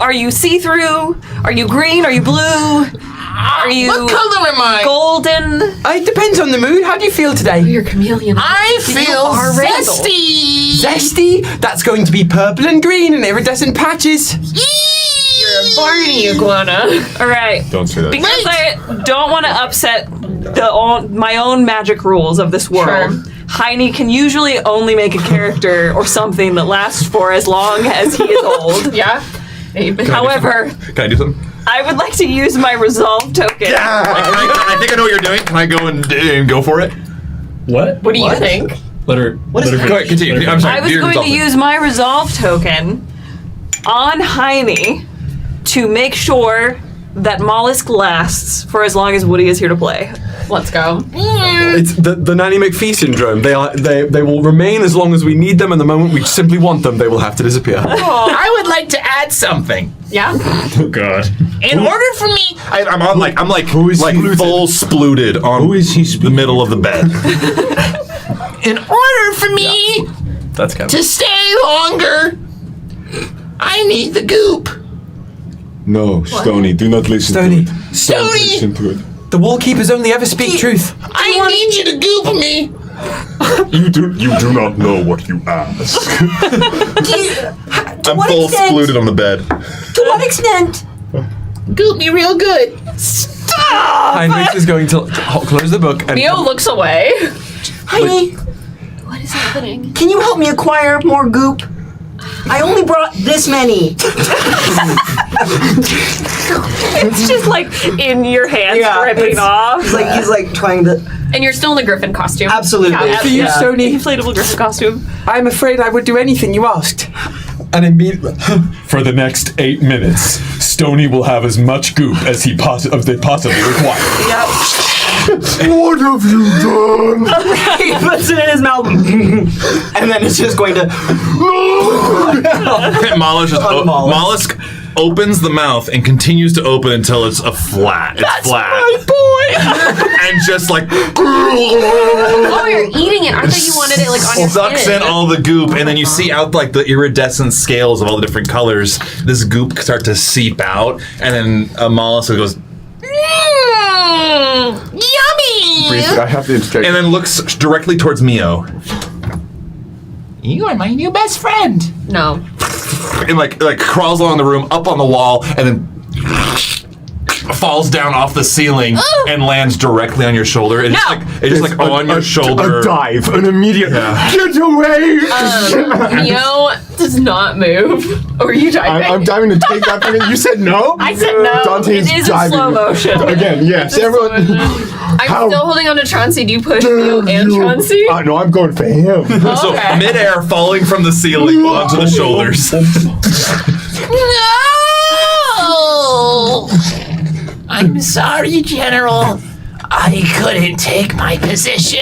are you see-through? Are you green? Are you blue? Are you What color am I? golden? It depends on the mood. How do you feel today? You're chameleon. I feel are Randall. zesty. Zesty? That's going to be purple and green and iridescent patches. You're a Barney iguana. All right. Don't say that. Because I don't want to upset my own magic rules of this world. Sure. Heine can usually only make a character or something that lasts for as long as he is old. Yeah. However, Can I do something? I would like to use my resolve token. I think I know what you're doing. Can I go and go for it? What? What do you think? Let her. What is let her it? Go ahead, continue. I'm sorry. I was do your going to resolve. use my resolve token on Heine to make sure that Mollusk lasts for as long as Woody is here to play. Let's go. It's the Nanny McPhee syndrome. They will remain as long as we need them, and the moment we simply want them, they will have to disappear. I would like to add something. Yeah. Oh God. In order for me, I'm full splooted on the middle of the bed. in order for me That's kind to stay longer, I need the goop. No, Stony, do not listen Stony. to it. Don't Stony, listen to it. The wall keepers only ever speak truth. I need you to goop me. You do not know what you ask. I'm full splooted on the bed. To what extent? Goop me real good. Heinrich is going to close the book and Mio looks away. Heidi, What is happening? can you help me acquire more goop? I only brought this many. It's just like in your hands ripping off. He's like trying to. And you're still in the Griffin costume. Absolutely. For you, Stony, Inflatable Griffin costume. I'm afraid I would do anything you asked. And immediately, For the next 8 minutes, Stony will have as much goop as they possibly require. Yep. What have you done? He puts it in his mouth, and then it's just going to. Mollusk opens the mouth and continues to open until it's flat. It's flat. My boy. And just like Oh, you're eating it. I thought you wanted it like on your sucks skin. in all the goop, and then you see out like the iridescent scales of all the different colors. This goop start to seep out, and then a mollusk goes Yummy. Briefly, I have to interject. and then looks directly towards Mio, You are my new best friend. No. and like crawls along the room, up on the wall, and then falls down off the ceiling and lands directly on your shoulder. It's just like on your shoulder. A dive, an immediate get away. Mio does not move. Or are you diving? I'm diving to take that thing. You said no? I said no. Dante's It is in diving. slow motion. Again, yes. Everyone. I'm still holding on to Chauncey. Do you push Mio and Chauncey? No, I'm going for him. So Okay. midair, falling from the ceiling onto the shoulders. No. I'm sorry, General. I couldn't take my position.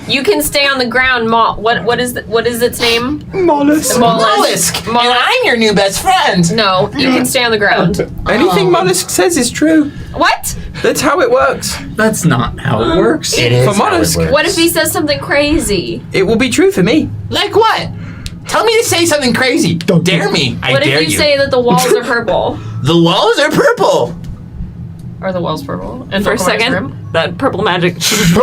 You can stay on the ground, what is its name? Mollusk. Mollusk. And I'm your new best friend. No, you can stay on the ground. Anything Mollusk says is true. What? That's how it works. That's not how it works. It is for Mollusk. What if he says something crazy? It will be true for me. Like what? Tell me to say something crazy. Don't dare me. What if you say that the walls are purple? The walls are purple. Are the walls purple? And For a second, that purple magic shifts,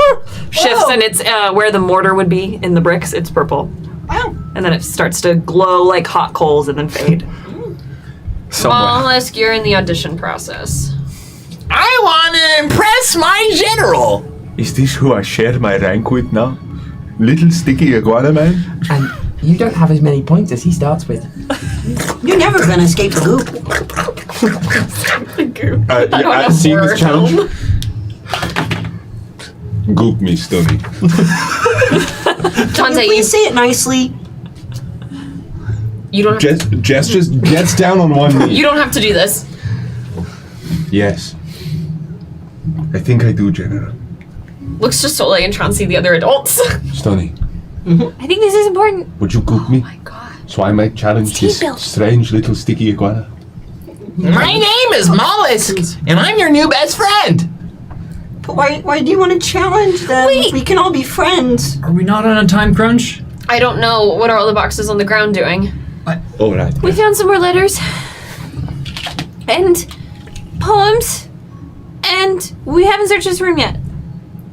and it's where the mortar would be in the bricks. It's purple. Wow. And then it starts to glow like hot coals and then fade. Mollusk, you're in the audition process. I want to impress my general. Is this who I share my rank with now? Little sticky iguana man? And you don't have as many points as he starts with. You're never gonna escape the goop. Seeing this challenge. Goop me, Stony. Please say it nicely. You don't. Jess just gets down on one knee. You don't have to do this. Yes. I think I do, General. Looks to Soleil and Chauncey, the other adults. Stony, I think this is important. would you goop me? Oh my god. So I might challenge this strange little sticky iguana. My name is Mollusk, and I'm your new best friend. But why do you want to challenge them? We can all be friends. Are we not on a time crunch? I don't know. What are all the boxes on the ground doing? All right. We found some more letters and poems, and we haven't searched this room yet.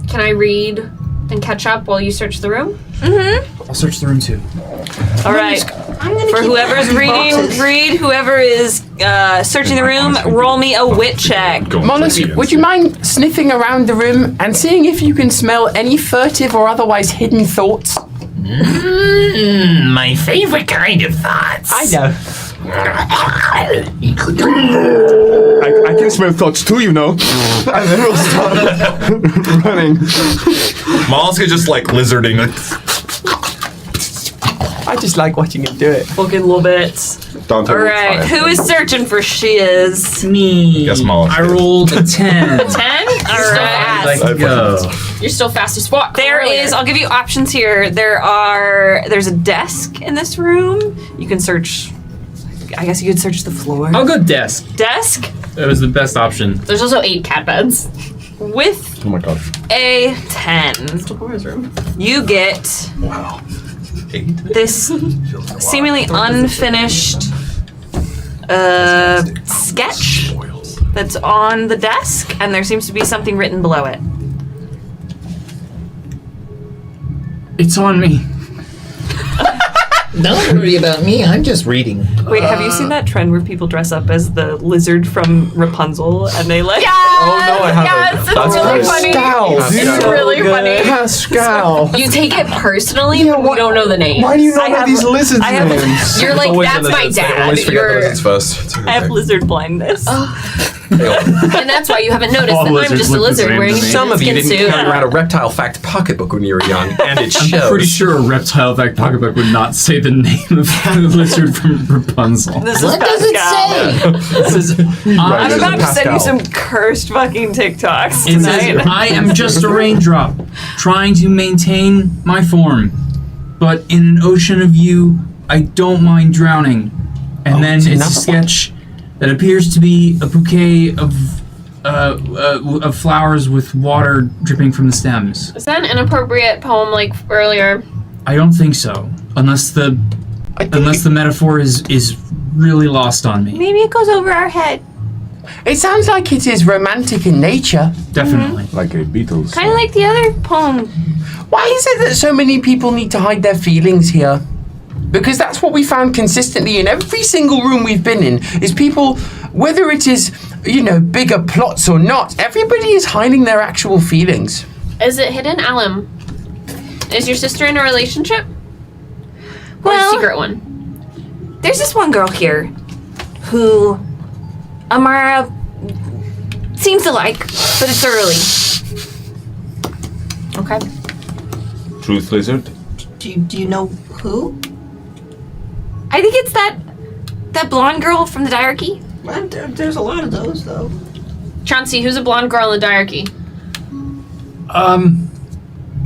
Can I read and catch up while you search the room? Mm-hmm. I'll search the room too. All right. For whoever's reading, read. Whoever is searching the room, roll me a wit check. Mollusk, would you mind sniffing around the room and seeing if you can smell any furtive or otherwise hidden thoughts? My favorite kind of thoughts. I know. I can smell thoughts too, you know. And then we'll start running. Mollusk is just like lizarding. Like, I just like watching him do it. Fucking little bits. Don't All right. Who is searching for shiz? Me. Guess Mollusk. I rolled a 10. 10? All right. Let's go. You're still fast as walk. There is. I'll give you options here. There's a desk in this room. You can search. I guess you could search the floor. I'll go desk. Desk That was the best option. There's also 8 cat beds. with Oh my god. a 10. You get this seemingly unfinished sketch that's on the desk, and there seems to be something written below it. It's on me. Don't worry about me. I'm just reading. Wait, have you seen that trend where people dress up as the lizard from Rapunzel and they like? Yes! Oh no, I haven't. Yes, it's really funny. It's really funny. Pascal. You take it personally, but we don't know the name. Why do you not know these lizards' names? You're like, that's my dad. Always forget You're, the lizards first. I have lizard blindness. and that's why you haven't noticed All that I'm lizards just a look the lizard same wearing a to me. human Some of you skin didn't suit. carry around a reptile fact pocketbook when you were young, and it shows. I'm pretty sure a reptile fact pocketbook would not say the name of the lizard from Rapunzel. This What does it say? This is, I'm about to send you some cursed fucking TikToks It tonight. says, I am just a raindrop, trying to maintain my form. But in an ocean of you, I don't mind drowning. And then it's a sketch that appears to be a bouquet of flowers with water dripping from the stems. Is that an inappropriate poem like earlier? I don't think so, unless the metaphor is really lost on me. Maybe it goes over our head. It sounds like it is romantic in nature. Definitely. Like a Beatles. Kind of like the other poem. Why is it that so many people need to hide their feelings here? Because that's what we found consistently in every single room we've been in, is people, whether it is, bigger plots or not, everybody is hiding their actual feelings. Is it hidden, Alum? Is your sister in a relationship? Or Well- a secret one? There's this one girl here who Amara seems to like, but it's early. Okay. Truth lizard. Do you know who? I think it's that blonde girl from the diarchy. Well, there's a lot of those, though. Chauncey, who's a blonde girl in the diarchy?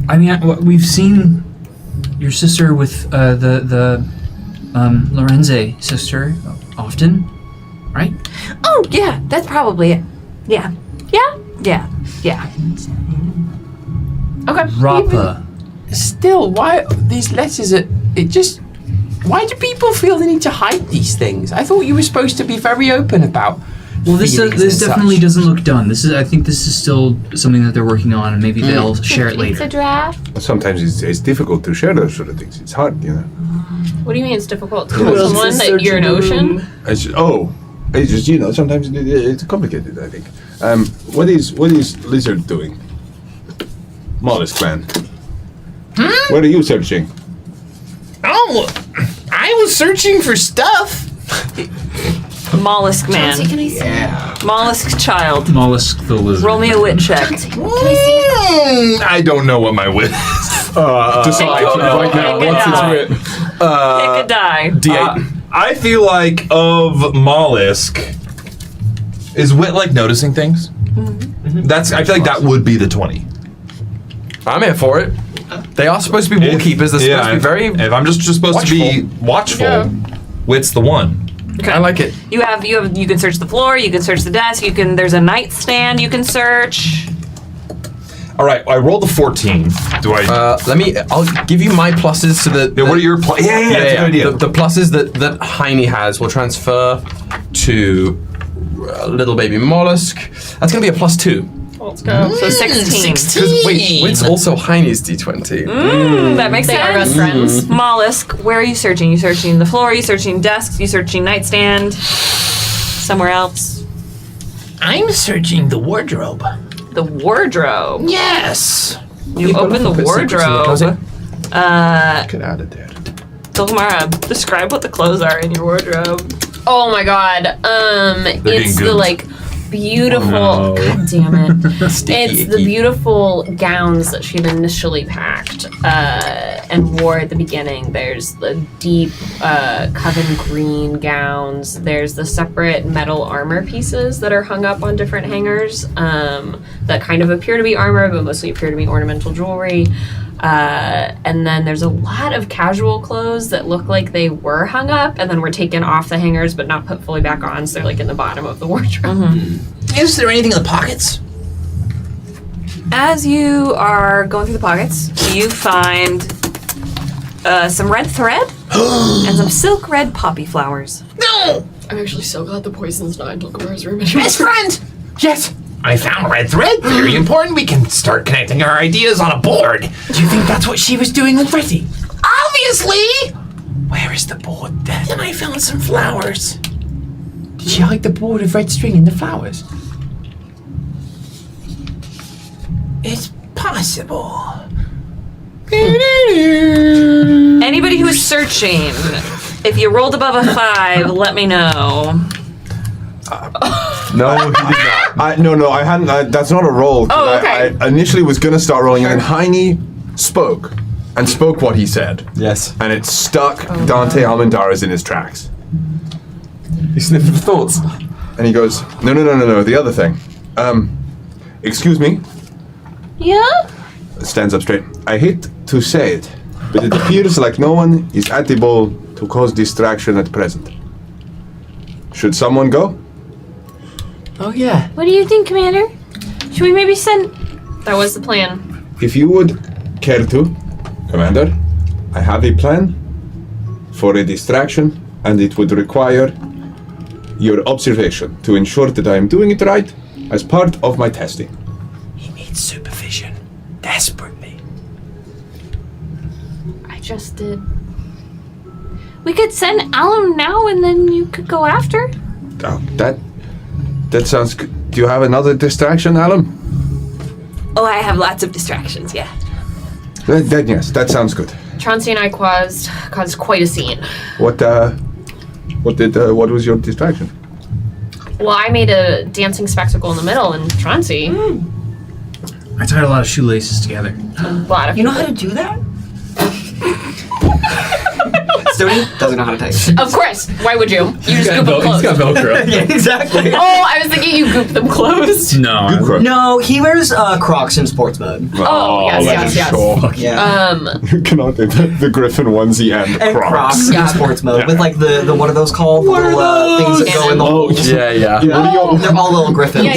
I mean, we've seen your sister with the Lorenze sister often, right? Oh, yeah, that's probably it. Yeah. Yeah. Okay. Rapa. Still, why these letters are... Why do people feel the need to hide these things? I thought you were supposed to be very open about... Well, this definitely doesn't look done. I think this is still something that they're working on, and maybe they'll share it later. It's a draft. Sometimes it's difficult to share those sort of things. It's hard, you know. What do you mean it's difficult to tell someone that you're an ocean? It's just, you know, sometimes it's complicated, I think. What is Lizard doing? Mollusk Man. What are you searching? Oh, I was searching for stuff. Mollusk man. Can I see? Mollusk child. Mollusk the lizard. Roll me a wit check. I don't know what my wit is. Decide right now. What's its wit? Pick a die. D8. I feel like of mollusk is wit like noticing things. I feel like that would be the 20. I'm here for it. They are supposed to be wall keepers. They're supposed to be very. If I'm just supposed to be watchful, wit's the one. Okay. I like it. You can search the floor, you can search the desk, there's a nightstand you can search. All right, I rolled a 14. Do I? I'll give you my pluses to the. What are your pluses? Yeah, that's a good idea. The pluses that Heine has will transfer to little baby mollusk. That's gonna be a +2. Let's go. So 16. 'Cause wait, wit's also Heine's D20. That makes They sense. are best friends. Mollusk, where are you searching? You searching the floor? You searching desks? You searching nightstand? Somewhere else? I'm searching the wardrobe. The wardrobe. Yes. You open the wardrobe. Get out of there. Dulmara, describe what the clothes are in your wardrobe. Oh my god. It's the like beautiful. Oh, no. God damn it! It's the beautiful gowns that she had initially packed and wore at the beginning. There's the deep coven green gowns. There's the separate metal armor pieces that are hung up on different hangers that kind of appear to be armor, but mostly appear to be ornamental jewelry. And then there's a lot of casual clothes that look like they were hung up and then were taken off the hangers but not put fully back on, so they're like in the bottom of the wardrobe. Is there anything in the pockets? As you are going through the pockets, you find some red thread and some silk red poppy flowers. No! I'm actually so glad the poison's not in Dulcamara's room. Best friend! Yes! I found red thread. Very important. We can start connecting our ideas on a board. Do you think that's what she was doing already? Obviously! Where is the board then? Then I found some flowers. Did she hide the board of red string in the flowers? It's possible. Anybody who is searching, if you rolled above a 5, let me know. No, he did not. No, I hadn't. That's not a roll. Oh, okay. I initially was going to start rolling, and then Heine spoke what he said. Yes. And it stuck Dante Almendarez in his tracks. He sniffed the thoughts. And he goes, no, the other thing. Excuse me. Yeah? Stands up straight. I hate to say it, but it appears like no one is able to cause distraction at present. Should someone go? Oh, yeah. What do you think, Commander? Should we maybe send... That was the plan. If you would care to, Commander, I have a plan for a distraction, and it would require your observation to ensure that I am doing it right as part of my testing. He needs supervision. Desperately. I just did. We could send Alum now and then you could go after. Oh, that sounds good. Do you have another distraction, Alum? Oh, I have lots of distractions, yeah. Yes, that sounds good. Chauncey and I caused quite a scene. What was your distraction? Well, I made a dancing spectacle in the middle, and Chauncey. I tied a lot of shoelaces together. A lot of You know how to do that? Stony doesn't know how to type. Of course. Why would you? You just goop them He's closed. got Velcro. Yeah, exactly. Oh, I was thinking you goop them closed. No. No, he wears Crocs in sports mode. Oh, yes. Yeah. Cannot the Griffin onesie and Crocs. in sports mode with like the what are those called? What the little are things that go in the holes. Yeah. They're all little griffins.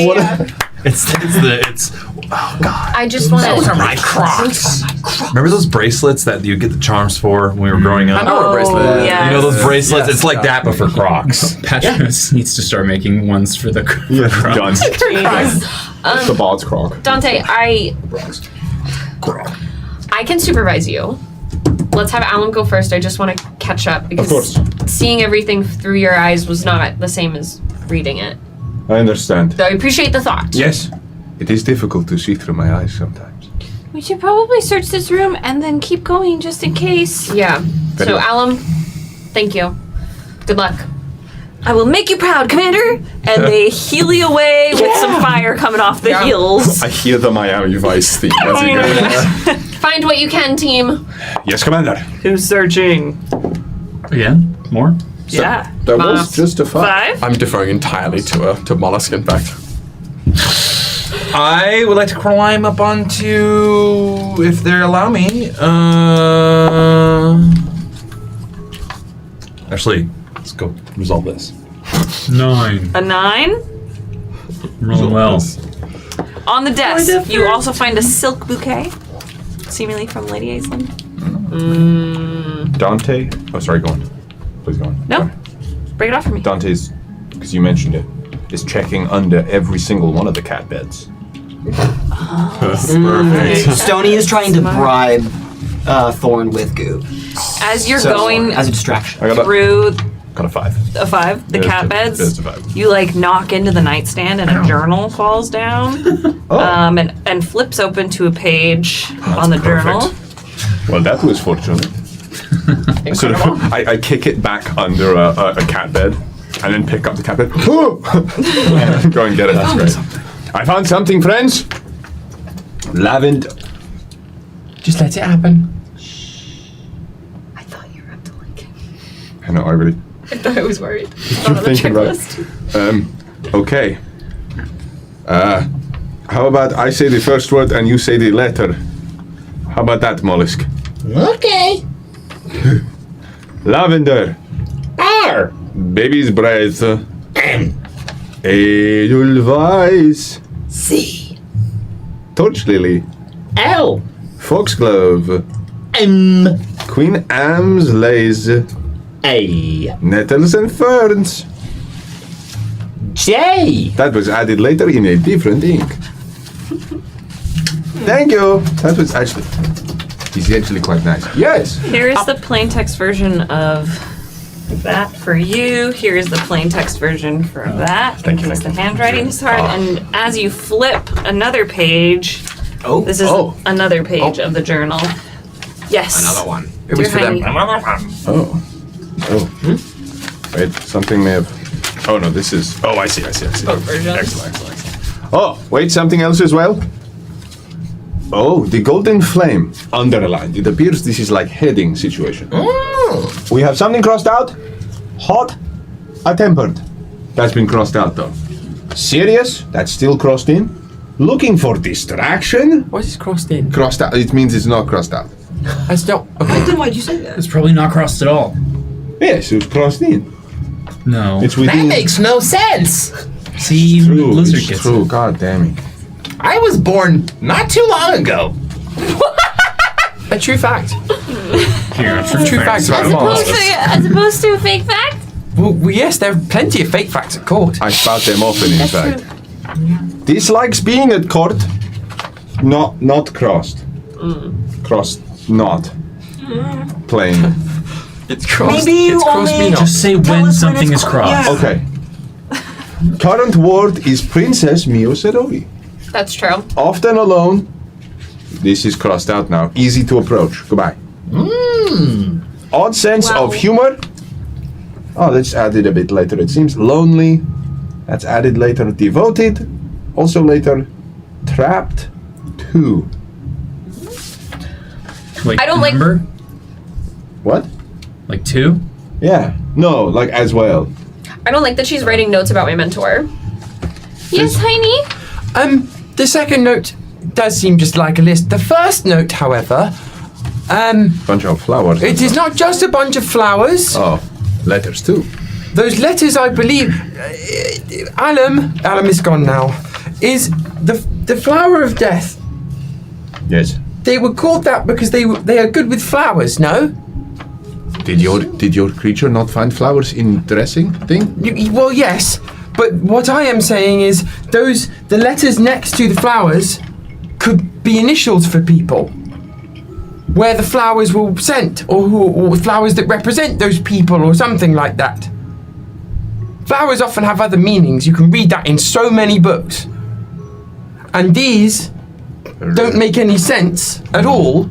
It's oh god. I just want Those are my Crocs. Remember those bracelets that you get the charms for when we were growing up? I know a bracelet. You know those bracelets? Yes, it's like that, but for Crocs. Patros needs to start making ones for the Crocs. Done. The Bard's Croc. Dante, I can supervise you. Let's have Alan go first. I just want to catch up because seeing everything through your eyes was not the same as reading it. I understand. So I appreciate the thought. Yes, it is difficult to see through my eyes sometimes. We should probably search this room and then keep going just in case. Yeah. Very So well. Alum, thank you. Good luck. I will make you proud, Commander. And they heel you away with some fire coming off the heels. I hear the Miami Vice theme as you go. Find what you can, team. Yes, Commander. Who's searching? Yeah, more? Yeah. That was just a 5. 5? I'm deferring entirely to Mollusk, in fact. I would like to climb up onto, if they allow me. Actually, let's go resolve this. 9. A 9? Rolling well. On the desk, you also find a silk bouquet, seemingly from Lady Aislinn. Dante. Oh, sorry, go on. Please go on. No, break it off for me. Dante's, because you mentioned it, is checking under every single one of the cat beds. Perfect. Stony is trying to bribe Thorn with goop. As you're going as a distraction. through Got a 5. a 5, the There's cat a- beds, there's a 5. you like knock into the nightstand and a journal falls down, and flips open to a page on the journal. Well, that was fortunate. Sort of, I kick it back under a cat bed, and then pick up the cat bed. Go and get it. That's great. I found something, friends. Lavender. Just let it happen. I know. I really. I thought I was worried. You're thinking right. Okay. How about I say the first word and you say the letter? How about that, Mollusk? Okay. Lavender. R. Baby's breath. M. Edelweiss. C. Torch lily. L. Foxglove. M. Queen Am's lace. A. Nettles and ferns. J. That was added later in a different ink. Thank you. That was actually. He's actually quite nice. Yes. Here's the plain text version of that for you. Here's the plain text version for that. Thank you, Because thank the you. handwriting is hard. And as you flip another page, this is another page of the journal. Yes. Another one. It was for them. Oh. Wait, something may have. Oh no, this is. Oh, I see. Excellent. Oh, wait, something else as well. Oh, the golden flame underlined. It appears this is like heading situation. We have something crossed out. Hot, tempered. That's been crossed out though. Serious, that's still crossed in. Looking for distraction. What is crossed in? Crossed out. It means it's not crossed out. I still. Okay. Then why'd you say that? It's probably not crossed at all. Yes, it's crossed in. No. It's within. That makes no sense. See, even the True, lizard it's gets true. it. God damn it. I was born not too long ago. A true fact. Here, True facts about As opposed, Mars. as opposed to a fake fact? Well, yes, there are plenty of fake facts at court. I spout them often, in fact. Dislikes being at court. Not crossed. Crossed, not. Plain. It's crossed. Maybe you it's crossed only me not. Just say Tell when us when something it's is crossed. crossed. Okay. Current ward is Princess Mio Serovi. That's true. Often alone. This is crossed out now. Easy to approach. Goodbye. Odd sense of humor. Oh, that's added a bit later. It seems lonely. That's added later. Devoted. Also later. Trapped. 2. Wait, I don't like- number? What? Like 2? Yeah. No, like as well. I don't like that she's writing notes about my mentor. Yes, Heine? The second note does seem just like a list. The first note, however, bunch of flowers. it is not just a bunch of flowers. Oh, letters too. Those letters, I believe, Alum is gone now, is the flower of death. Yes. They were called that because they are good with flowers, no? Did your creature not find flowers in dressing thing? Well, yes, but what I am saying is the letters next to the flowers could be initials for people. Where the flowers were sent, or flowers that represent those people, or something like that. Flowers often have other meanings. You can read that in so many books. And these don't make any sense at all,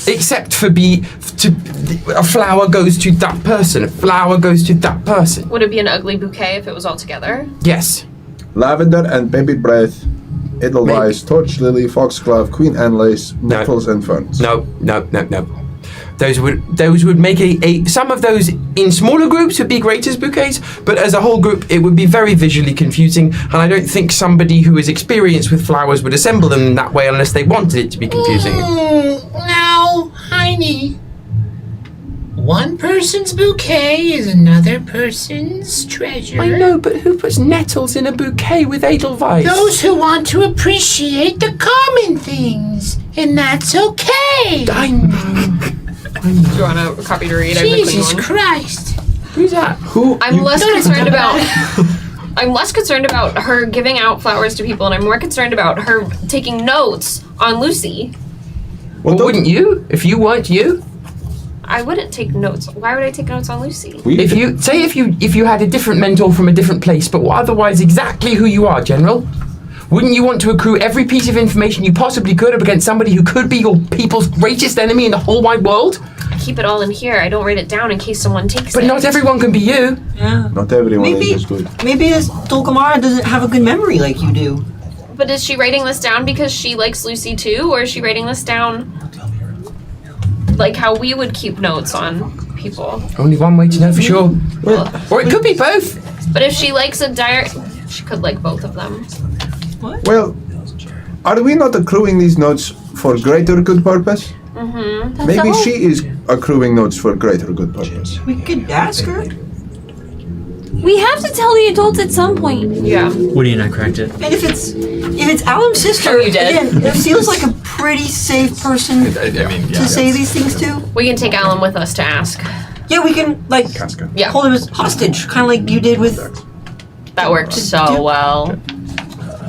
except for a flower goes to that person, a flower goes to that person. Would it be an ugly bouquet if it was all together? Yes. Lavender and baby breath, edelweiss, torch lily, foxglove, queen anne lace, nettles and ferns. No. Those would make some of those in smaller groups would be great as bouquets, but as a whole group it would be very visually confusing, and I don't think somebody who is experienced with flowers would assemble them in that way unless they wanted it to be confusing. Now, Heine. One person's bouquet is another person's treasure. I know, but who puts nettles in a bouquet with edelweiss? Those who want to appreciate the common things, and that's okay. I know. Do you want a copy to read? Jesus Christ. Who's that? Who? I'm less concerned about. I'm less concerned about her giving out flowers to people, and I'm more concerned about her taking notes on Lucy. Well, wouldn't you? If you weren't you? I wouldn't take notes. Why would I take notes on Lucy? If you had a different mentor from a different place, but otherwise exactly who you are, General, wouldn't you want to accrue every piece of information you possibly could up against somebody who could be your people's greatest enemy in the whole wide world? I keep it all in here. I don't write it down in case someone takes it. But not everyone can be you. Yeah. Not everyone is good. Maybe this Dulcamara doesn't have a good memory like you do. But is she writing this down because she likes Lucy too, or is she writing this down like how we would keep notes on people? Only one way to know for sure. Or it could be both. But if she likes a diary, she could like both of them. Well, are we not accruing these notes for greater good purpose? Mm-hmm. Maybe she is accruing notes for greater good purpose. We could ask her. We have to tell the adults at some point. Yeah. Woody and I cracked it. And if it's Alum's sister, again, it feels like a pretty safe person to say these things to. We can take Alum with us to ask. Yeah, we can hold him as hostage, kind of like you did with. That worked so well.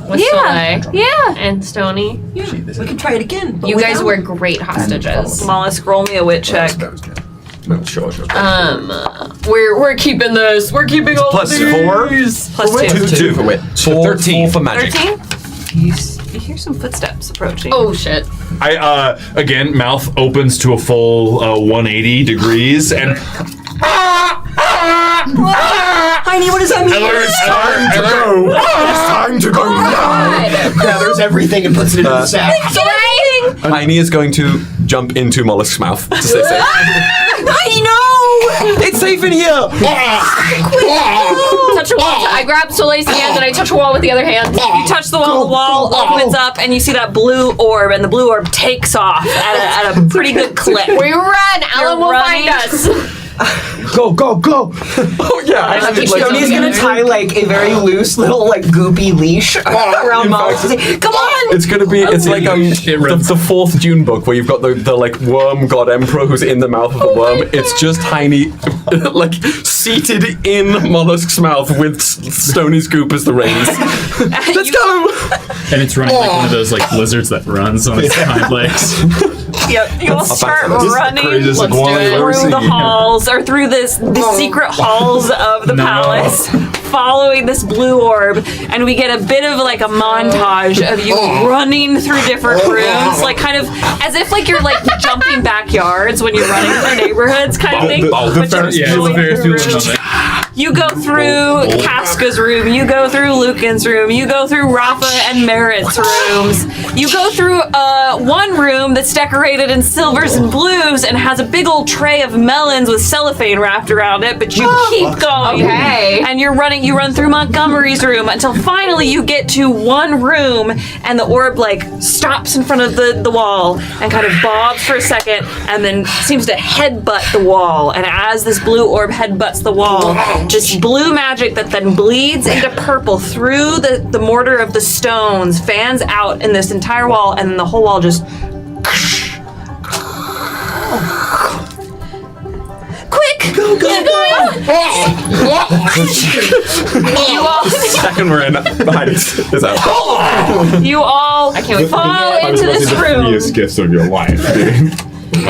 With Soleil and Stony. Yeah, we could try it again. But You guys without- were great hostages. Mollusk, roll me a wit check. Sure. We're keeping this. We're keeping all Plus of these. Plus 2. 2 for wit. 13 for magic. 13? You hear some footsteps approaching. Oh shit. I again, mouth opens to a full 180 degrees and. Heine, what does that mean? It's time to go now. Gathers everything and puts it into the sack. Heine is going to jump into Mollusk's mouth to stay safe. Heine, no! It's safe in here. Touch a wall. I grab Soleil's hand and I touch a wall with the other hand. You touch the wall, the wall opens up, and you see that blue orb, and the blue orb takes off at a pretty good clip. We run. Alan will find us. Go! Oh yeah, Stony's gonna tie like a very loose little like goopy leash around Mollusk and say, "Come on!" It's gonna be. It's like the fourth Dune book where you've got the like worm god emperor who's in the mouth of the worm. It's just Heine, like seated in Mollusk's mouth with Stony's goop as the reins. Let's go! And it's running like one of those like lizards that runs on its hind legs. Yep, you all start This is the running craziest through iguana I've ever the seen. halls, or through the secret halls of the palace, following this blue orb, and we get a bit of like a montage of you running through different rooms, like kind of as if like you're like jumping backyards when you're running through neighborhoods, kind of thing. The Ferris wheel moment. You go through Casca's room, you go through Lucan's room, you go through Rafa and Merritt's rooms. You go through one room that's decorated in silvers and blues and has a big old tray of melons with cellophane wrapped around it, but you keep going. Okay. And you run through Montgomery's room until finally you get to one room and the orb like stops in front of the wall and kind of bobs for a second and then seems to headbutt the wall. And as this blue orb headbutts the wall, this blue magic that then bleeds into purple through the mortar of the stones fans out in this entire wall, and then the whole wall just quick! Go! You all Second we're in behind is out. You all fall into this room. Freest gifts of your life, dude.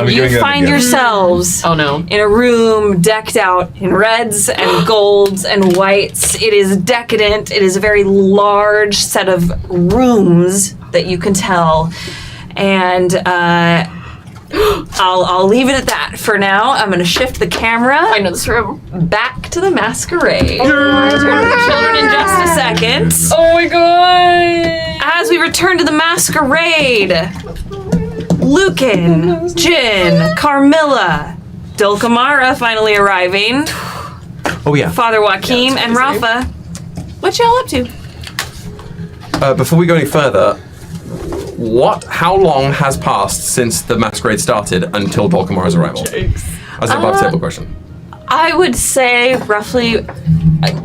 You find yourselves in a room decked out in reds and golds and whites. It is decadent. It is a very large set of rooms that you can tell. And I'll leave it at that for now. I'm going to shift the camera. I know this room. Back to the masquerade. Children in just a second. Oh my god! As we return to the masquerade, Lucan, Jin, Carmilla, Dulcamara finally arriving. Oh yeah. Father Joaquim and Rafa. What y'all up to? Before we go any further, how long has passed since the masquerade started until Dulcamara's arrival? As an above table question. I would say roughly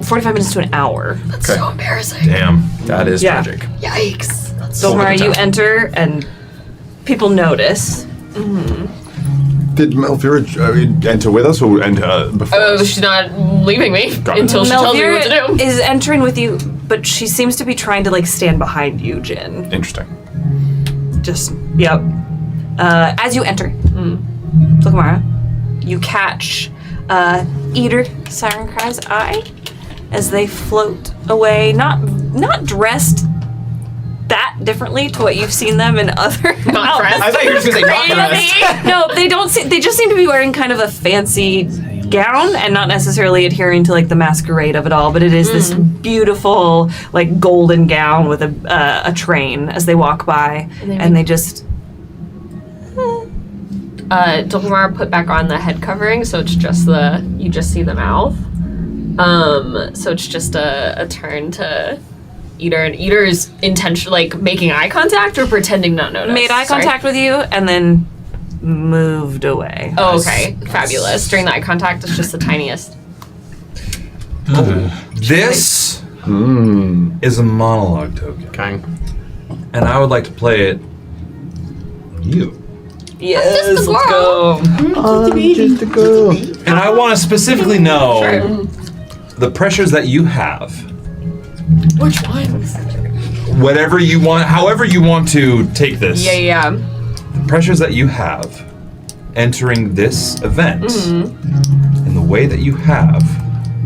45 minutes to an hour. That's so embarrassing. Damn. That is tragic. Yikes. Dulcamara, you enter and people notice. Did Melvira enter with us or enter before? Oh, she's not leaving me until she tells me what to do. Is entering with you, but she seems to be trying to like stand behind you, Jin. Interesting. Just, yep. As you enter, Dulcamara, you catch Eater Siren Cry's eye as they float away, not dressed that differently to what you've seen them in other outfits. I thought you were just gonna say not dressed. No, they don't. They just seem to be wearing kind of a fancy gown and not necessarily adhering to like the masquerade of it all. But it is this beautiful like golden gown with a train as they walk by, and they just. Dulcamara put back on the head covering, so it's just you just see the mouth. So it's just a turn to Eater, and Eater is intentionally like making eye contact or pretending not notice. Made eye contact with you and then moved away. Oh, okay. Fabulous. During the eye contact, it's just the tiniest. This is a monologue token. Okay. And I would like to play it you. Yes, let's go. Just a girl. And I want to specifically know the pressures that you have. Which ones? Whatever you want, however you want to take this. Yeah. The pressures that you have entering this event and the way that you have,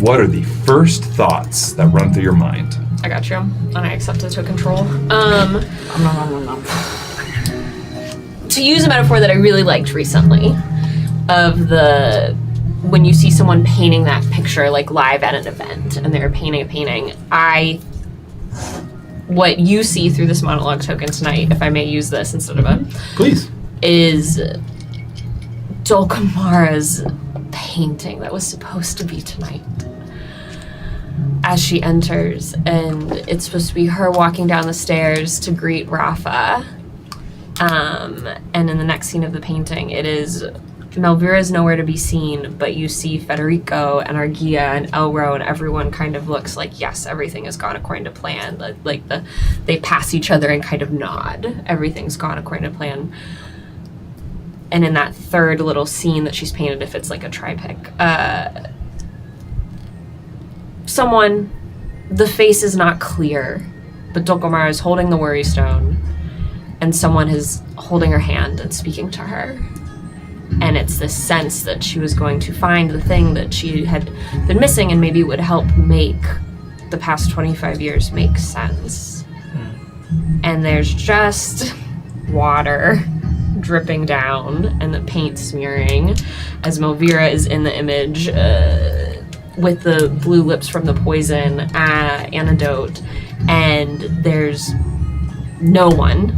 what are the first thoughts that run through your mind? I got you. And I accept it to control. To use a metaphor that I really liked recently, of when you see someone painting that picture like live at an event and they're painting a painting, what you see through this monologue token tonight, if I may use this instead of please, is Dulcamara's painting that was supposed to be tonight. As she enters, and it's supposed to be her walking down the stairs to greet Rafa. And in the next scene of the painting, it is Melvira is nowhere to be seen, but you see Federico and Argia and Elro, and everyone kind of looks like, yes, everything has gone according to plan. They pass each other and kind of nod. Everything's gone according to plan. And in that third little scene that she's painted, if it's like a triptych, the face is not clear, but Dulcamara is holding the worry stone, and someone is holding her hand and speaking to her. And it's this sense that she was going to find the thing that she had been missing and maybe would help make the past 25 years make sense. And there's just water dripping down and the paint smearing as Melvira is in the image, with the blue lips from the poison antidote, and there's no one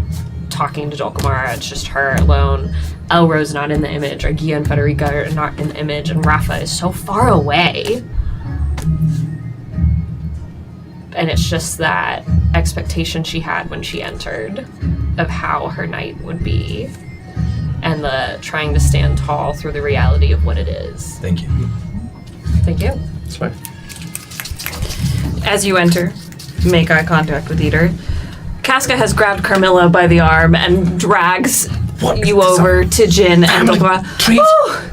talking to Dulcamara. It's just her alone. Elro's not in the image. Argia and Federica are not in the image, and Rafa is so far away. And it's just that expectation she had when she entered of how her night would be, and the trying to stand tall through the reality of what it is. Thank you. Thank you. That's fine. As you enter, make eye contact with Eater. Casca has grabbed Carmilla by the arm and drags you over to Jin and Dulcamara. Oh,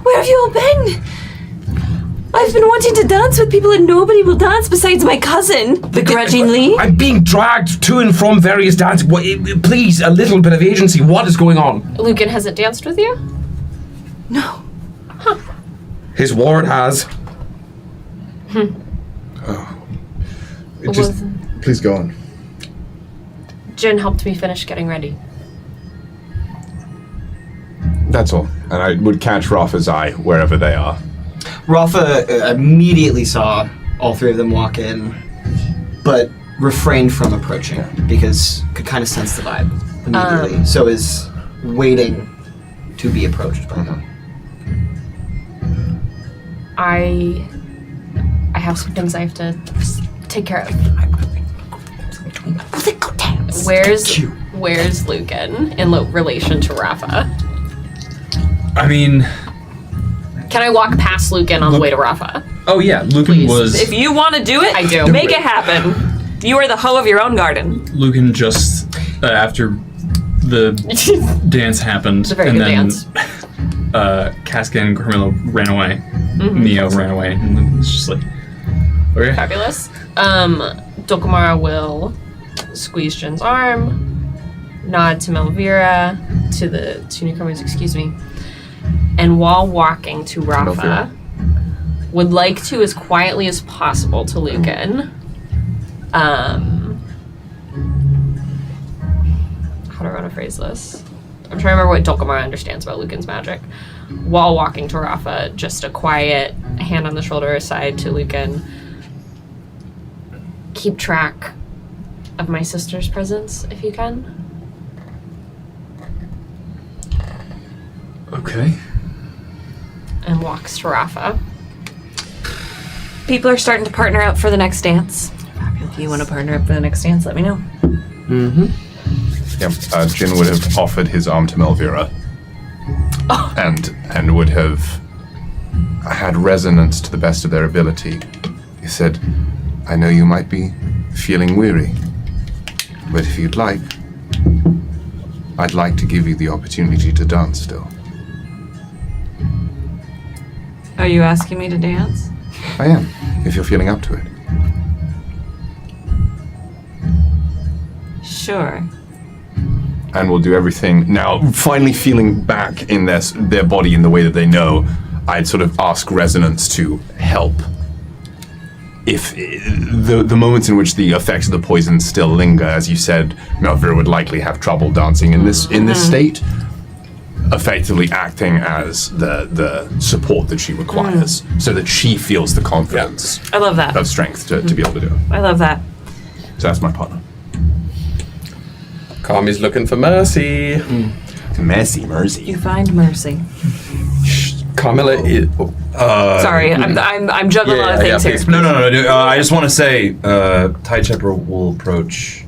where have you all been? I've been wanting to dance with people and nobody will dance besides my cousin, begrudgingly. I'm being dragged to and from various dances. Please, a little bit of agency. What is going on? Lucan hasn't danced with you? No. Huh. His ward has. Please go on. Jin helped me finish getting ready. That's all. And I would catch Rafa's eye wherever they are. Rafa immediately saw all three of them walk in, but refrained from approaching because could kind of sense the vibe immediately. So is waiting to be approached by them. I have some things I have to take care of. Where's Lucan in relation to Rafa? I mean, can I walk past Lucan on the way to Rafa? Oh yeah, Lucan was. If you want to do it, I do. Make it happen. You are the hoe of your own garden. Lucan just after the dance happened, It's a very and good then dance. Casca and Carmilla ran away. Mhm. Neo ran away, and it's just like, okay. Fabulous. Dulcamara will squeeze Jin's arm, nod to Melvira, to the two newcomers, excuse me, and while walking to Rafa, would like to, as quietly as possible, to Lucan. How do I want to phrase this? I'm trying to remember what Dulcamara understands about Lucan's magic. While walking to Rafa, just a quiet hand on the shoulder aside to Lucan. Keep track of my sister's presence, if you can. Okay. And walks to Rafa. People are starting to partner up for the next dance. If you want to partner up for the next dance, let me know. Mm-hmm. Yeah, Jin would have offered his arm to Melvira, and would have had resonance to the best of their ability. He said, I know you might be feeling weary, but if you'd like, I'd like to give you the opportunity to dance still. Are you asking me to dance? I am, if you're feeling up to it. Sure. And we'll do everything. Now, finally feeling back in their body in the way that they know, I'd sort of ask Resonance to help. If the moments in which the effects of the poison still linger, as you said, Melvira would likely have trouble dancing in this state, effectively acting as the support that she requires, so that she feels the confidence. I love that. Of strength to be able to do it. I love that. So that's my partner. Kami's looking for mercy. Mercy. You find mercy. Carmilla is. Sorry, I'm juggling a lot of things here. No. I just want to say, Tide Shepherd will approach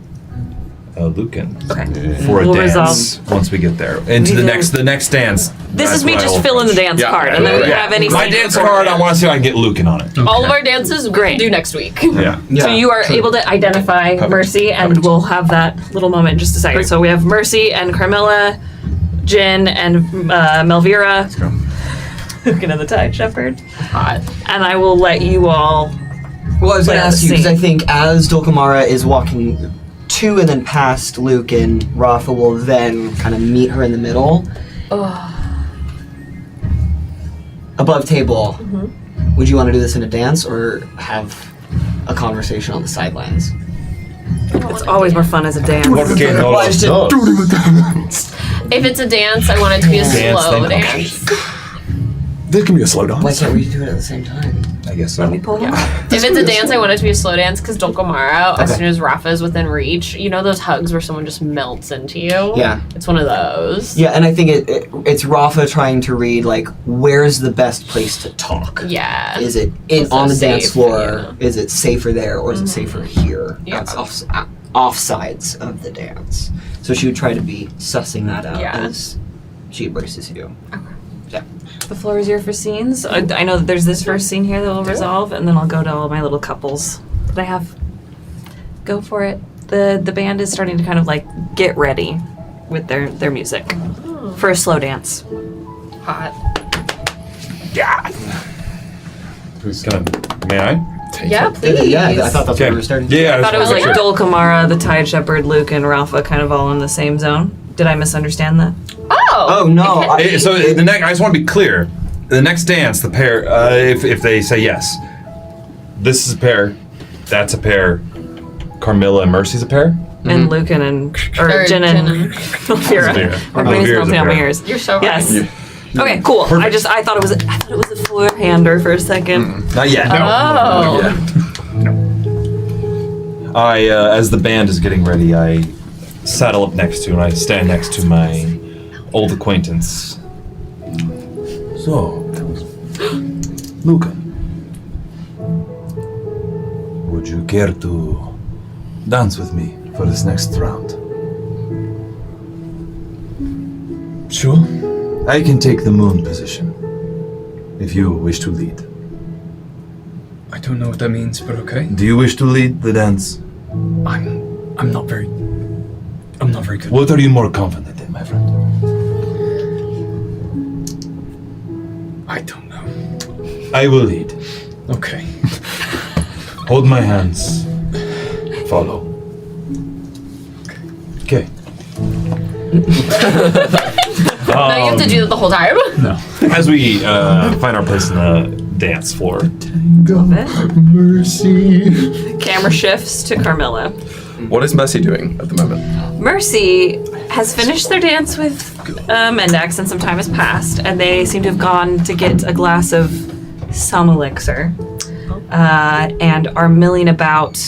Lucan for a We'll dance resolve. once we get there into the next dance. This That's is me what I just will filling the approach. dance card, and then we have any. My dance card. I want to see if I can get Lucan on it. All of our dances we can do next week. Yeah. So you are able to identify Mercy, and we'll have that little moment in just a second. So we have Mercy and Carmilla, Jin and Melvira. Let's go. Looking at the Tide Shepherd. Hot. And I will let you all. Well, I was going to ask you, because scene. I think as Dulcamara is walking to and then past Lucan, Rafa will then kind of meet her in the middle. Above table. Would you want to do this in a dance or have a conversation on the sidelines? It's always more fun as a dance. If it's a dance, I want it to be a slow dance. There can be a slow dance. Why can't we do it at the same time? I guess so. Let me pull them up. If it's a dance, I want it to be a slow dance because Dolkomara, as Okay. soon as Rafa is within reach, you know those hugs where someone just melts into you? Yeah. It's one of those. Yeah, and I think it's Rafa trying to read, like, where's the best place to talk? Yeah. Is it What's on so the dance safe, floor? yeah. Is it safer there, or is it safer here? Yeah. Off sides of the dance. So she would try to be sussing that out Yeah. as she embraces you. Yeah. The floor is yours for scenes. I know that there's this first scene here that will resolve, and then I'll go to all my little couples that I have. Go for it. The band is starting to kind of like get ready with their music for a slow dance. Hot. Yeah. Who's gonna? May I? Yeah, please. Yeah, I thought that's what we were starting to do. Yeah, I thought it was like Dolkomara, the Tide Shepherd, Luke, and Rafa kind of all in the same zone. Did I misunderstand that? Oh no! So the next, I just want to be clear. The next dance, the pair, if they say yes, this is a pair, that's a pair. Carmilla and Mercy's a pair. And Lucan and or Jin and Elvira. Everybody's Elvira's a melting out my pair. ears. You're so yes. right. Okay, cool. I thought it was a floor hander for a second. Not yet. Oh. I, as the band is getting ready, I saddle up next to and I stand next to my old acquaintance. So, Luca, would you care to dance with me for this next round? Sure. I can take the moon position if you wish to lead. I don't know what that means, but okay. Do you wish to lead the dance? I'm not very good. What are you more confident in, my friend? I don't know. I will lead. Okay. Hold my hands. Follow. Okay. Now you have to do that the whole time? No. As we find our place in the dance floor. Mercy. Camera shifts to Carmilla. What is Mercy doing at the moment? Mercy has finished their dance with Mendax, and some time has passed, and they seem to have gone to get a glass of some elixir, and are milling about,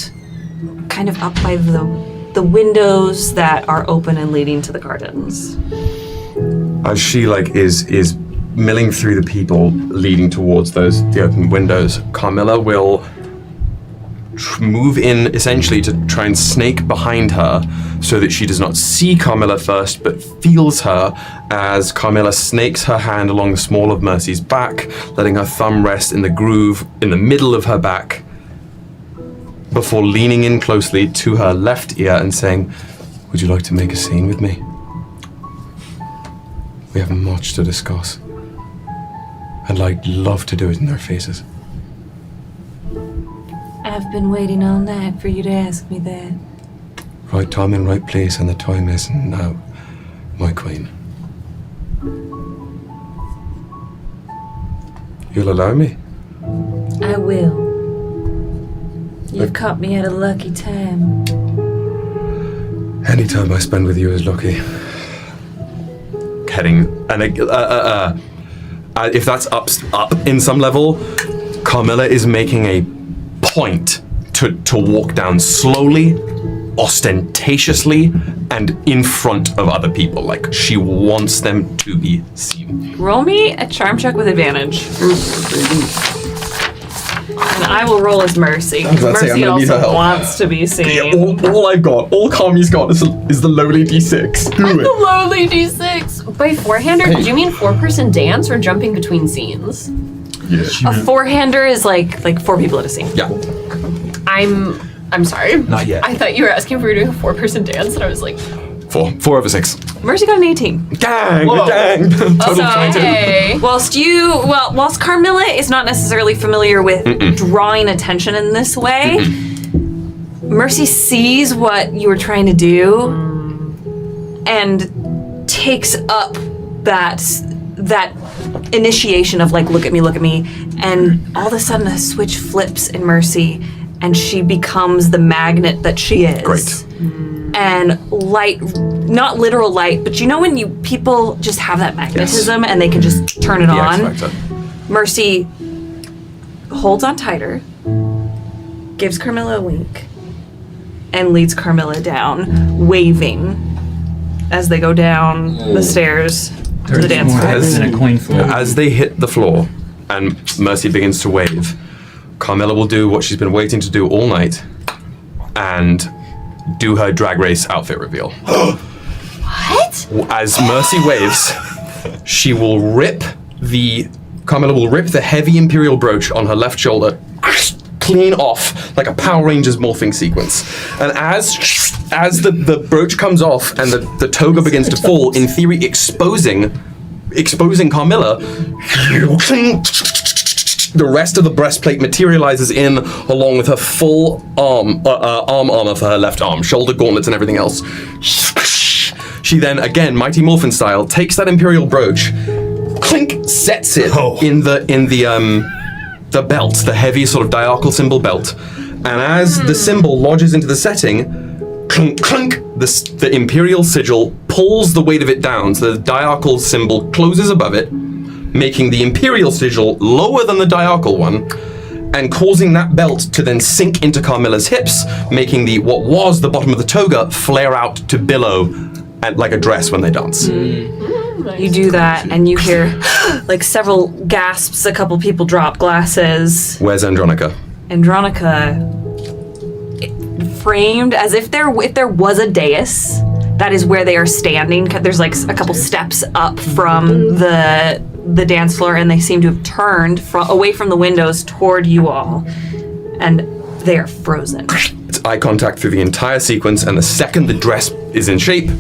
kind of up by the windows that are open and leading to the gardens. As she is milling through the people leading towards the open windows, Carmilla will move in essentially to try and snake behind her so that she does not see Carmilla first but feels her as Carmilla snakes her hand along the small of Mercy's back, letting her thumb rest in the groove in the middle of her back before leaning in closely to her left ear and saying, "Would you like to make a scene with me? We have much to discuss. I'd love to do it in their faces." I've been waiting all night for you to ask me that. Right time and right place, and the time is now, my queen. You'll allow me? I will. You've caught me at a lucky time. Any time I spend with you is lucky. Heading, and if that's up in some level, Carmilla is making a point to walk down slowly, ostentatiously, and in front of other people. Like she wants them to be seen. Roll me a charm check with advantage. And I will roll as Mercy. I was about to say, I'm Mercy gonna need her also help. wants to be seen. Yeah, all Carmi's got is the lowly d6. Do The lowly d6. By four-hander, did you mean four-person dance or jumping between scenes? Yeah. A four-hander is like four people at a scene. Yeah. I'm sorry. Not yet. I thought you were asking if we were doing a four-person dance, and I was like, 4 over 6. Mercy got an 18. Gang! Whoa. Gang! Total 22. Whilst Carmilla is not necessarily familiar with drawing attention in this way, Mercy sees what you were trying to do and takes up that initiation of like, look at me, and all of a sudden a switch flips in Mercy and she becomes the magnet that she is. Great. And light, not literal light, but you know when people just have that magnetism and they can just turn it The on? X Factor. Mercy holds on tighter, gives Carmilla a wink, and leads Carmilla down, waving as they go down the stairs to the dance floor. As they hit the floor and Mercy begins to wave, Carmilla will do what she's been waiting to do all night and do her drag race outfit reveal. What? As Mercy waves, she will Carmilla will rip the heavy Imperial brooch on her left shoulder clean off like a Power Rangers morphing sequence. And as the brooch comes off and the toga begins to fall, in theory exposing Carmilla, the rest of the breastplate materializes in along with her full arm armor for her left arm, shoulder gauntlets and everything else. She then, again, Mighty Morphin style, takes that Imperial brooch, clink, sets it in the belt, the heavy sort of diarchal symbol belt. And as the symbol lodges into the setting, clink, clink, the Imperial sigil pulls the weight of it down, so the diarchal symbol closes above it, making the Imperial sigil lower than the diarchal one, and causing that belt to then sink into Carmilla's hips, making what was the bottom of the toga flare out to billow like a dress when they dance. You do that, and you hear like several gasps. A couple people drop glasses. Where's Andronica? Andronica, framed as if there was a dais. That is where they are standing. There's like a couple steps up from the dance floor, and they seem to have turned away from the windows toward you all, and they are frozen. It's eye contact through the entire sequence, and the second the dress is in shape,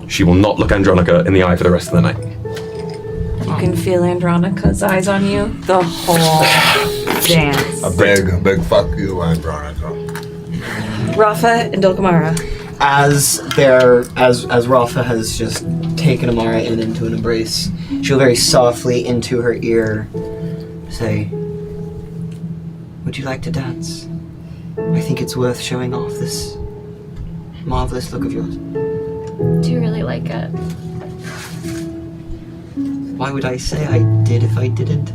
she will not look Andronica in the eye for the rest of the night. You can feel Andronica's eyes on you the whole dance. A big fuck you, Andronica. Rafa and Dulcamara. As Rafa has just taken Amara into an embrace, she'll very softly into her ear say, "Would you like to dance? I think it's worth showing off this marvelous look of yours." Do you really like it? Why would I say I did if I didn't?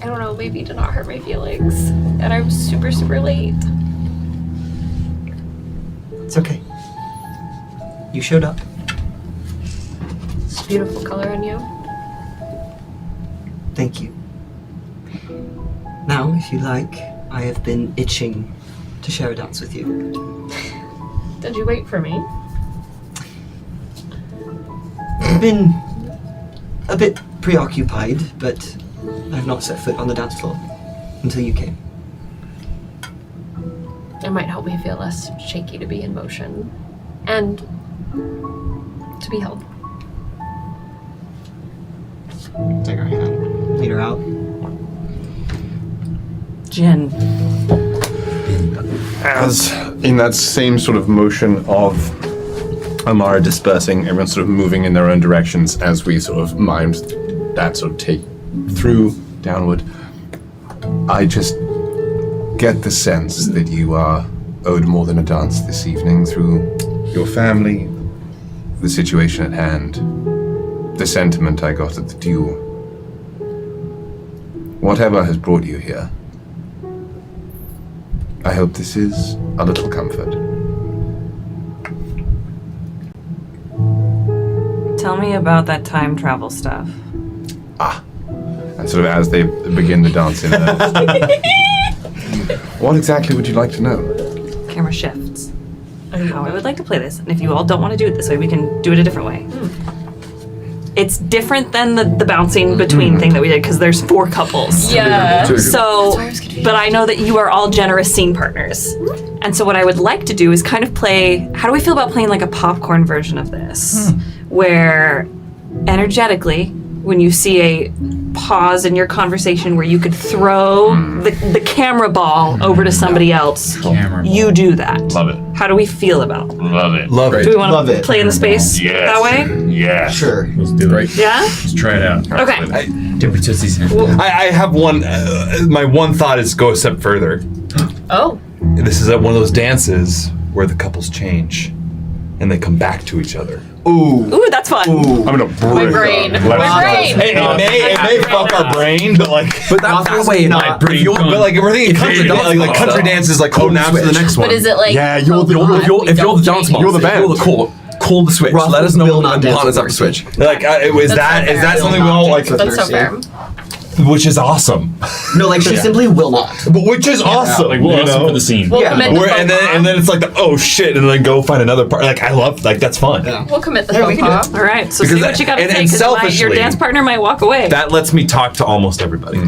I don't know, maybe to not hurt my feelings. And I'm super, super late. It's okay. You showed up. It's a beautiful color on you. Thank you. Now, if you like, I have been itching to share a dance with you. Did you wait for me? I've been a bit preoccupied, but I've not set foot on the dance floor until you came. It might help me feel less shaky to be in motion. And to be held. Take her hand, lead her out. Jen. As in that same sort of motion of Amara dispersing, everyone sort of moving in their own directions as we sort of mimed that sort of take through downward, I just get the sense that you are owed more than a dance this evening through your family, the situation at hand, the sentiment I got at the duel. Whatever has brought you here, I hope this is a little comfort. Tell me about that time travel stuff. And sort of as they begin the dance in what exactly would you like to know? Camera shifts. How I would like to play this. And if you all don't want to do it this way, we can do it a different way. It's different than the bouncing between thing that we did because there's 4 couples. Yeah. So, but I know that you are all generous scene partners. And so what I would like to do is kind of play, how do we feel about playing like a popcorn version of this? Where energetically, when you see a pause in your conversation where you could throw the camera ball over to somebody else, you do that. Love it. How do we feel about it? Love it. Love it. Do we want to play in the space that way? Yeah. Sure. Let's do it. Yeah? Let's try it out. Okay. I have one. My one thought is go a step further. Oh. This is at one of those dances where the couples change and they come back to each other. Ooh, that's fun. I'm gonna break My brain. up. My brain. Hey, it may fuck our brain, but like, that's way not. but like, we're thinking country dance. Like country dance is like, oh, now to the next one. But is it like? Yeah, you're the If you're the dance master, You're the band. You're the call the switch. Ruff Let us know will when not the dance partners with have to switch. Like, is that something we all like? That's so fair. Which is awesome. No, like she simply will not. Which is awesome. Like, we're awesome for the scene. We'll commit the and then it's like the oh shit, and then go find another part. Like I love that's fun. We'll commit the faux pas. All right, so Because see what you got to and say, because your selfishly- dance partner might walk away. That lets me talk to almost everybody.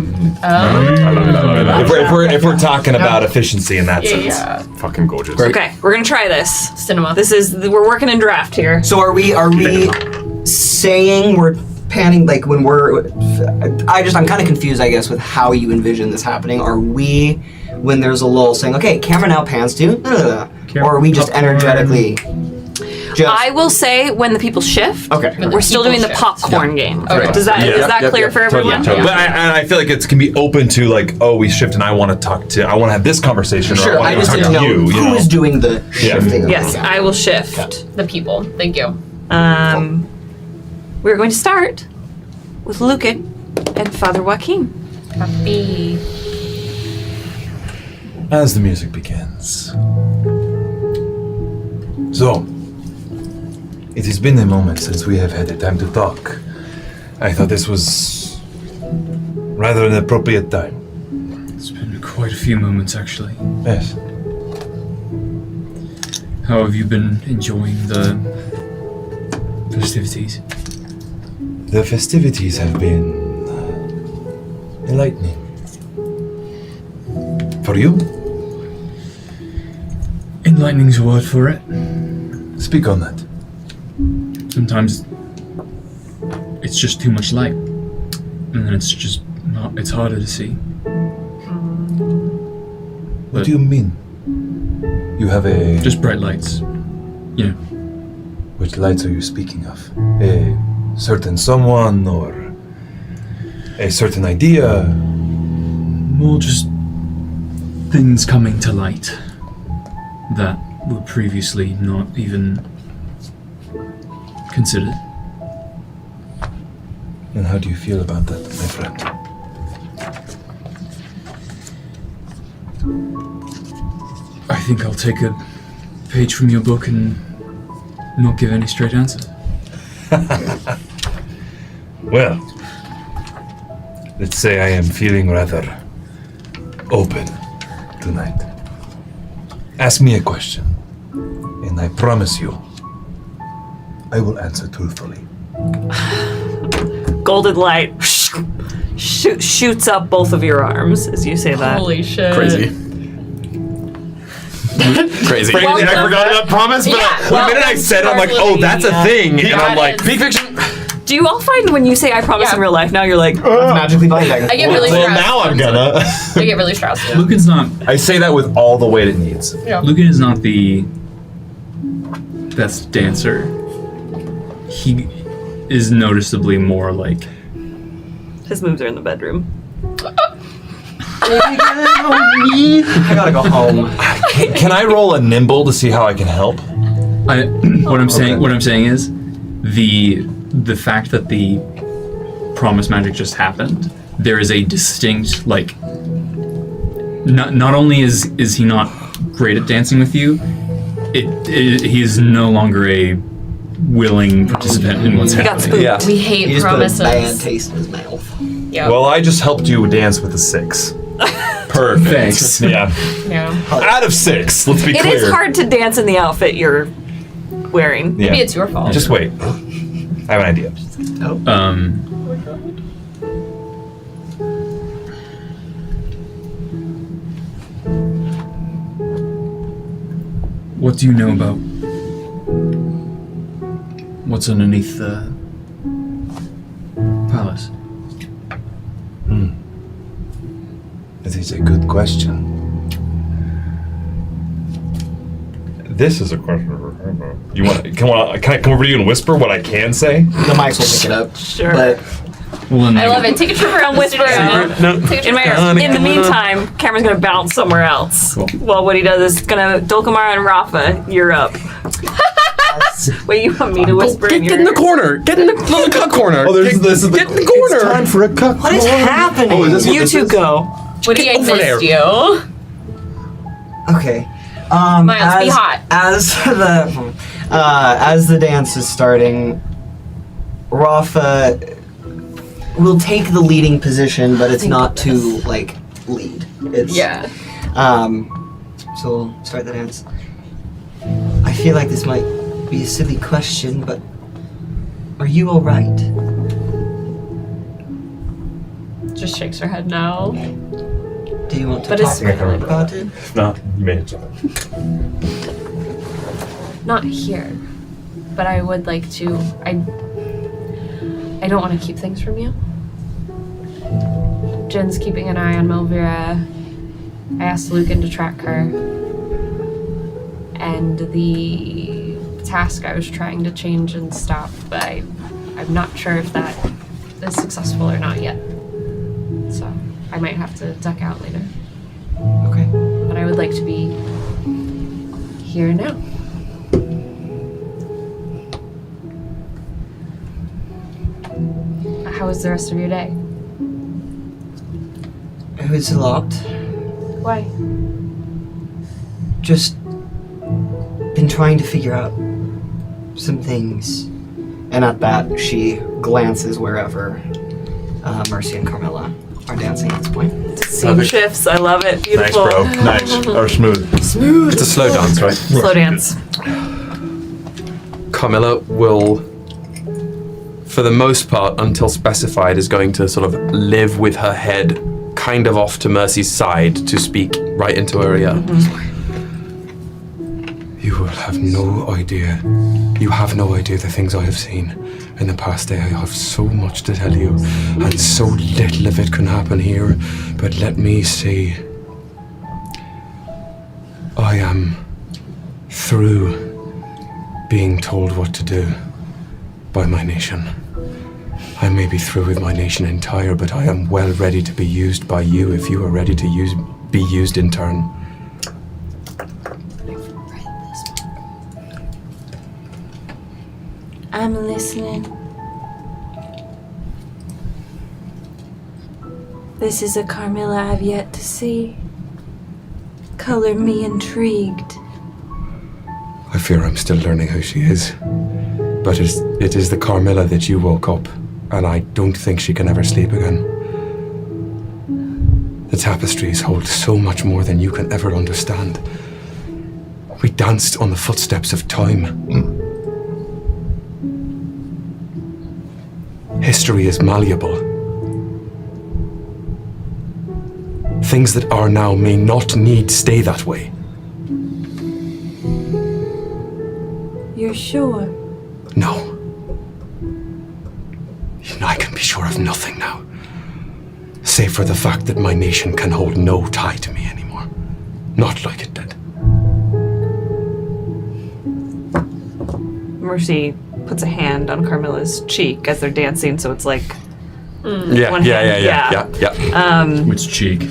If we're talking about efficiency in that sense, Fucking gorgeous. Okay, we're gonna try this. Cinema. We're working in draft here. So are we saying we're panning like when we're? I'm kind of confused, I guess, with how you envision this happening. Are we, when there's a lull, saying, okay, camera now pans to, or are we just energetically? I will say when the people shift. Okay. We're still doing the popcorn game. Okay. Is that clear for everyone? But I feel like it can be open to like, oh, we shift, and I want to have this conversation. Sure, or I I want just to talk didn't to know you. who is doing the shifting. Yes, I will shift. The people. Thank you. We're going to start with Lucan and Father Joaquin. Happy. As the music begins. So, it has been a moment since we have had the time to talk. I thought this was rather an appropriate time. It's been quite a few moments, actually. Yes. How have you been enjoying the festivities? The festivities have been enlightening. For you? Enlightening's a word for it. Speak on that. Sometimes it's just too much light, and then it's just not. It's harder to see. What do you mean? You have a... Just bright lights. You know. Which lights are you speaking of? A certain someone or a certain idea? More just things coming to light that were previously not even considered. And how do you feel about that, my friend? I think I'll take a page from your book and not give any straight answers. Well, let's say I am feeling rather open tonight. Ask me a question, and I promise you, I will answer truthfully. Golden light shoots up both of your arms as you say that. Holy shit. Crazy. Frankly, I forgot that promise, but the minute I said it, I'm like, oh, that's a thing. And I'm like, peak fiction. Do you all find when you say I promise in real life, now you're like, magically binding? I get really well, stressed. now I'm gonna. I get really stressed. Yeah. Lucan's not. I say that with all the weight it needs. Yeah. Lucan is not the best dancer. He is noticeably more like. his moves are in the bedroom. I gotta go home. Can I roll a nimble to see how I can help? What I'm saying is, the fact that the promise magic just happened, there is a distinct like. Not only is he not great at dancing with you, he is no longer a willing participant in what's happening. Yeah. We hate He just promises. put a bad taste in his mouth. Yep. Well, I just helped you dance with a 6. Perfect. Thanks. Yeah. Yeah. Out of 6, let's be It clear. is hard to dance in the outfit you're wearing. Yeah. Maybe it's your fault. Just wait. I have an idea. What do you know about what's underneath the palace? That is a good question. This is a question. You want? Can I come over to you and whisper what I can say? The mics will pick it up. Sure. But I love it. Take a trip around Whisper. In the meantime, Cameron's gonna bounce somewhere else. Cool. Well, what he does is gonna Dolkamara and Rafa, you're up. Wait, you want me to whisper in Get in the corner. Get in the little cuck corner. Oh, this is Get in the corner. It's time for a cuck. What is happening? Oh, is this what You this two is? go. Woody, I over there. missed you. Okay. Miles, be hot. As the dance is starting, Rafa will take the leading position, but it's not to like lead. It's Yeah. So we'll start the dance. I feel like this might be a silly question, but are you all right? Just shakes her head no. Do you want to But talk it's- about it? No, you made it. Not here. But I would like to. I don't want to keep things from you. Jen's keeping an eye on Melvira. I asked Lucan to track her. And the task I was trying to change and stop, but I'm not sure if that is successful or not yet. So I might have to duck out later. Okay. But I would like to be here now. How was the rest of your day? It was a lot. Why? Just been trying to figure out some things. And at that, she glances wherever Mercy and Carmilla are dancing at this point. Scene shifts. I love it. Beautiful. Nice. Or smooth. Smooth. It's a slow dance, right? Slow dance. Carmilla will, for the most part, until specified, is going to sort of live with her head kind of off to Mercy's side to speak right into her ear. You will have no idea. You have no idea the things I have seen in the past day. I have so much to tell you, and so little of it can happen here. But let me see. I am through being told what to do by my nation. I may be through with my nation entire, but I am well ready to be used by you if you are ready to be used in turn. I'm listening. This is a Carmilla I've yet to see. Color me intrigued. I fear I'm still learning who she is. But it is the Carmilla that you woke up, and I don't think she can ever sleep again. The tapestries hold so much more than you can ever understand. We danced on the footsteps of time. History is malleable. Things that are now may not need stay that way. You're sure? No. I can be sure of nothing now. Save for the fact that my nation can hold no tie to me anymore. Not like it did. Mercy puts a hand on Carmilla's cheek as they're dancing, so it's like Yeah, one hand. yeah. Which cheek?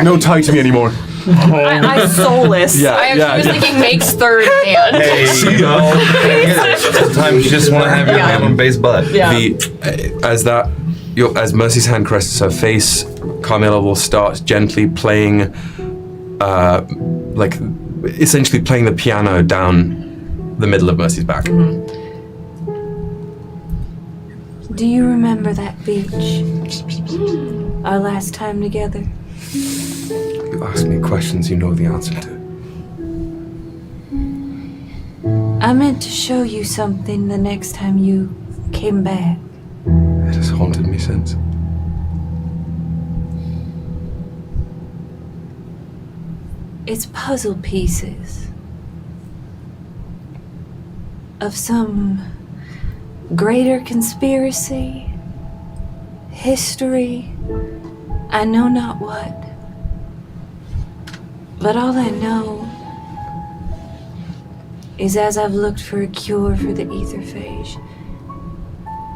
No tie to me anymore. I soulless. I was thinking Make's third hand. Hey, sometimes you just want to have your hand on base butt. Yeah. As Mercy's hand caresses her face, Carmilla will start gently playing, essentially playing the piano down the middle of Mercy's back. Do you remember that beach? Our last time together? You ask me questions you know the answer to. I meant to show you something the next time you came back. It has haunted me since. It's puzzle pieces of some greater conspiracy, history, I know not what. But all I know is as I've looked for a cure for the etherphage,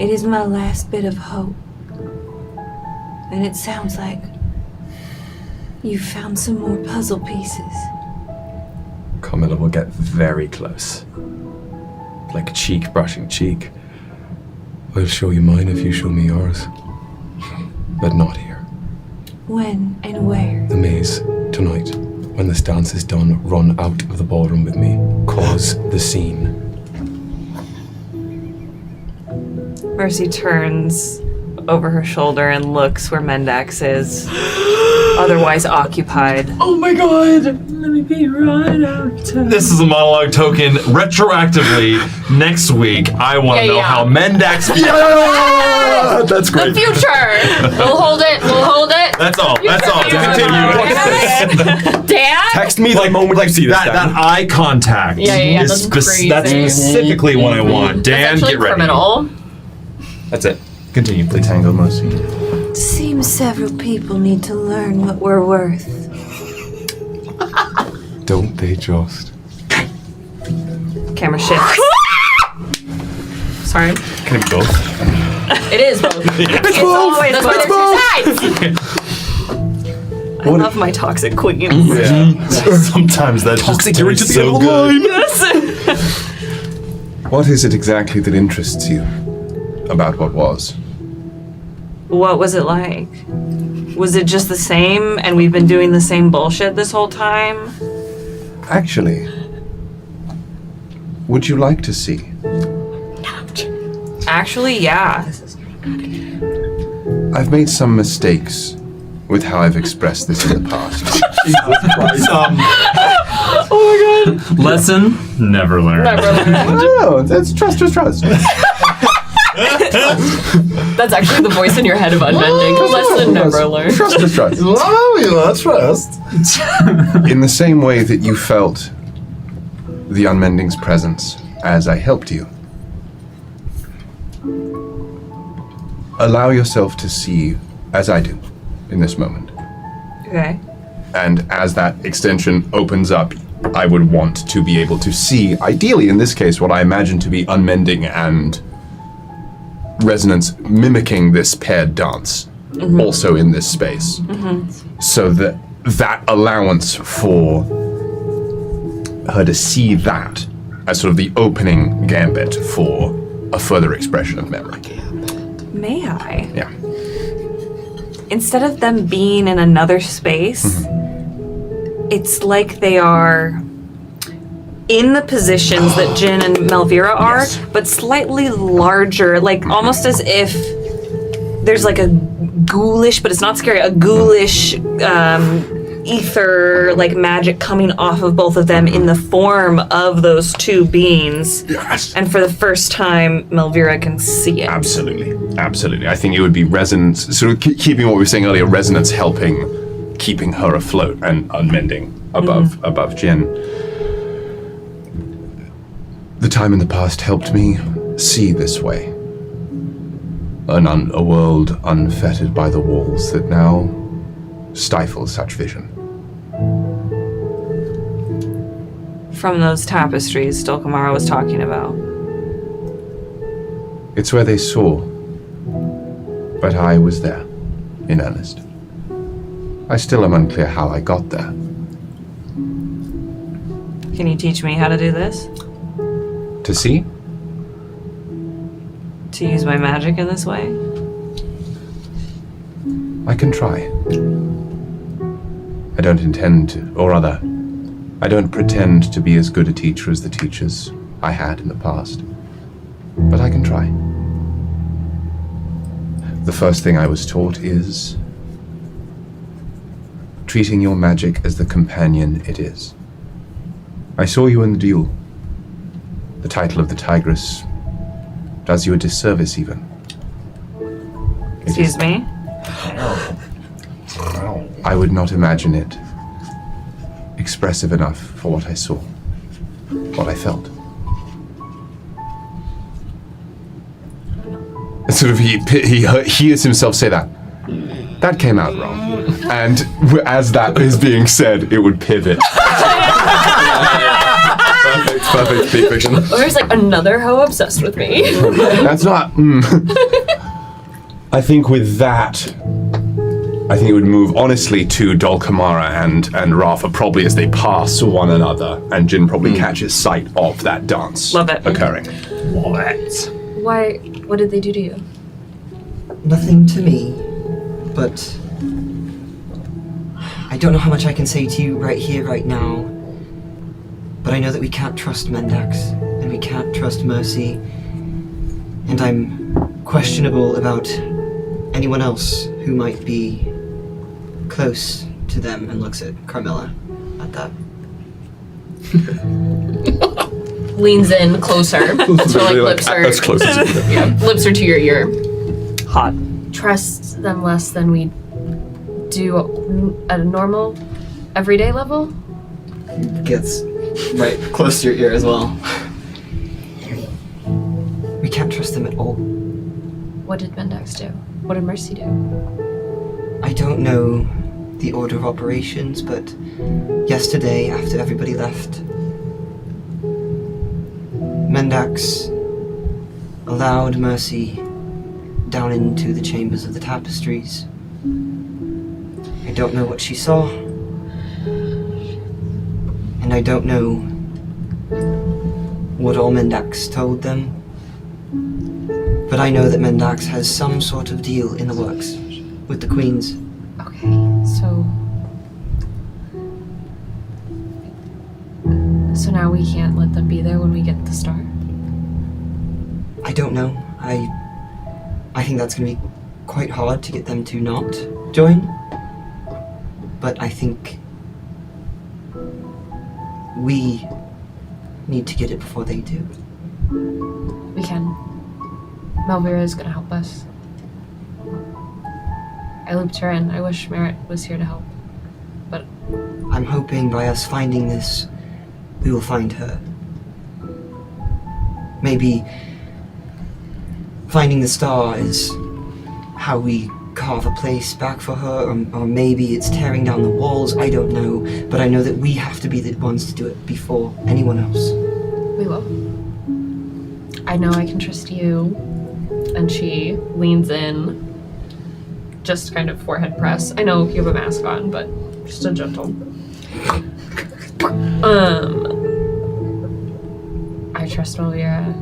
it is my last bit of hope. And it sounds like you found some more puzzle pieces. Carmilla will get very close. Like cheek brushing cheek. I'll show you mine if you show me yours. But not here. When and where? The maze, tonight. When this dance is done, run out of the ballroom with me. Cause the scene. Mercy turns over her shoulder and looks where Mendax is, otherwise occupied. Oh my god! Let me be right out. This is a monologue token. Retroactively, next week, I want to know how Mendax feels. Yeah! That's great. The future. We'll hold it. We'll hold it. That's all. That's all. To continue. Dad? Text me the moment you see this. That eye contact. Yeah. Is That's crazy. that's specifically what I want. Dan, That's actually get ready. criminal. That's it. Continue, please. Tango Mercy. Seems several people need to learn what we're worth. Don't they just? Camera shifts. Sorry. Can it be both? It is both. It's always That's why there's two sides. I love my toxic queens. Yeah. Sometimes that's Toxic, just you're reaching so the good. Yes. What is it exactly that interests you about what was? What was it like? Was it just the same and we've been doing the same bullshit this whole time? Actually, would you like to see? Actually, yeah. I've made some mistakes with how I've expressed this in the past. Oh my god. Lesson never learned. No, that's trust. That's actually the voice in your head of unbending. Lesson never learned. Trust. Trust. In the same way that you felt the unmending's presence as I helped you. Allow yourself to see as I do in this moment. Okay. And as that extension opens up, I would want to be able to see, ideally in this case, what I imagine to be unmending and resonance mimicking this paired dance, also in this space. So that allowance for her to see that as sort of the opening gambit for a further expression of memory. May I? Yeah. Instead of them being in another space, it's like they are in the positions that Jin and Melvira are, but slightly larger, like almost as if there's like a ghoulish, but it's not scary, a ghoulish ether, like magic coming off of both of them in the form of those two beings. Yes. And for the first time, Melvira can see it. Absolutely. I think it would be resonance, sort of keeping what we were saying earlier, resonance helping, keeping her afloat and unmending above Jin. The time in the past helped me see this way. A world unfettered by the walls that now stifles such vision. From those tapestries Stolkamara was talking about. It's where they saw, but I was there, in earnest. I still am unclear how I got there. Can you teach me how to do this? To see? To use my magic in this way? I can try. I don't intend to, or rather, I don't pretend to be as good a teacher as the teachers I had in the past. But I can try. The first thing I was taught is treating your magic as the companion it is. I saw you in the duel. The title of the Tigress does you a disservice even. Excuse me? I would not imagine it expressive enough for what I saw, what I felt. And sort of he hears himself say that. That came out wrong. And as that is being said, it would pivot. Perfect speak fiction. There's like another hoe obsessed with me. That's not. I think with that, I think it would move honestly to Dulcamara and Rafa probably as they pass one another, and Jin probably catches sight of that dance occurring. Why? What did they do to you? Nothing to me, but I don't know how much I can say to you right here, right now. But I know that we can't trust Mendax, and we can't trust Mercy, and I'm questionable about anyone else who might be close to them, and looks at Carmilla at that. Leans in closer. So like lips are as close as you can. Yeah, lips are to your ear. Hot. Trust them less than we do at a normal, everyday level. Gets right close to your ear as well. We can't trust them at all. What did Mendax do? What did Mercy do? I don't know the order of operations, but yesterday, after everybody left, Mendax allowed Mercy down into the chambers of the tapestries. I don't know what she saw, and I don't know what all Mendax told them, but I know that Mendax has some sort of deal in the works with the queens. Okay, so now we can't let them be there when we get the star? I don't know. I think that's going to be quite hard to get them to not join. But I think we need to get it before they do. We can. Malvira is gonna help us. I looped her in. I wish Merritt was here to help. But I'm hoping by us finding this, we will find her. Maybe finding the star is how we carve a place back for her, or maybe it's tearing down the walls. I don't know, but I know that we have to be the ones to do it before anyone else. we will. I know I can trust you. And she leans in, just kind of forehead press. I know you have a mask on, but just a gentle. I trust Malvira.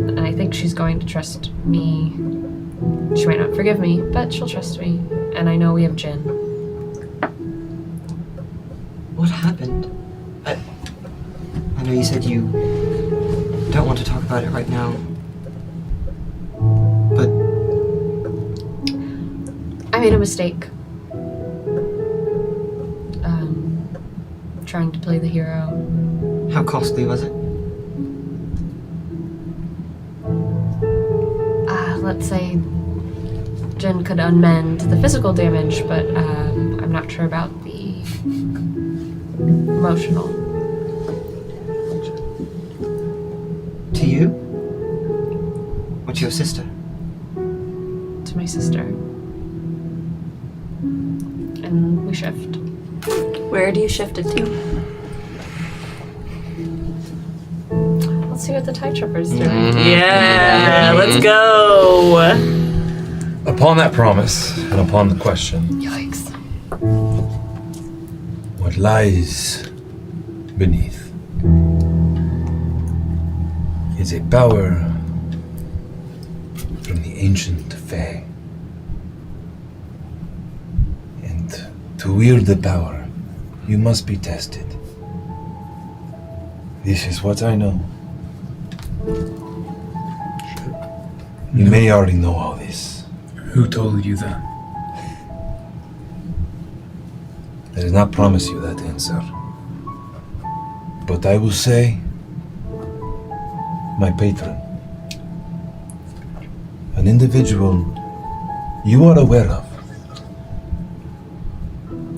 And I think she's going to trust me. She might not forgive me, but she'll trust me. And I know we have Jin. What happened? I know you said you don't want to talk about it right now. But I made a mistake. Trying to play the hero. how costly was it? Let's say Jin could unmend the physical damage, but I'm not sure about the emotional. To you? Or to your sister? To my sister. And we shift. Where do you shift it to? Let's see what the TIE Trooper's doing. Yeah, let's go. Upon that promise, and upon the question, Yikes. what lies beneath is a power from the ancient Fae. And to wield the power, you must be tested. This is what I know. You may already know all this. Who told you that? I did not promise you that answer. But I will say, my patron, an individual you are aware of,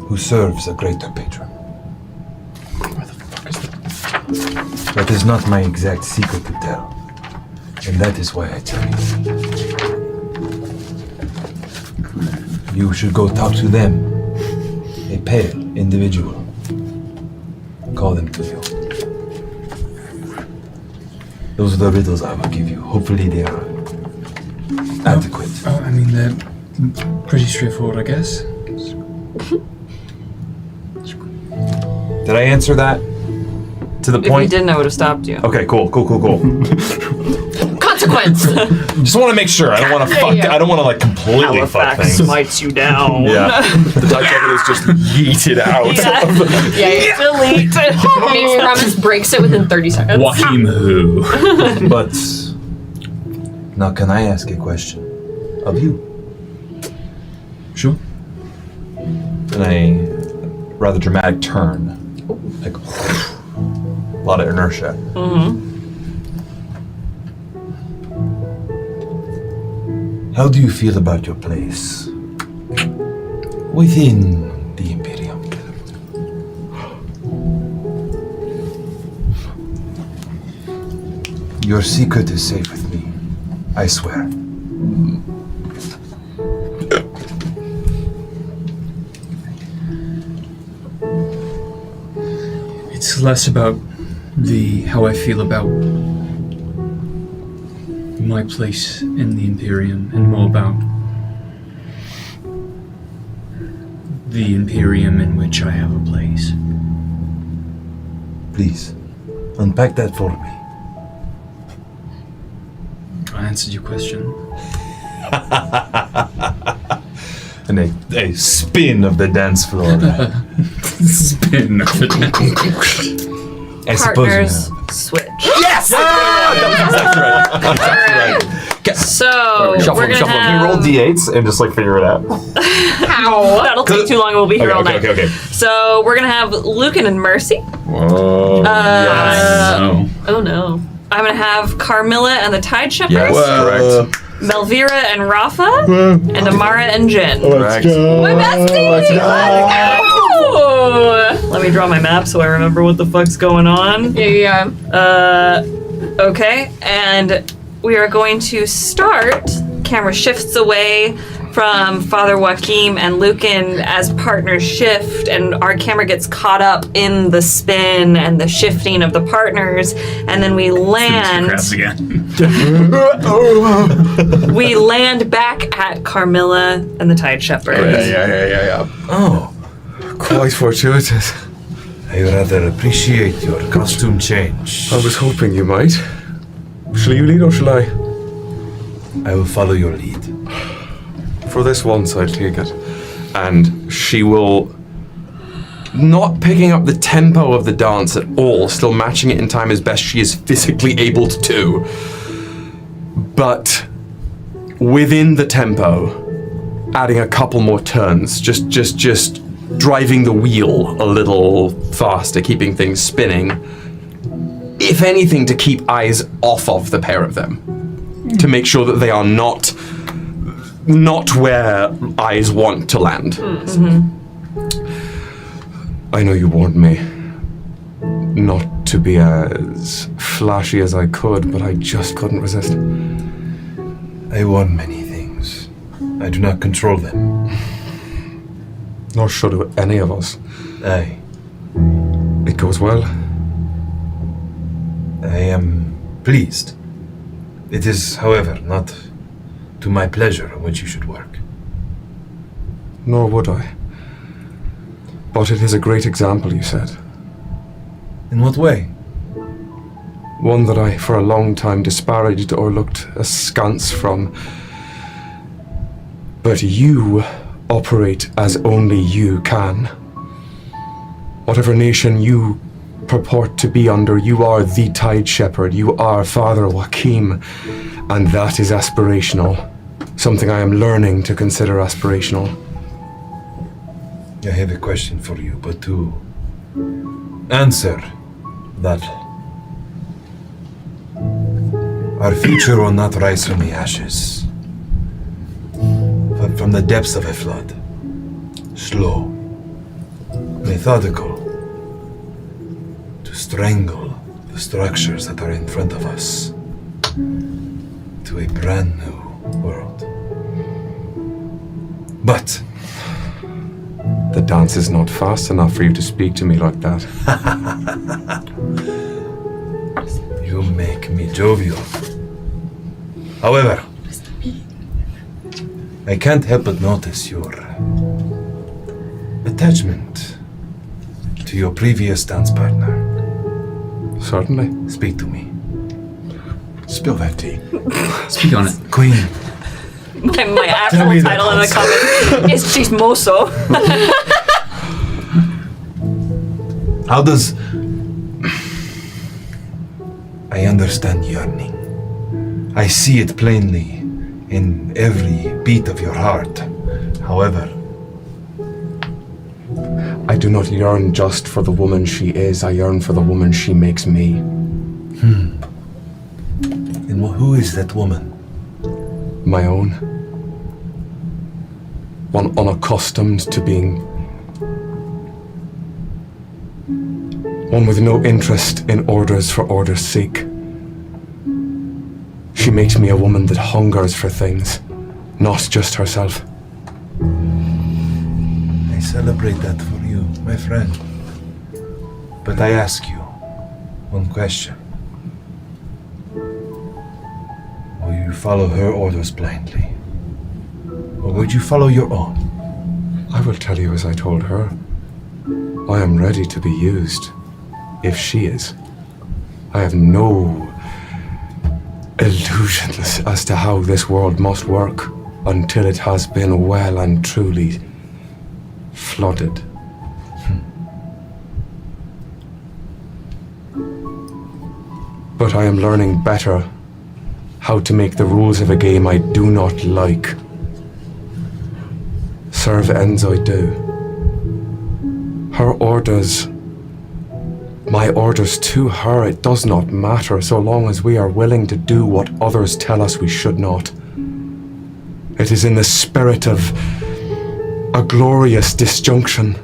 who serves a greater patron. That is not my exact secret to tell, and that is why I tell you. You should go talk to them, a pale individual. Call them to you. Those are the riddles I will give you. Hopefully they are adequate. Oh, I mean, Pretty straightforward, I guess. Did I answer that to the If you point? didn't, I would have stopped you. Okay, cool. Consequence. Just want to make sure. I don't want to fuck. Yeah. I don't want to like completely fuck things. Smites you down. Yeah. The Dutch Shepherd is just yeeted out. Yeah. Delete. Makes promise, breaks it within 30 seconds. Joachim who? But now, can I ask a question of you? Sure. In a rather dramatic turn, like a lot of inertia. Mm-hmm. How do you feel about your place within the Imperium? Your secret is safe with me, I swear. It's less about how I feel about my place in the Imperium and more about the Imperium in which I have a place. Please, unpack that for me. I answered your question. And a spin of the dance floor. Spin. I Partners switch. Yes! So Shuffle we're them, gonna shuffle them. have. You roll D8s and just like figure it out. How? That'll take too long. and We'll be here all night. Okay. So we're gonna have Lucan and Mercy. Whoa. Oh no. I'm gonna have Carmilla and the Tide Shepherd. Yes, correct. Melvira and Rafa. And Amara and Jin. Correct. My bestie! Let's go! Let me draw my map so I remember what the fuck's going on. Yeah. Okay, and we are going to start. Camera shifts away from Father Joachim and Lucan as partners shift, and our camera gets caught up in the spin and the shifting of the partners, and then we land. Crabs again. We land back at Carmilla and the Tide Shepherd. Yeah. Oh, quite fortuitous. I rather appreciate your costume change. I was hoping you might. Shall you lead or shall I? I will follow your lead. For this once, I take it. And she will, not picking up the tempo of the dance at all, still matching it in time as best she is physically able to do. But within the tempo, adding a couple more turns, just driving the wheel a little faster, keeping things spinning. If anything, to keep eyes off of the pair of them. To make sure that they are not where eyes want to land. I know you warned me not to be as flashy as I could, but I just couldn't resist. I want many things. I do not control them. Nor should any of us. Aye. It goes well. I am pleased. It is, however, not to my pleasure on which you should work. Nor would I. But it is a great example, you said. In what way? One that I, for a long time, disparaged or looked askance from. But you operate as only you can. Whatever nation you purport to be under, you are the Tide Shepherd. You are Father Joachim, and that is aspirational. Something I am learning to consider aspirational. I have a question for you, but to answer that, our future will not rise from the ashes, but from the depths of a flood. Slow, methodical, to strangle the structures that are in front of us to a brand new world. But the dance is not fast enough for you to speak to me like that. You make me jovial. However, I can't help but notice your attachment to your previous dance partner. Certainly. Speak to me. Spill that tea. Speak on it. Queen. My Tell actual me title in the comment is Chismoso. How does... I understand yearning. I see it plainly in every beat of your heart. However, I do not yearn just for the woman she is, I yearn for the woman she makes me. And who is that woman? My own. One unaccustomed to being. One with no interest in orders for orders' sake. She makes me a woman that hungers for things, not just herself. I celebrate that for you, my friend. But I ask you one question. Will you follow her orders blindly? Or would you follow your own? I will tell you as I told her. I am ready to be used, if she is. I have no illusions as to how this world must work until it has been well and truly flooded. But I am learning better how to make the rules of a game I do not like serve ends I do. Her orders, my orders to her, it does not matter so long as we are willing to do what others tell us we should not. It is in the spirit of a glorious disjunction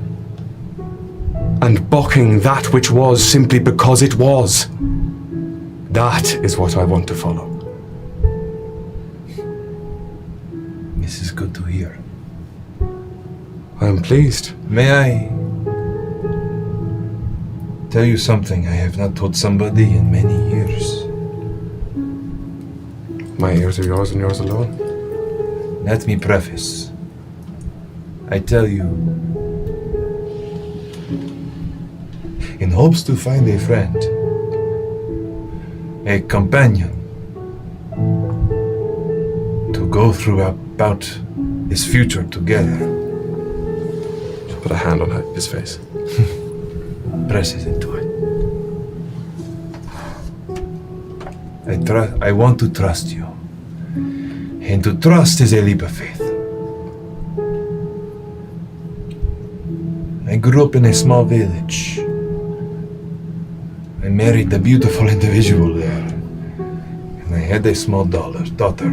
and bucking that which was simply because it was. That is what I want to follow. This is good to hear. I am pleased. May I tell you something I have not told somebody in many years? My ears are yours and yours alone. Let me preface. I tell you, in hopes to find a friend, a companion, to go through about this future together. Put a hand on his face. Presses into it. I want to trust you. And to trust is a leap of faith. I grew up in a small village. I married a beautiful individual there. And I had a small daughter.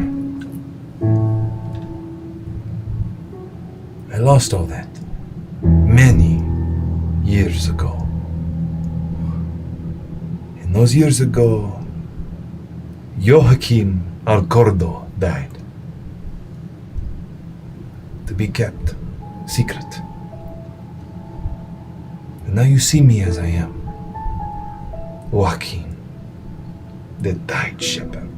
I lost all that many years ago. And those years ago, Joachim Alcordo died. To be kept secret. And now you see me as I am. Joachim, the died shepherd.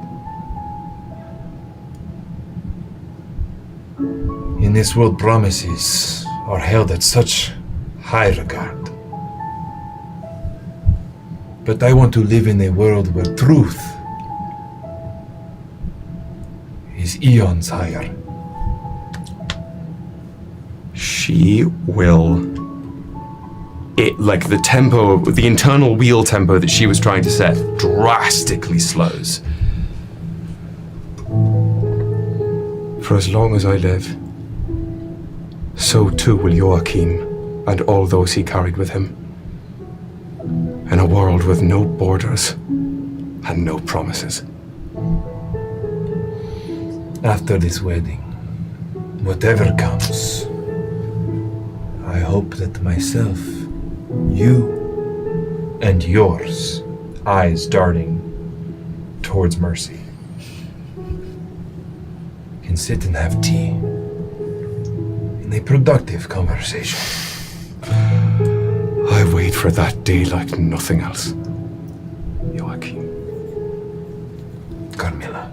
In this world, promises are held at such high regard. But I want to live in a world where truth is eons higher. She will. Like the tempo, the internal wheel tempo that she was trying to set drastically slows. For as long as I live, so too will Joachim and all those he carried with him. In a world with no borders and no promises. After this wedding, whatever comes, I hope that myself, you, and yours, eyes darting towards Mercy, can sit and have tea in a productive conversation. I wait for that day like nothing else. Joachim. Carmilla.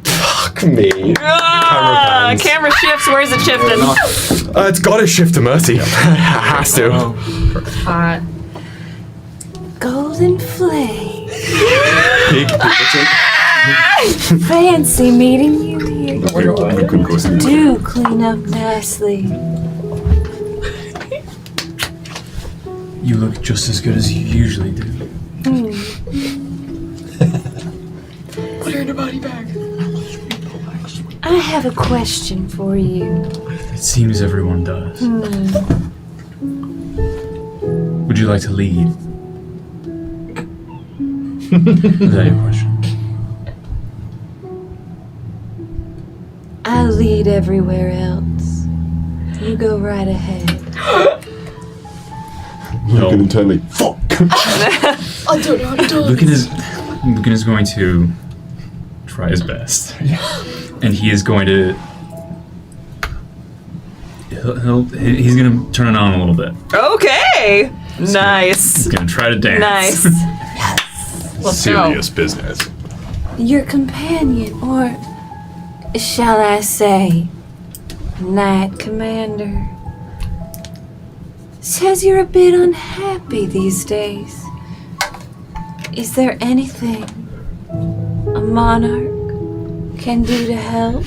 Fuck Me. Camera shifts. Where's it shifting? It's gotta shift to Mercy. Has to. Hot. Golden flame. Big. Fancy meeting you here. You could go see. Do clean up nicely. You look just as good as you usually do. Put her in a body bag. I have a question for you. It seems everyone does. Would you like to lead? Is that your question? I lead everywhere else. You go right ahead. Lucan internally. Fuck. I don't know how to do it. Lucan is going to try his best, and he is going to. He's going to turn it on a little bit. Okay. Nice. He's going to try to dance. Nice. Let's Serious business. Your companion, or shall I say, Knight Commander, says you're a bit unhappy these days. Is there anything a monarch can do to help?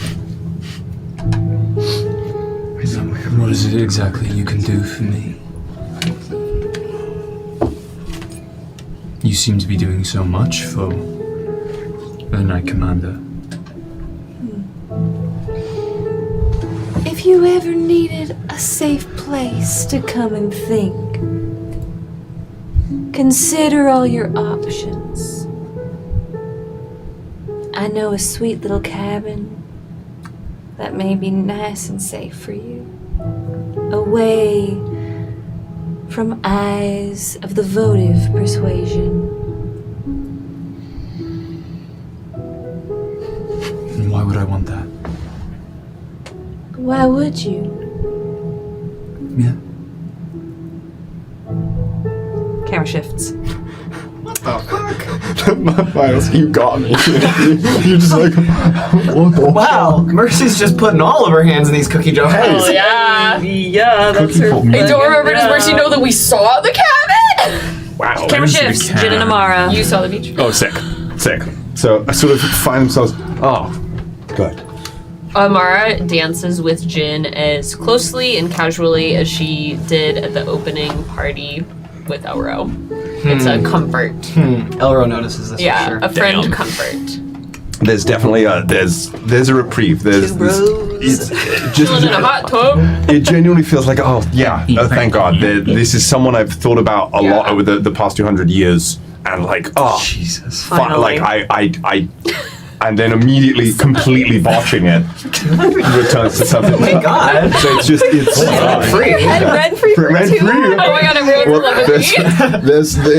What is it exactly you can do for me? You seem to be doing so much for the Knight Commander. If you ever needed a safe place to come and think, consider all your options. I know a sweet little cabin that may be nice and safe for you, away from eyes of the votive persuasion. And why would I want that? Why would you? Yeah. Camera shifts. Miles, you got me. You're just like, what the Wow, Mercy's just putting all of her hands in these cookie jar. Oh yeah. Yeah, that's her. I don't remember. Does Mercy know that we saw the cabin? Wow. Camera shifts. Jin and Amara. You saw the beach. Oh, sick. So I sort of find themselves. Oh, good. Amara dances with Jin as closely and casually as she did at the opening party with Elro. It's a comfort. Elro notices this. Yeah, for sure. a friend Damn. comfort. There's definitely there's a reprieve. There's it's Chilling in a hot tub. It genuinely feels like, oh yeah, thank God. This is someone I've thought about a lot over the past 200 years, and like, oh Jesus, like I and then immediately completely botching it returns to something. Oh my God. So it's Rent-free. Rent-free for Rent-free. two? Oh my God, everyone's loving me.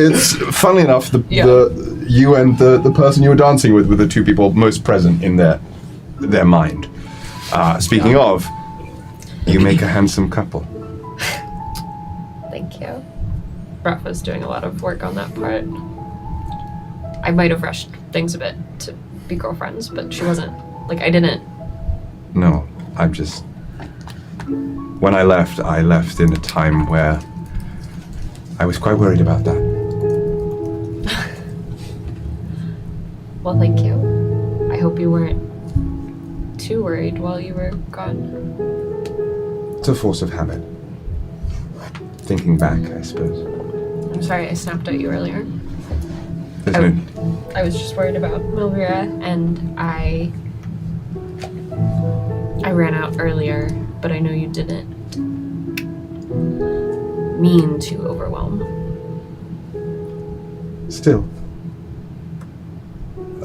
It's funnily enough you and the person you were dancing with were the two people most present in their mind. Speaking of, you make a handsome couple. Thank you. Rafa's doing a lot of work on that part. I might have rushed things a bit to be girlfriends, but she wasn't. Like, I didn't. No, I'm just. When I left in a time where I was quite worried about that. Well, thank you. I hope you weren't too worried while you were gone. It's a force of habit. Thinking back, I suppose. I'm sorry I snapped at you earlier. There's no. I was just worried about Milvira, and I ran out earlier, but I know you didn't mean to overwhelm. Still,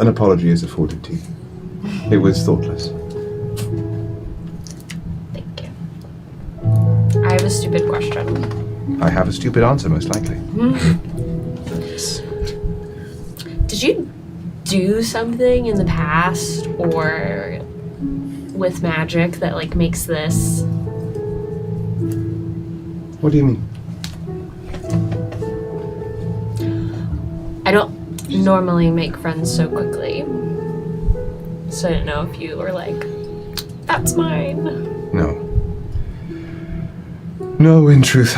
an apology is afforded to you. It was thoughtless. Thank you. I have a stupid question. I have a stupid answer, most likely. Did you do something in the past or with magic that like makes this? What do you mean? I don't normally make friends so quickly. So I didn't know if you were like, that's mine. No. No, in truth,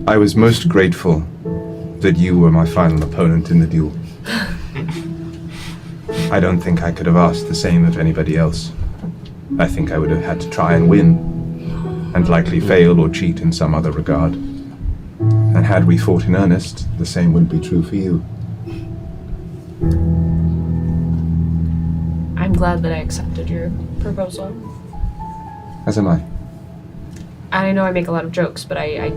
I was most grateful that you were my final opponent in the duel. I don't think I could have asked the same of anybody else. I think I would have had to try and win, and likely fail or cheat in some other regard. And had we fought in earnest, the same would be true for you. I'm glad that I accepted your proposal. As am I. I know I make a lot of jokes, but I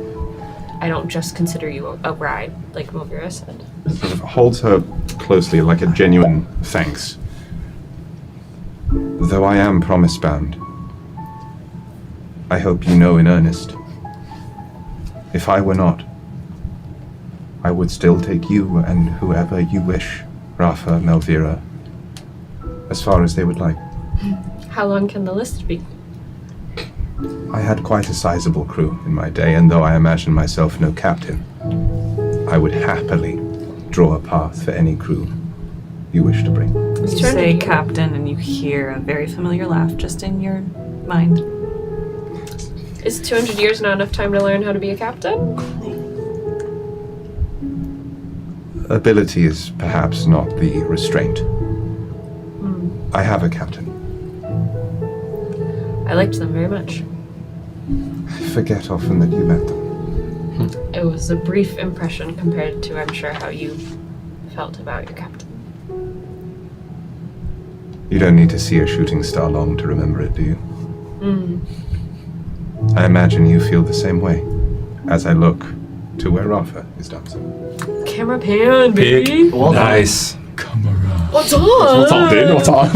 don't just consider you a bride, like Milvira said. Sort of holds her closely like a genuine thanks. Though I am promise-bound, I hope you know in earnest. If I were not, I would still take you and whoever you wish, Rafa, Melvira, as far as they would like. How long can the list be? I had quite a sizable crew in my day, and though I imagine myself no captain, I would happily draw a path for any crew you wish to bring. You say captain and you hear a very familiar laugh just in your mind. Is 200 years not enough time to learn how to be a captain? Ability is perhaps not the restraint. I have a captain. I liked them very much. I forget often that you met them. It was a brief impression compared to, I'm sure, how you felt about your captain. You don't need to see a shooting star long to remember it, do you? I imagine you feel the same way as I look to where Rafa is dancing. Camera pan, baby. Nice. What's on? What's on, dude? What's on?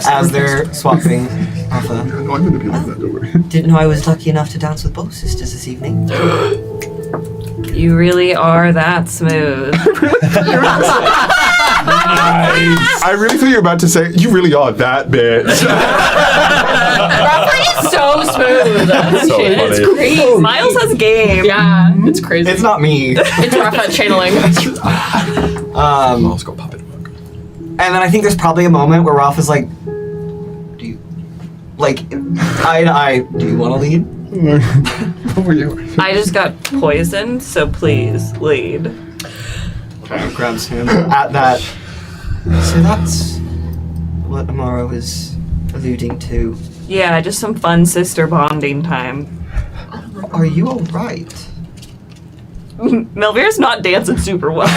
As they're swapping Rafa. No, I'm gonna be like that, don't worry. Didn't know I was lucky enough to dance with both sisters this evening. You really are that smooth. I really thought you were about to say, you really are that bitch. Rafa is so smooth. So It's funny. crazy. Miles has game. Yeah, it's crazy. It's not me. It's Rafa channeling. Miles got puppet work. And then I think there's probably a moment where Rafa's like, do you, like, eye to eye, do you want to lead? I just got poisoned, so please lead. Grabs him at that. So that's what Amaro is alluding to. Yeah, just some fun sister bonding time. Are you alright? Melvira's not dancing super well.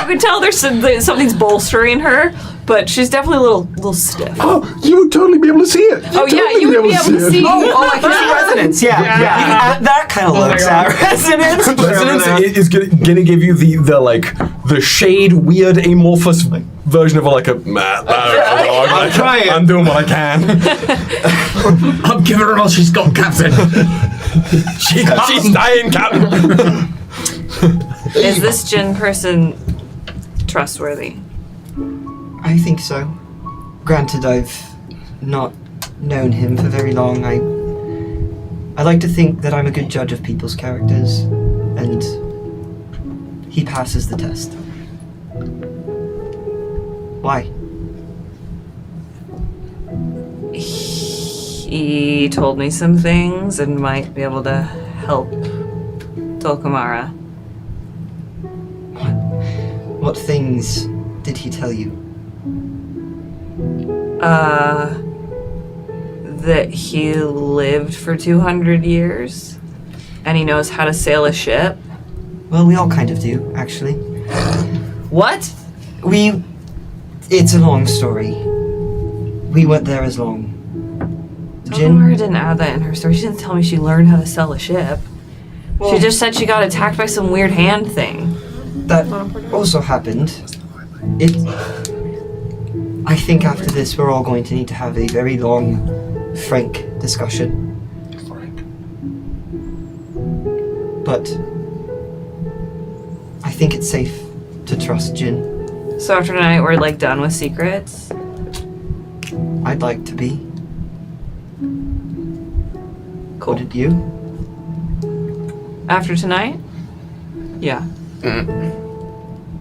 You can tell there's something's bolstering her, but she's definitely a little stiff. Oh, you would totally be able to see it. Oh yeah, you would be able to see. Oh, I can see resonance. Yeah. That kind of looks at resonance. Resonance is gonna give you the shade weird amorphous version of a I'm trying. I'm doing what I can. I'm giving her all she's got, Captain. She's dying, Captain. Is this Jinn person trustworthy? I think so. Granted, I've not known him for very long. I like to think that I'm a good judge of people's characters, and he passes the test. Why? He told me some things and might be able to help Tolkamara. What things did he tell you? That he lived for 200 years and he knows how to sail a ship. Well, we all kind of do, actually. What? It's a long story. We weren't there as long. Tolkamara didn't add that in her story. She didn't tell me she learned how to sail a ship. She just said she got attacked by some weird hand thing. That also happened. I think after this we're all going to need to have a very long, frank discussion. But I think it's safe to trust Jinn. So after tonight we're done with secrets? I'd like to be. Cool. Would you? After tonight? Yeah.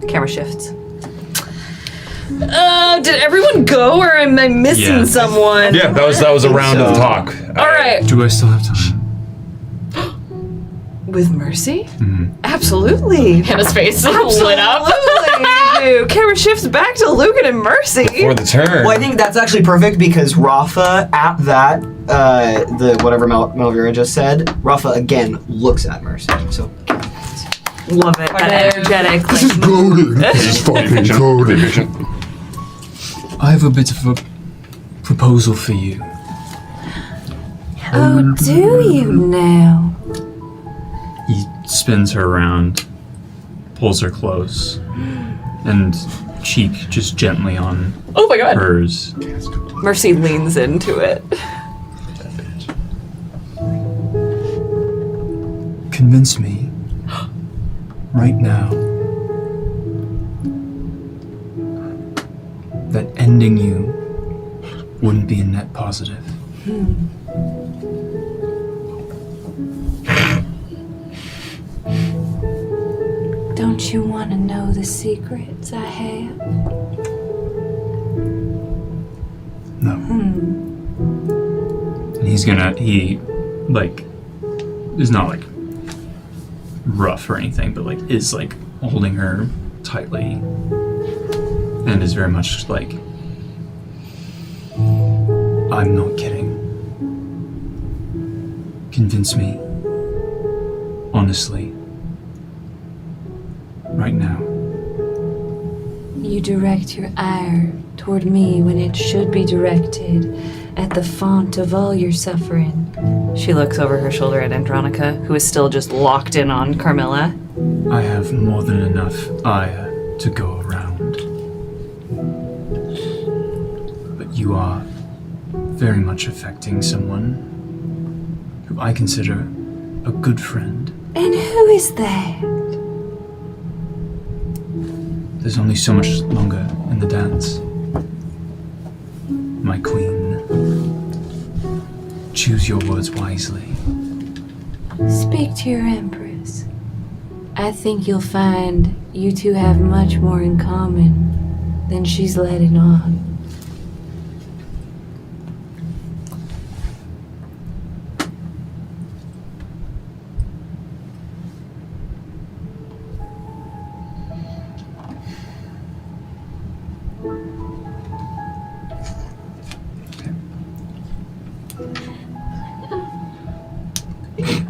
Camera shifts. Did everyone go, or am I missing someone? Yeah, that was a round of talk. All right. Do I still have time? With Mercy? Mm-hmm. Absolutely. Hannah's face lit up. Absolutely. Camera shifts back to Lucan and Mercy. For the turn. Well, I think that's actually perfect because Rafa, at that, the whatever Malvira just said, Rafa again looks at Mercy. So love it. That energetic. This is golden. This is fucking golden. I have a bit of a proposal for you. Oh, do you now? He spins her around, pulls her close, and cheek just gently on Oh my God. hers. Mercy leans into it. Convince me, right now, that ending you wouldn't be a net positive. Don't you want to know the secrets I have? No. And he is not like rough or anything, but like is like holding her tightly and is very much like, I'm not kidding. Convince me, honestly, right now. You direct your ire toward me when it should be directed at the font of all your suffering. She looks over her shoulder at Andronica, who is still just locked in on Carmilla. I have more than enough ire to go around. But you are very much affecting someone who I consider a good friend. And who is that? There's only so much longer in the dance. My queen. Choose your words wisely. Speak to your empress. I think you'll find you two have much more in common than she's letting on.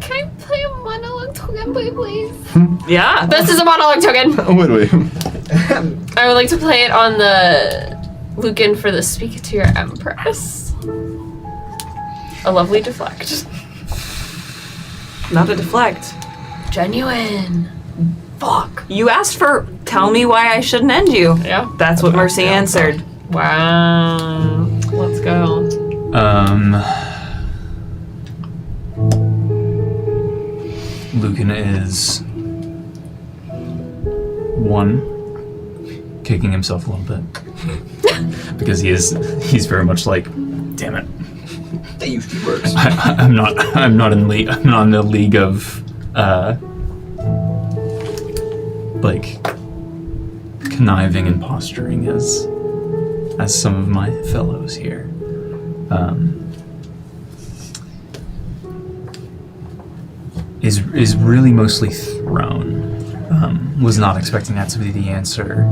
Can I play a monologue token, please? Yeah. This is a monologue token. Would we? I would like to play it on the Lucan for the Speak to Your Empress. A lovely deflect. Not a deflect. Genuine. Fuck. You asked for, tell me why I shouldn't end you. Yeah. That's what Mercy answered. Wow. Let's go. Lucan is one, kicking himself a little bit because he's very much like, damn it. That usually works. I'm not in the league of like conniving and posturing as some of my fellows here. Is really mostly thrown. Was not expecting that to be the answer.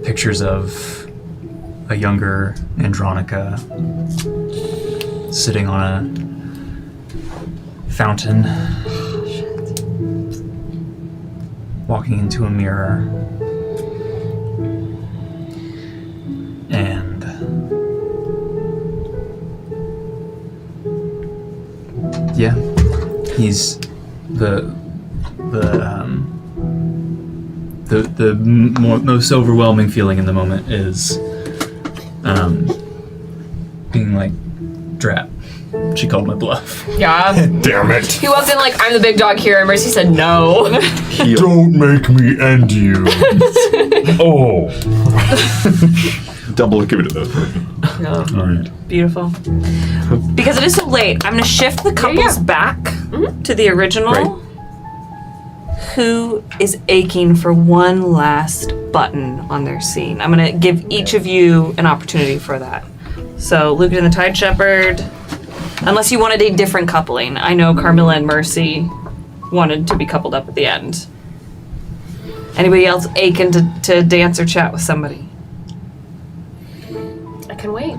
Pictures of a younger Andronica sitting on a fountain, walking into a mirror, and yeah, he's the most overwhelming feeling in the moment is being like, drat, she called my bluff. Yeah. Damn it. He walked in like, I'm the big dog here, and Mercy said no. Don't make me end you. Oh. Double give it to those. Yeah. All right. Beautiful. Because it is so late, I'm going to shift the couples back to the original. Great. Who is aching for one last button on their scene? I'm gonna give each of you an opportunity for that. So Lucan and the Tide Shepherd, unless you wanted a different coupling. I know Carmilla and Mercy wanted to be coupled up at the end. Anybody else aching to dance or chat with somebody? I can wait.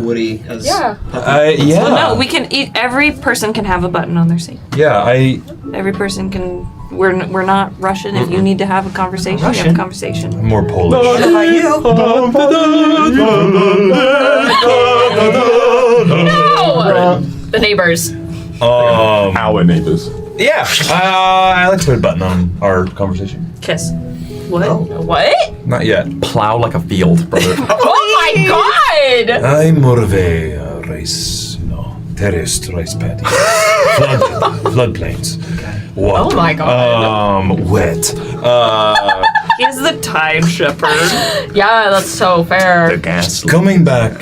Woody as Yeah. Yeah. Well, no, we can. Every person can have a button on their scene. Yeah, Every person can. We're not rushing. If you need to have a conversation, you have a conversation. I'm more Polish. What about you? No! The neighbors. Our neighbors. Yeah, I like to put a button on our conversation. Kiss. What? What? Not yet. Plow like a field, brother. Oh my god! I'm more of a rice, terraced rice paddy. Floodplains. Water. Oh my god. Wet. He's the Tide Shepherd. Yeah, that's so fair. Gas. Coming back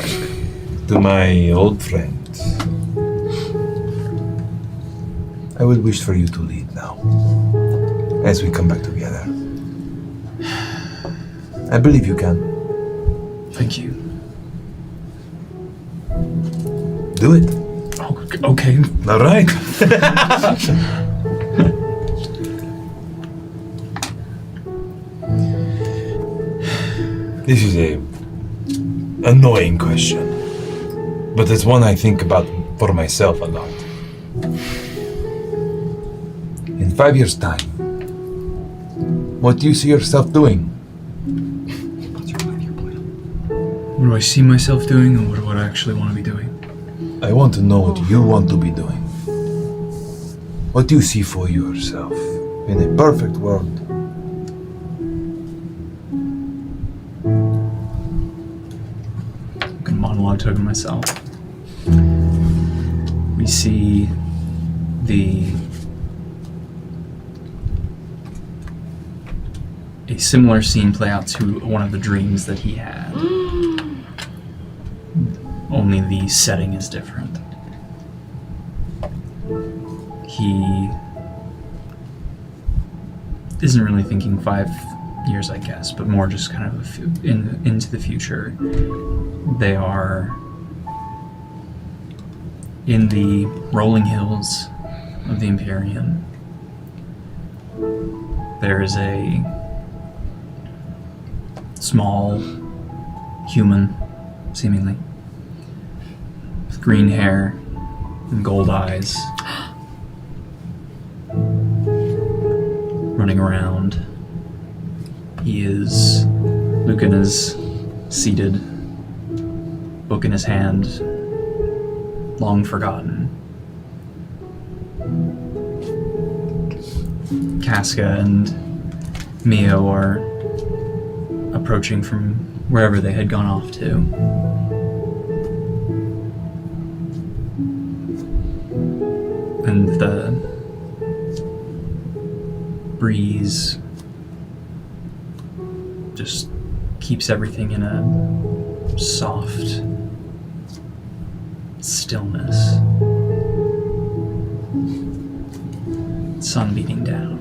to my old friend. I would wish for you to lead now. As we come back together. I believe you can. Thank you. Do it. Okay. All right. This is a annoying question, but it's one I think about for myself a lot. In 5 years' time, what do you see yourself doing? What do I see myself doing, or what do I actually want to be doing? I want to know what you want to be doing. What do you see for yourself in a perfect world? I can monologue to myself. We see a similar scene play out to one of the dreams that he had. Only the setting is different. He isn't really thinking 5 years, I guess, but more just kind of into the future. They are in the rolling hills of the Imperium. There is a small human, seemingly, with green hair and gold eyes, running around. Lucan is seated, book in his hand, long forgotten. Casca and Mio are approaching from wherever they had gone off to. And the breeze just keeps everything in a soft stillness. Sun beating down.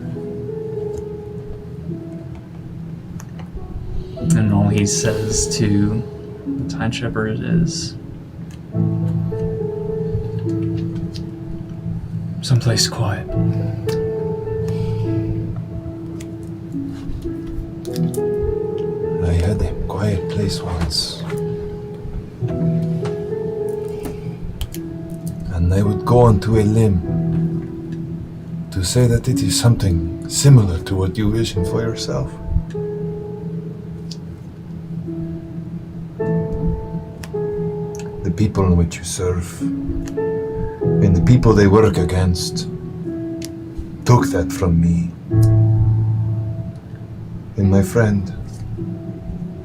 And all he says to the Tide Shepherd is, someplace quiet. I had a quiet place once. And I would go onto a limb to say that it is something similar to what you vision for yourself. The people in which you serve and the people they work against took that from me. And my friend,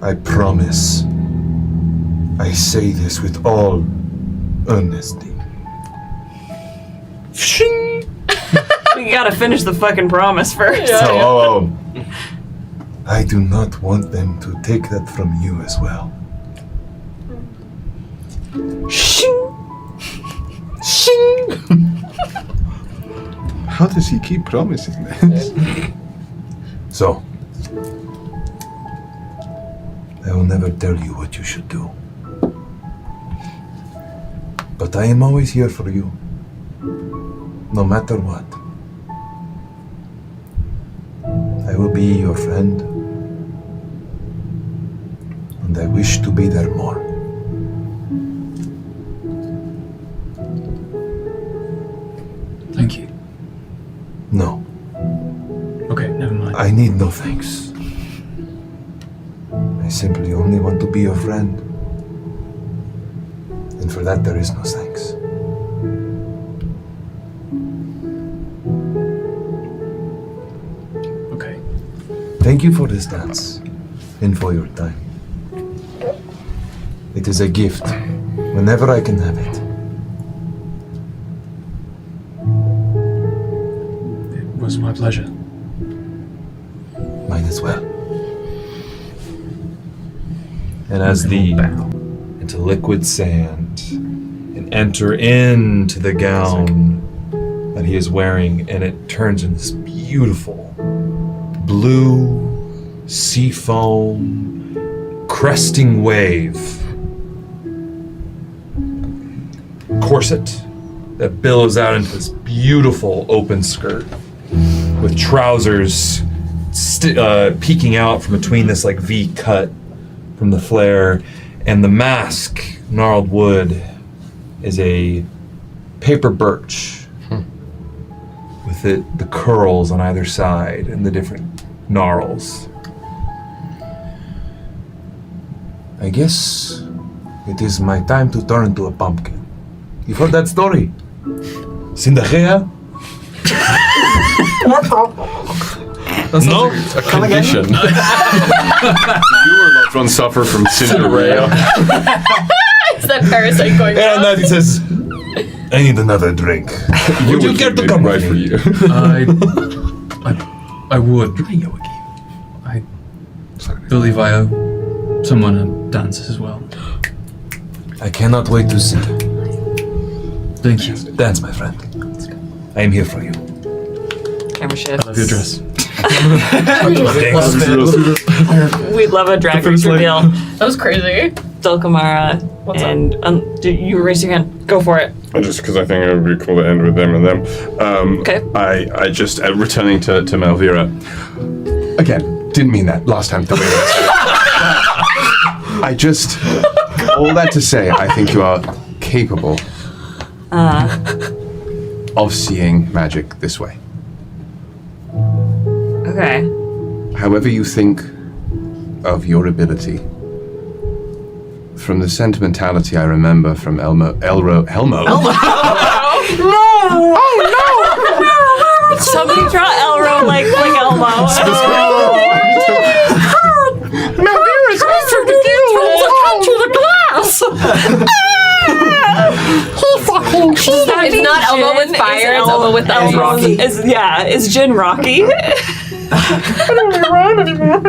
I promise, I say this with all earnesty. You gotta finish the fucking promise first. I do not want them to take that from you as well. Shing! Shing! How does he keep promising this? So, I will never tell you what you should do. But I am always here for you, no matter what. I will be your friend, and I wish to be there more. Thank you. No. Okay, never mind. I need no thanks. I simply only want to be your friend. And for that, there is no thanks. Okay. Thank you for this dance and for your time. It is a gift whenever I can have it. It was my pleasure. Mine as well. And as the into liquid sand and enter into the gown that he is wearing, and it turns into this beautiful blue sea foam cresting wave corset that billows out into this beautiful open skirt with trousers peeking out from between this like V cut from the flare, and the mask, gnarled wood, is a paper birch with the curls on either side and the different gnarls. I guess it is my time to turn into a pumpkin. You've heard that story? Cinderella? No, a condition. You or loved one suffer from Cinderella. It's that parasite going And on. then he says, I need another drink. Would you care to come right for you? I would. I believe I owe someone a dance as well. I cannot wait to see. Thank you. Dance, my friend. I am here for you. Camera shift. I love your dress. We'd love a drag race reveal. That was crazy. Dulcamara. What's and you raise your hand. Go for it. Just because I think it would be cool to end with them and them. Okay. I just, returning to Malvira. Again, didn't mean that last time. The way I said it. I just, all that to say, I think you are capable of seeing magic this way. Okay. However you think of your ability, from the sentimentality I remember from Elmo. No! Somebody draw Elro like Elmo. Malvira's answer to you is to capture the glass! He fucking cheated! It's not Elmo with fire, it's Elmo with Elmo. Is Jin Rocky? I don't run anymore.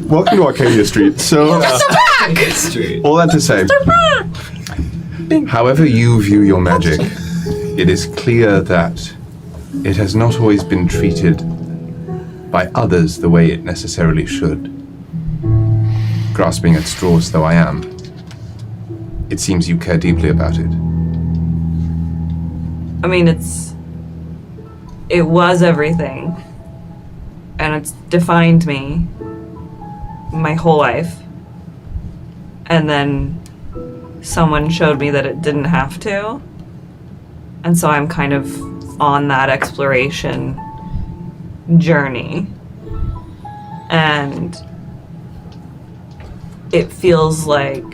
Welcome to Arcadia Street. So, all that to say, however you view your magic, it is clear that it has not always been treated by others the way it necessarily should. Grasping at straws though I am, it seems you care deeply about it. I mean, it was everything. And it's defined me my whole life. And then someone showed me that it didn't have to. And so I'm kind of on that exploration journey. And it feels like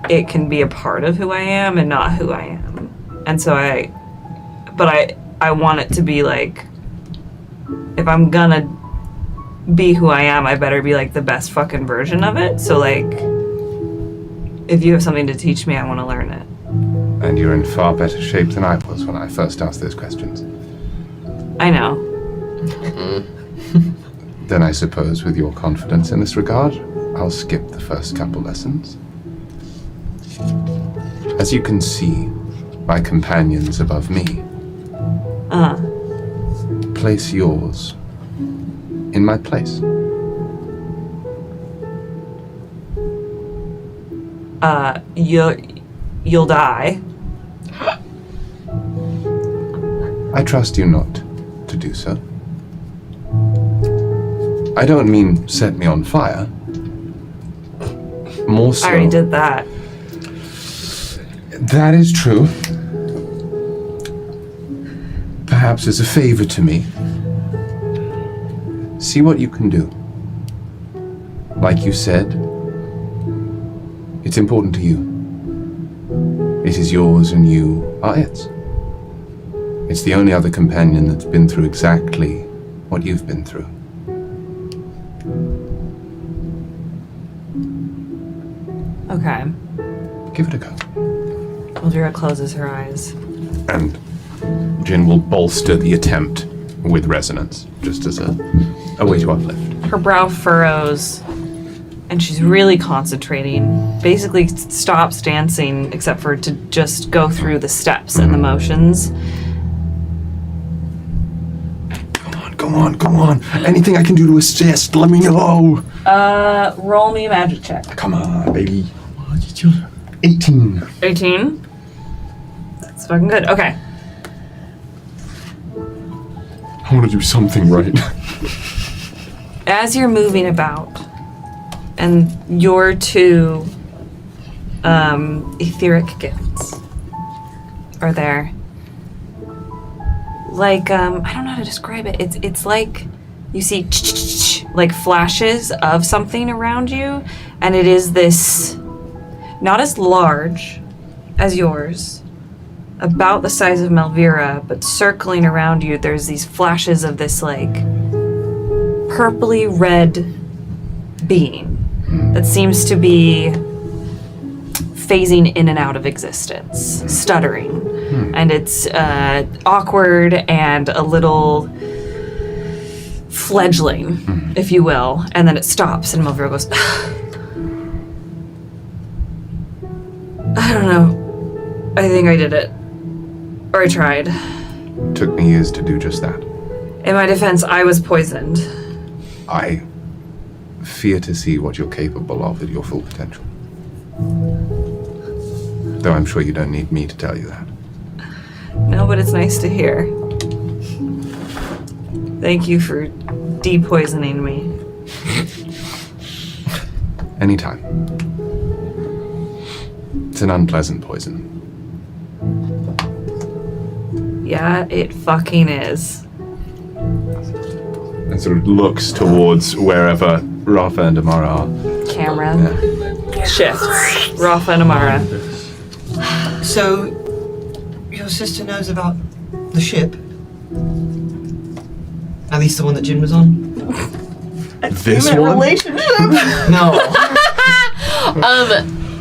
it can be a part of who I am and not who I am. And so I want it to be like, if I'm gonna be who I am, I better be like the best fucking version of it. So like, if you have something to teach me, I want to learn it. And you're in far better shape than I was when I first asked those questions. I know. Then I suppose with your confidence in this regard, I'll skip the first couple lessons. As you can see, my companions above me. Place yours in my place. You'll die. I trust you not to do so. I don't mean set me on fire. More so. I already did that. That is true. Perhaps as a favor to me. See what you can do. Like you said, it's important to you. It is yours and you are its. It's the only other companion that's been through exactly what you've been through. Okay. Give it a go. Elvira closes her eyes. And Jin will bolster the attempt with resonance, just as a way to uplift. Her brow furrows, and she's really concentrating. Basically stops dancing, except for to just go through the steps and the motions. Come on. Anything I can do to assist, let me know. Roll me a magic check. Come on, baby. 18. 18? That's fucking good. Okay. I want to do something right. As you're moving about, and your two etheric gifts are there. Like, I don't know how to describe it. It's like you see like flashes of something around you, and it is this, not as large as yours, about the size of Melvira, but circling around you, there's these flashes of this like purpley red being that seems to be phasing in and out of existence, stuttering. And it's awkward and a little fledgling, if you will. And then it stops and Melvira goes, I don't know. I think I did it. Or I tried. Took me years to do just that. In my defense, I was poisoned. I fear to see what you're capable of at your full potential. Though I'm sure you don't need me to tell you that. No, but it's nice to hear. Thank you for depoisoning me. Anytime. It's an unpleasant poison. Yeah, it fucking is. And sort of looks towards wherever Rafa and Amara are. Camera shifts. Rafa and Amara. So, your sister knows about the ship? At least the one that Jin was on? This one? No.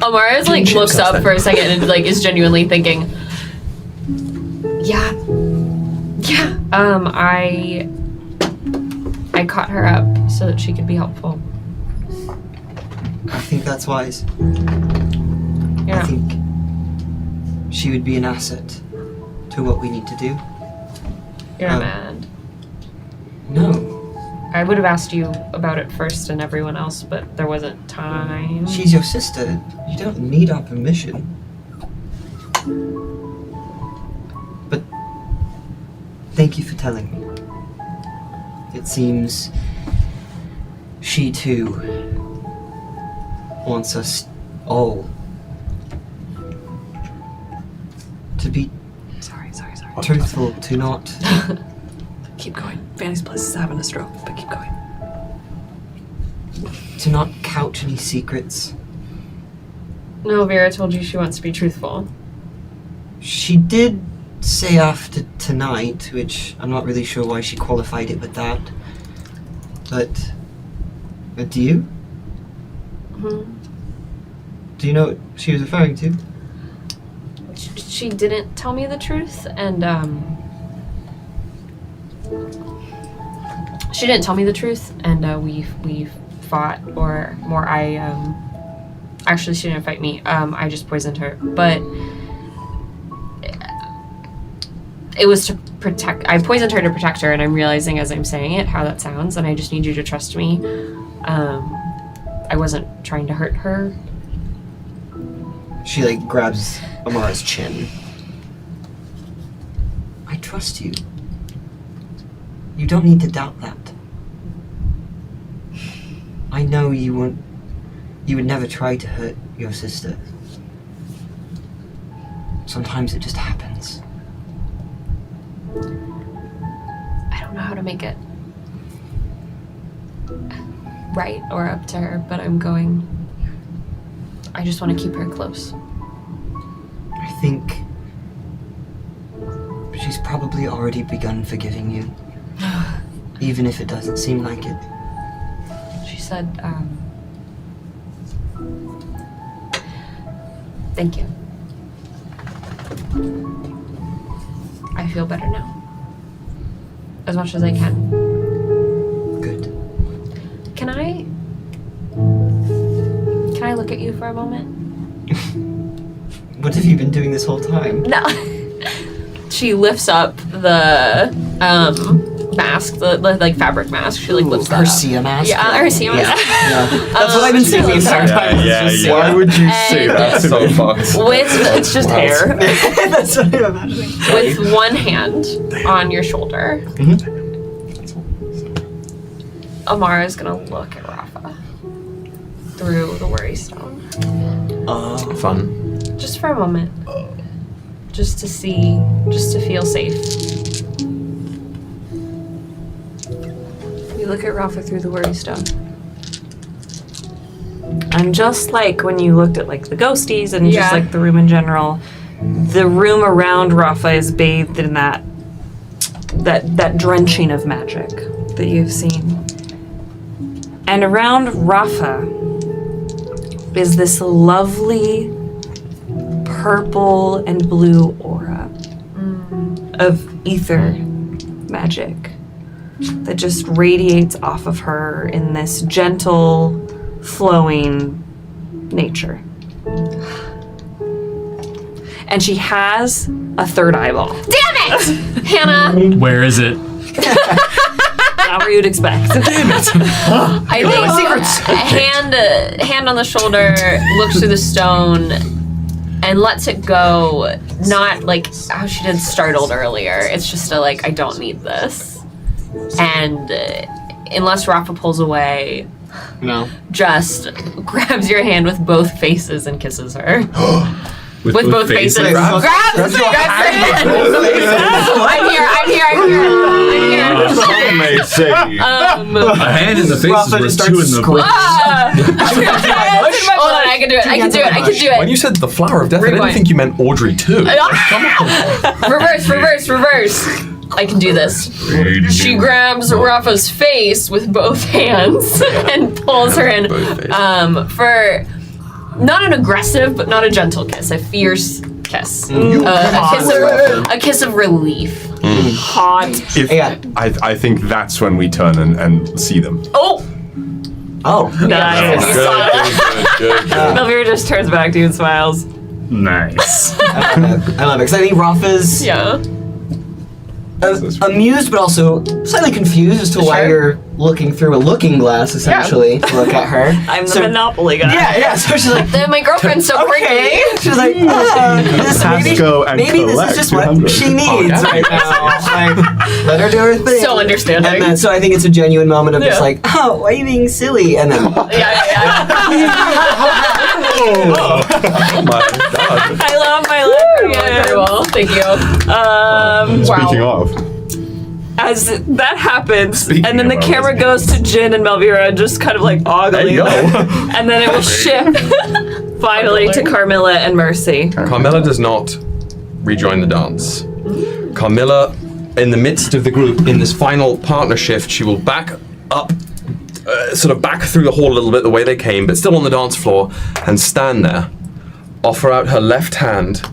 Amara's like looks up for a second and like is genuinely thinking, yeah. I caught her up so that she could be helpful. I think that's wise. Yeah. I think she would be an asset to what we need to do. You're mad. No. I would have asked you about it first and everyone else, but there wasn't time. She's your sister. You don't need our permission. But thank you for telling me. It seems she too wants us all to be truthful, to not Keep going. Fantasy Plus is having a stroke, but keep going. to not couch any secrets. No, Vera told you she wants to be truthful. She did say after tonight, which I'm not really sure why she qualified it with that. But do you? Mm-hmm. Do you know what she was referring to? She didn't tell me the truth, and she didn't tell me the truth, and we fought, or more. Actually, she didn't fight me. I just poisoned her, but it was to protect. I poisoned her to protect her, and I'm realizing as I'm saying it how that sounds, and I just need you to trust me. I wasn't trying to hurt her. She like grabs Amara's chin. I trust you. You don't need to doubt that. I know you would never try to hurt your sister. Sometimes it just happens. I don't know how to make it right or up to her, but I just want to keep her close. I think she's probably already begun forgiving you. Even if it doesn't seem like it. She said, thank you. I feel better now. As much as I can. Good. Can I look at you for a moment? What have you been doing this whole time? No. She lifts up the mask, the like fabric mask. She like lifts that her up. Sia mask? Yeah, her Sia mask. Yeah. That's what I've been saying the entire time. Why would you say that? So fucked. It's just hair. That's what I'm imagining. With one hand on your shoulder. Amara's gonna look at Rafa through the worry stone. Fun. Just for a moment. Just to feel safe. You look at Rafa through the worry stone. And just like when you looked at like the ghosties and just like the room in general, the room around Rafa is bathed in that drenching of magic that you've seen. And around Rafa is this lovely purple and blue aura of ether magic that just radiates off of her in this gentle, flowing nature. And she has a third eyeball. Damn it! Hannah! Where is it? Not where you'd expect. Damn it! I think hand on the shoulder, looks through the stone, and lets it go. Not like how she did startled earlier. It's just a like, I don't need this. And unless Rafa pulls away, no, just grabs your hand with both faces and kisses her. With both faces. Grabs your hand with both faces. I'm here. A hand in the face is worth two in the brain. Hold on, I can do it. When you said the flower of death, I didn't think you meant Audrey too. Reverse. I can do this. She grabs Rafa's face with both hands and pulls her in for not an aggressive, but not a gentle kiss, a fierce kiss. A kiss of relief. Hot. I think that's when we turn and see them. Oh! Nice. Good. Melvira just turns back to you and smiles. Nice. I love it. Because I think Rafa's amused, but also slightly confused as to why you're looking through a looking glass, essentially, to look at her. I'm the Monopoly guy. Yeah. So she's like, my girlfriend's so pretty. She's like, maybe this is just what she needs right now. Like, let her do her thing. So understanding. And then, so I think it's a genuine moment of just like, oh, why are you being silly? And then, Oh my god. I love my life. Very well, thank you. Speaking of. As that happens, and then the camera goes to Jin and Melvira just kind of like ogling them. And then it will shift finally to Carmilla and Mercy. Carmilla does not rejoin the dance. Carmilla, in the midst of the group, in this final partner shift, she will back up, sort of back through the hall a little bit the way they came, but still on the dance floor, and stand there, offer out her left hand,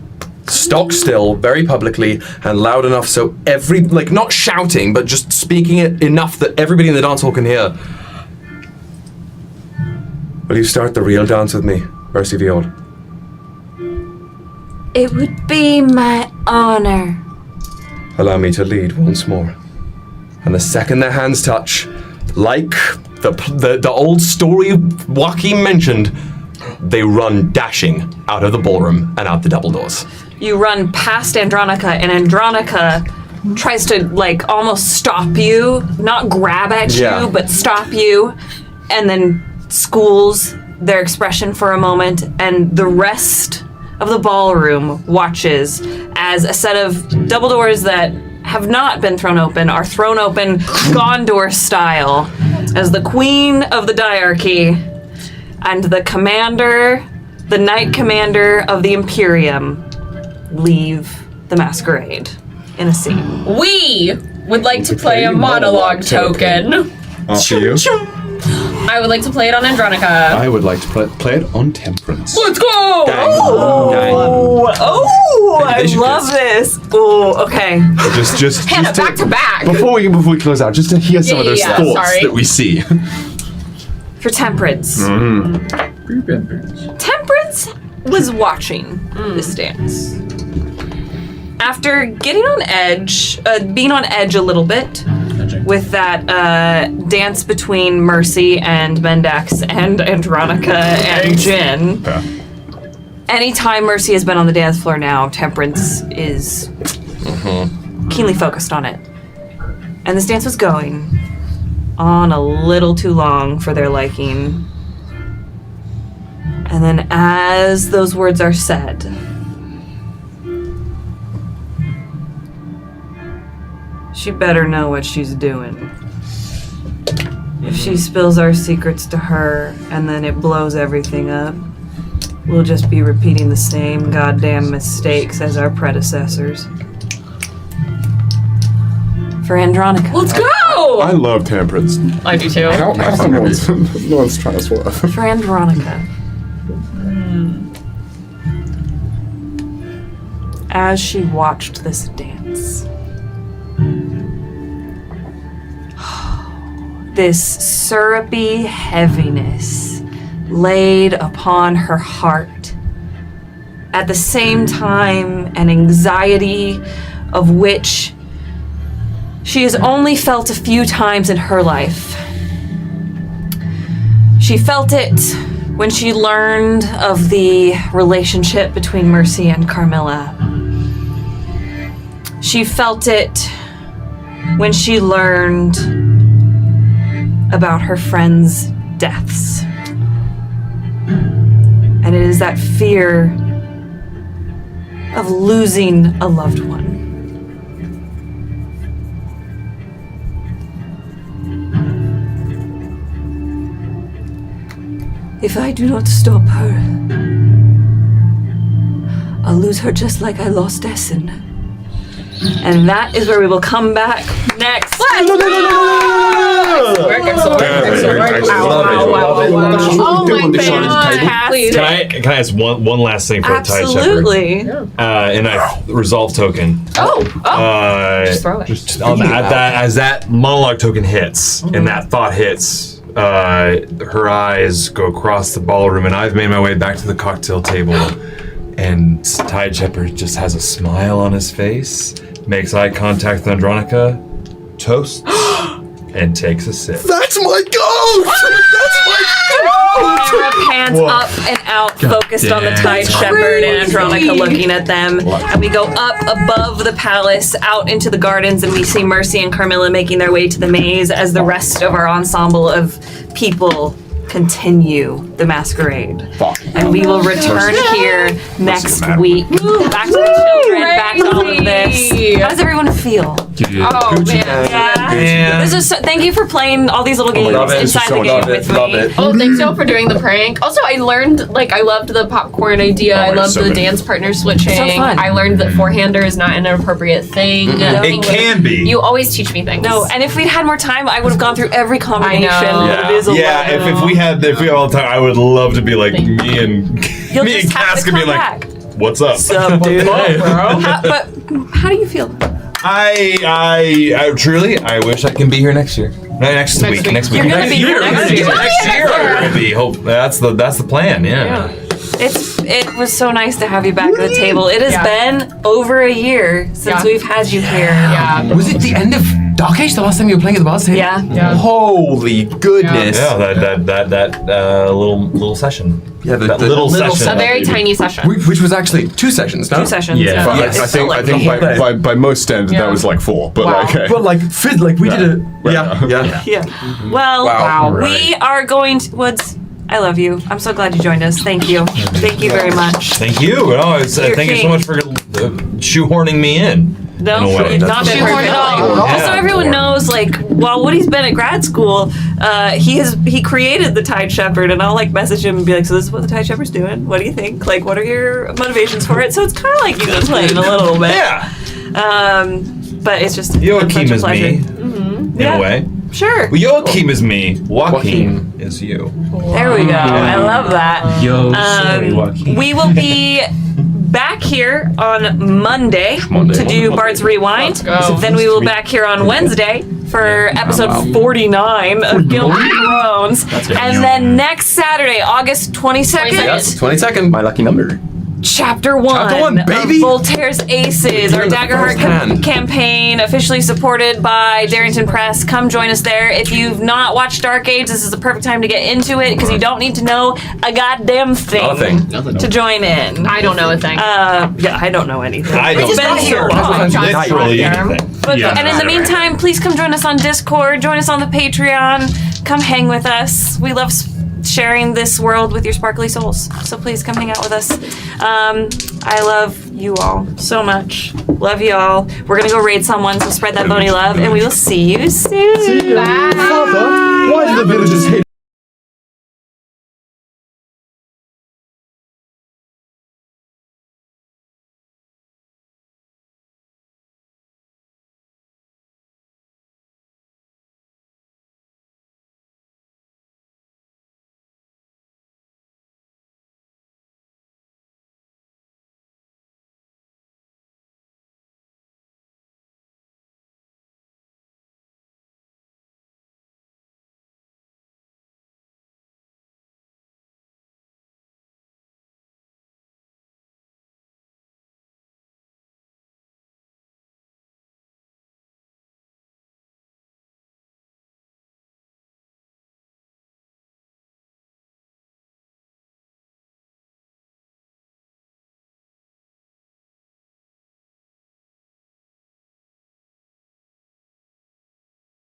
stock still, very publicly, and loud enough so not shouting, but just speaking it enough that everybody in the dance hall can hear. Will you start the real dance with me, Mercy Viol? It would be my honor. allow me to lead once more. And the second their hands touch, like the old story Joaquin mentioned, they run dashing out of the ballroom and out the double doors. You run past Andronica, and Andronica tries to like almost stop you, not grab at you, but stop you, and then schools their expression for a moment, and the rest of the ballroom watches as a set of double doors that have not been thrown open are thrown open Gondor style, as the queen of the diarchy and the commander, the knight commander of the Imperium, leave the masquerade in a scene. We would like to play a monologue token. After you. I would like to play it on Andronica. I would like to play it on Temperance. Let's go! I love this. Oh, okay. Just Hannah, back to back. Before we close out, just to hear some of those thoughts that we see. For Temperance. Temperance was watching this dance. After getting on edge, being on edge a little bit with that dance between Mercy and Mendax and Andronica and Jin. Anytime Mercy has been on the dance floor now, Temperance is keenly focused on it. And this dance was going on a little too long for their liking. And then as those words are said, she better know what she's doing. If she spills our secrets to her and then it blows everything up, we'll just be repeating the same goddamn mistakes as our predecessors. For Andronica. Let's go! I love Temperance. I do too. No one's trying to swerve. For Andronica. As she watched this dance, this syrupy heaviness laid upon her heart. At the same time, an anxiety of which she has only felt a few times in her life. She felt it when she learned of the relationship between Mercy and Carmilla. She felt it when she learned about her friends' deaths. And it is that fear of losing a loved one. If I do not stop her, I'll lose her just like I lost Essen. And that is where we will come back next. Oh my god. Please. Can I ask one last thing for Absolutely. a Tide Shepherd? And a resolve token. Just throw it. As that monologue token hits and that thought hits, her eyes go across the ballroom, and I've made my way back to the cocktail table, and Tide Shepherd just has a smile on his face, makes eye contact with Andronica, toasts, and takes a sip. That's my goat! That's my Camera pans up and out, focused on the Tide Shepherd and Andronica looking at them. And we go up above the palace, out into the gardens, and we see Mercy and Carmilla making their way to the maze as the rest of our ensemble of people continue the masquerade. And we will return here next week. Back to the children, back to all of this. How does everyone feel? Oh man. Yeah. This is thank you for playing all these little games inside the game with me. Oh, thanks y'all for doing the prank. Also, I learned, I loved the popcorn idea. I loved the dance partner switching. So fun. I learned that four-hander is not an appropriate thing. It can be. You always teach me things. No, and if we'd had more time, I would have gone through every combination. Yeah, if we had all the time, I would love to be like me and Cass could be like, "What's up?" Sup, dude? But how do you feel? I truly, I wish I can be here next year. Next week. You're gonna be here next year. Next year. We're gonna be. Hope that's the plan. Yeah. It's it was so nice to have you back at the table. It has been over a year since we've had you here. Yeah. Was it the end of Dark Age the last time you were playing at the Bards table? Yeah. Holy goodness. Yeah, that little session. Yeah, that little session. A very tiny session. Which was actually 2 sessions, no? 2 sessions. Yeah. But Yes. I think by most standards that was like 4. But But like we did it. Yeah. Yeah. Well, Wow. we are going to Woods. I love you. I'm so glad you joined us. Thank you. Thank you very much. Thank you. No, thank you so much for shoehorning me in. No, in a way. you've not been hurt at all. Yeah. Just so everyone knows, like, while Woody's been at grad school, he created the Tide Shepherd, and I'll like message him and be like, "So this is what the Tide Shepherd's doing. What do you think? Like, what are your motivations for it?" So it's kind of like you've been playing a little bit. Yeah. But it's just Joachim such a is pleasure. me, Mm-hmm. in a way. Sure. Well, Joachim is me. Joachim is you. There we go. I love that. Yo, sorry, Joaquin. We will be back here on Monday to do Bards Rewind. Then we will be back here on Wednesday for episode 49 of Gilded Thrones. And then next Saturday, August 22nd. Yes, 22nd. My lucky number. Chapter 1, Chapter 1, baby! of Voltaire's Aces, our Return of the Daggerheart First Hand. campaign, officially supported by Darrington Press. Come join us there. If you've not watched Dark Age, this is the perfect time to get into it because you don't need to know a goddamn thing to join in. I don't know a thing. Yeah, I don't know anything. I It's don't been know. so long. Literally anything. But, and in the meantime, please come join us on Discord, join us on the Patreon, come hang with us. We love sharing this world with your sparkly souls. So please come hang out with us. I love you all so much. Love you all. We're gonna go raid someone, so spread that bony love, and we will see you soon. Father, why do the villagers hate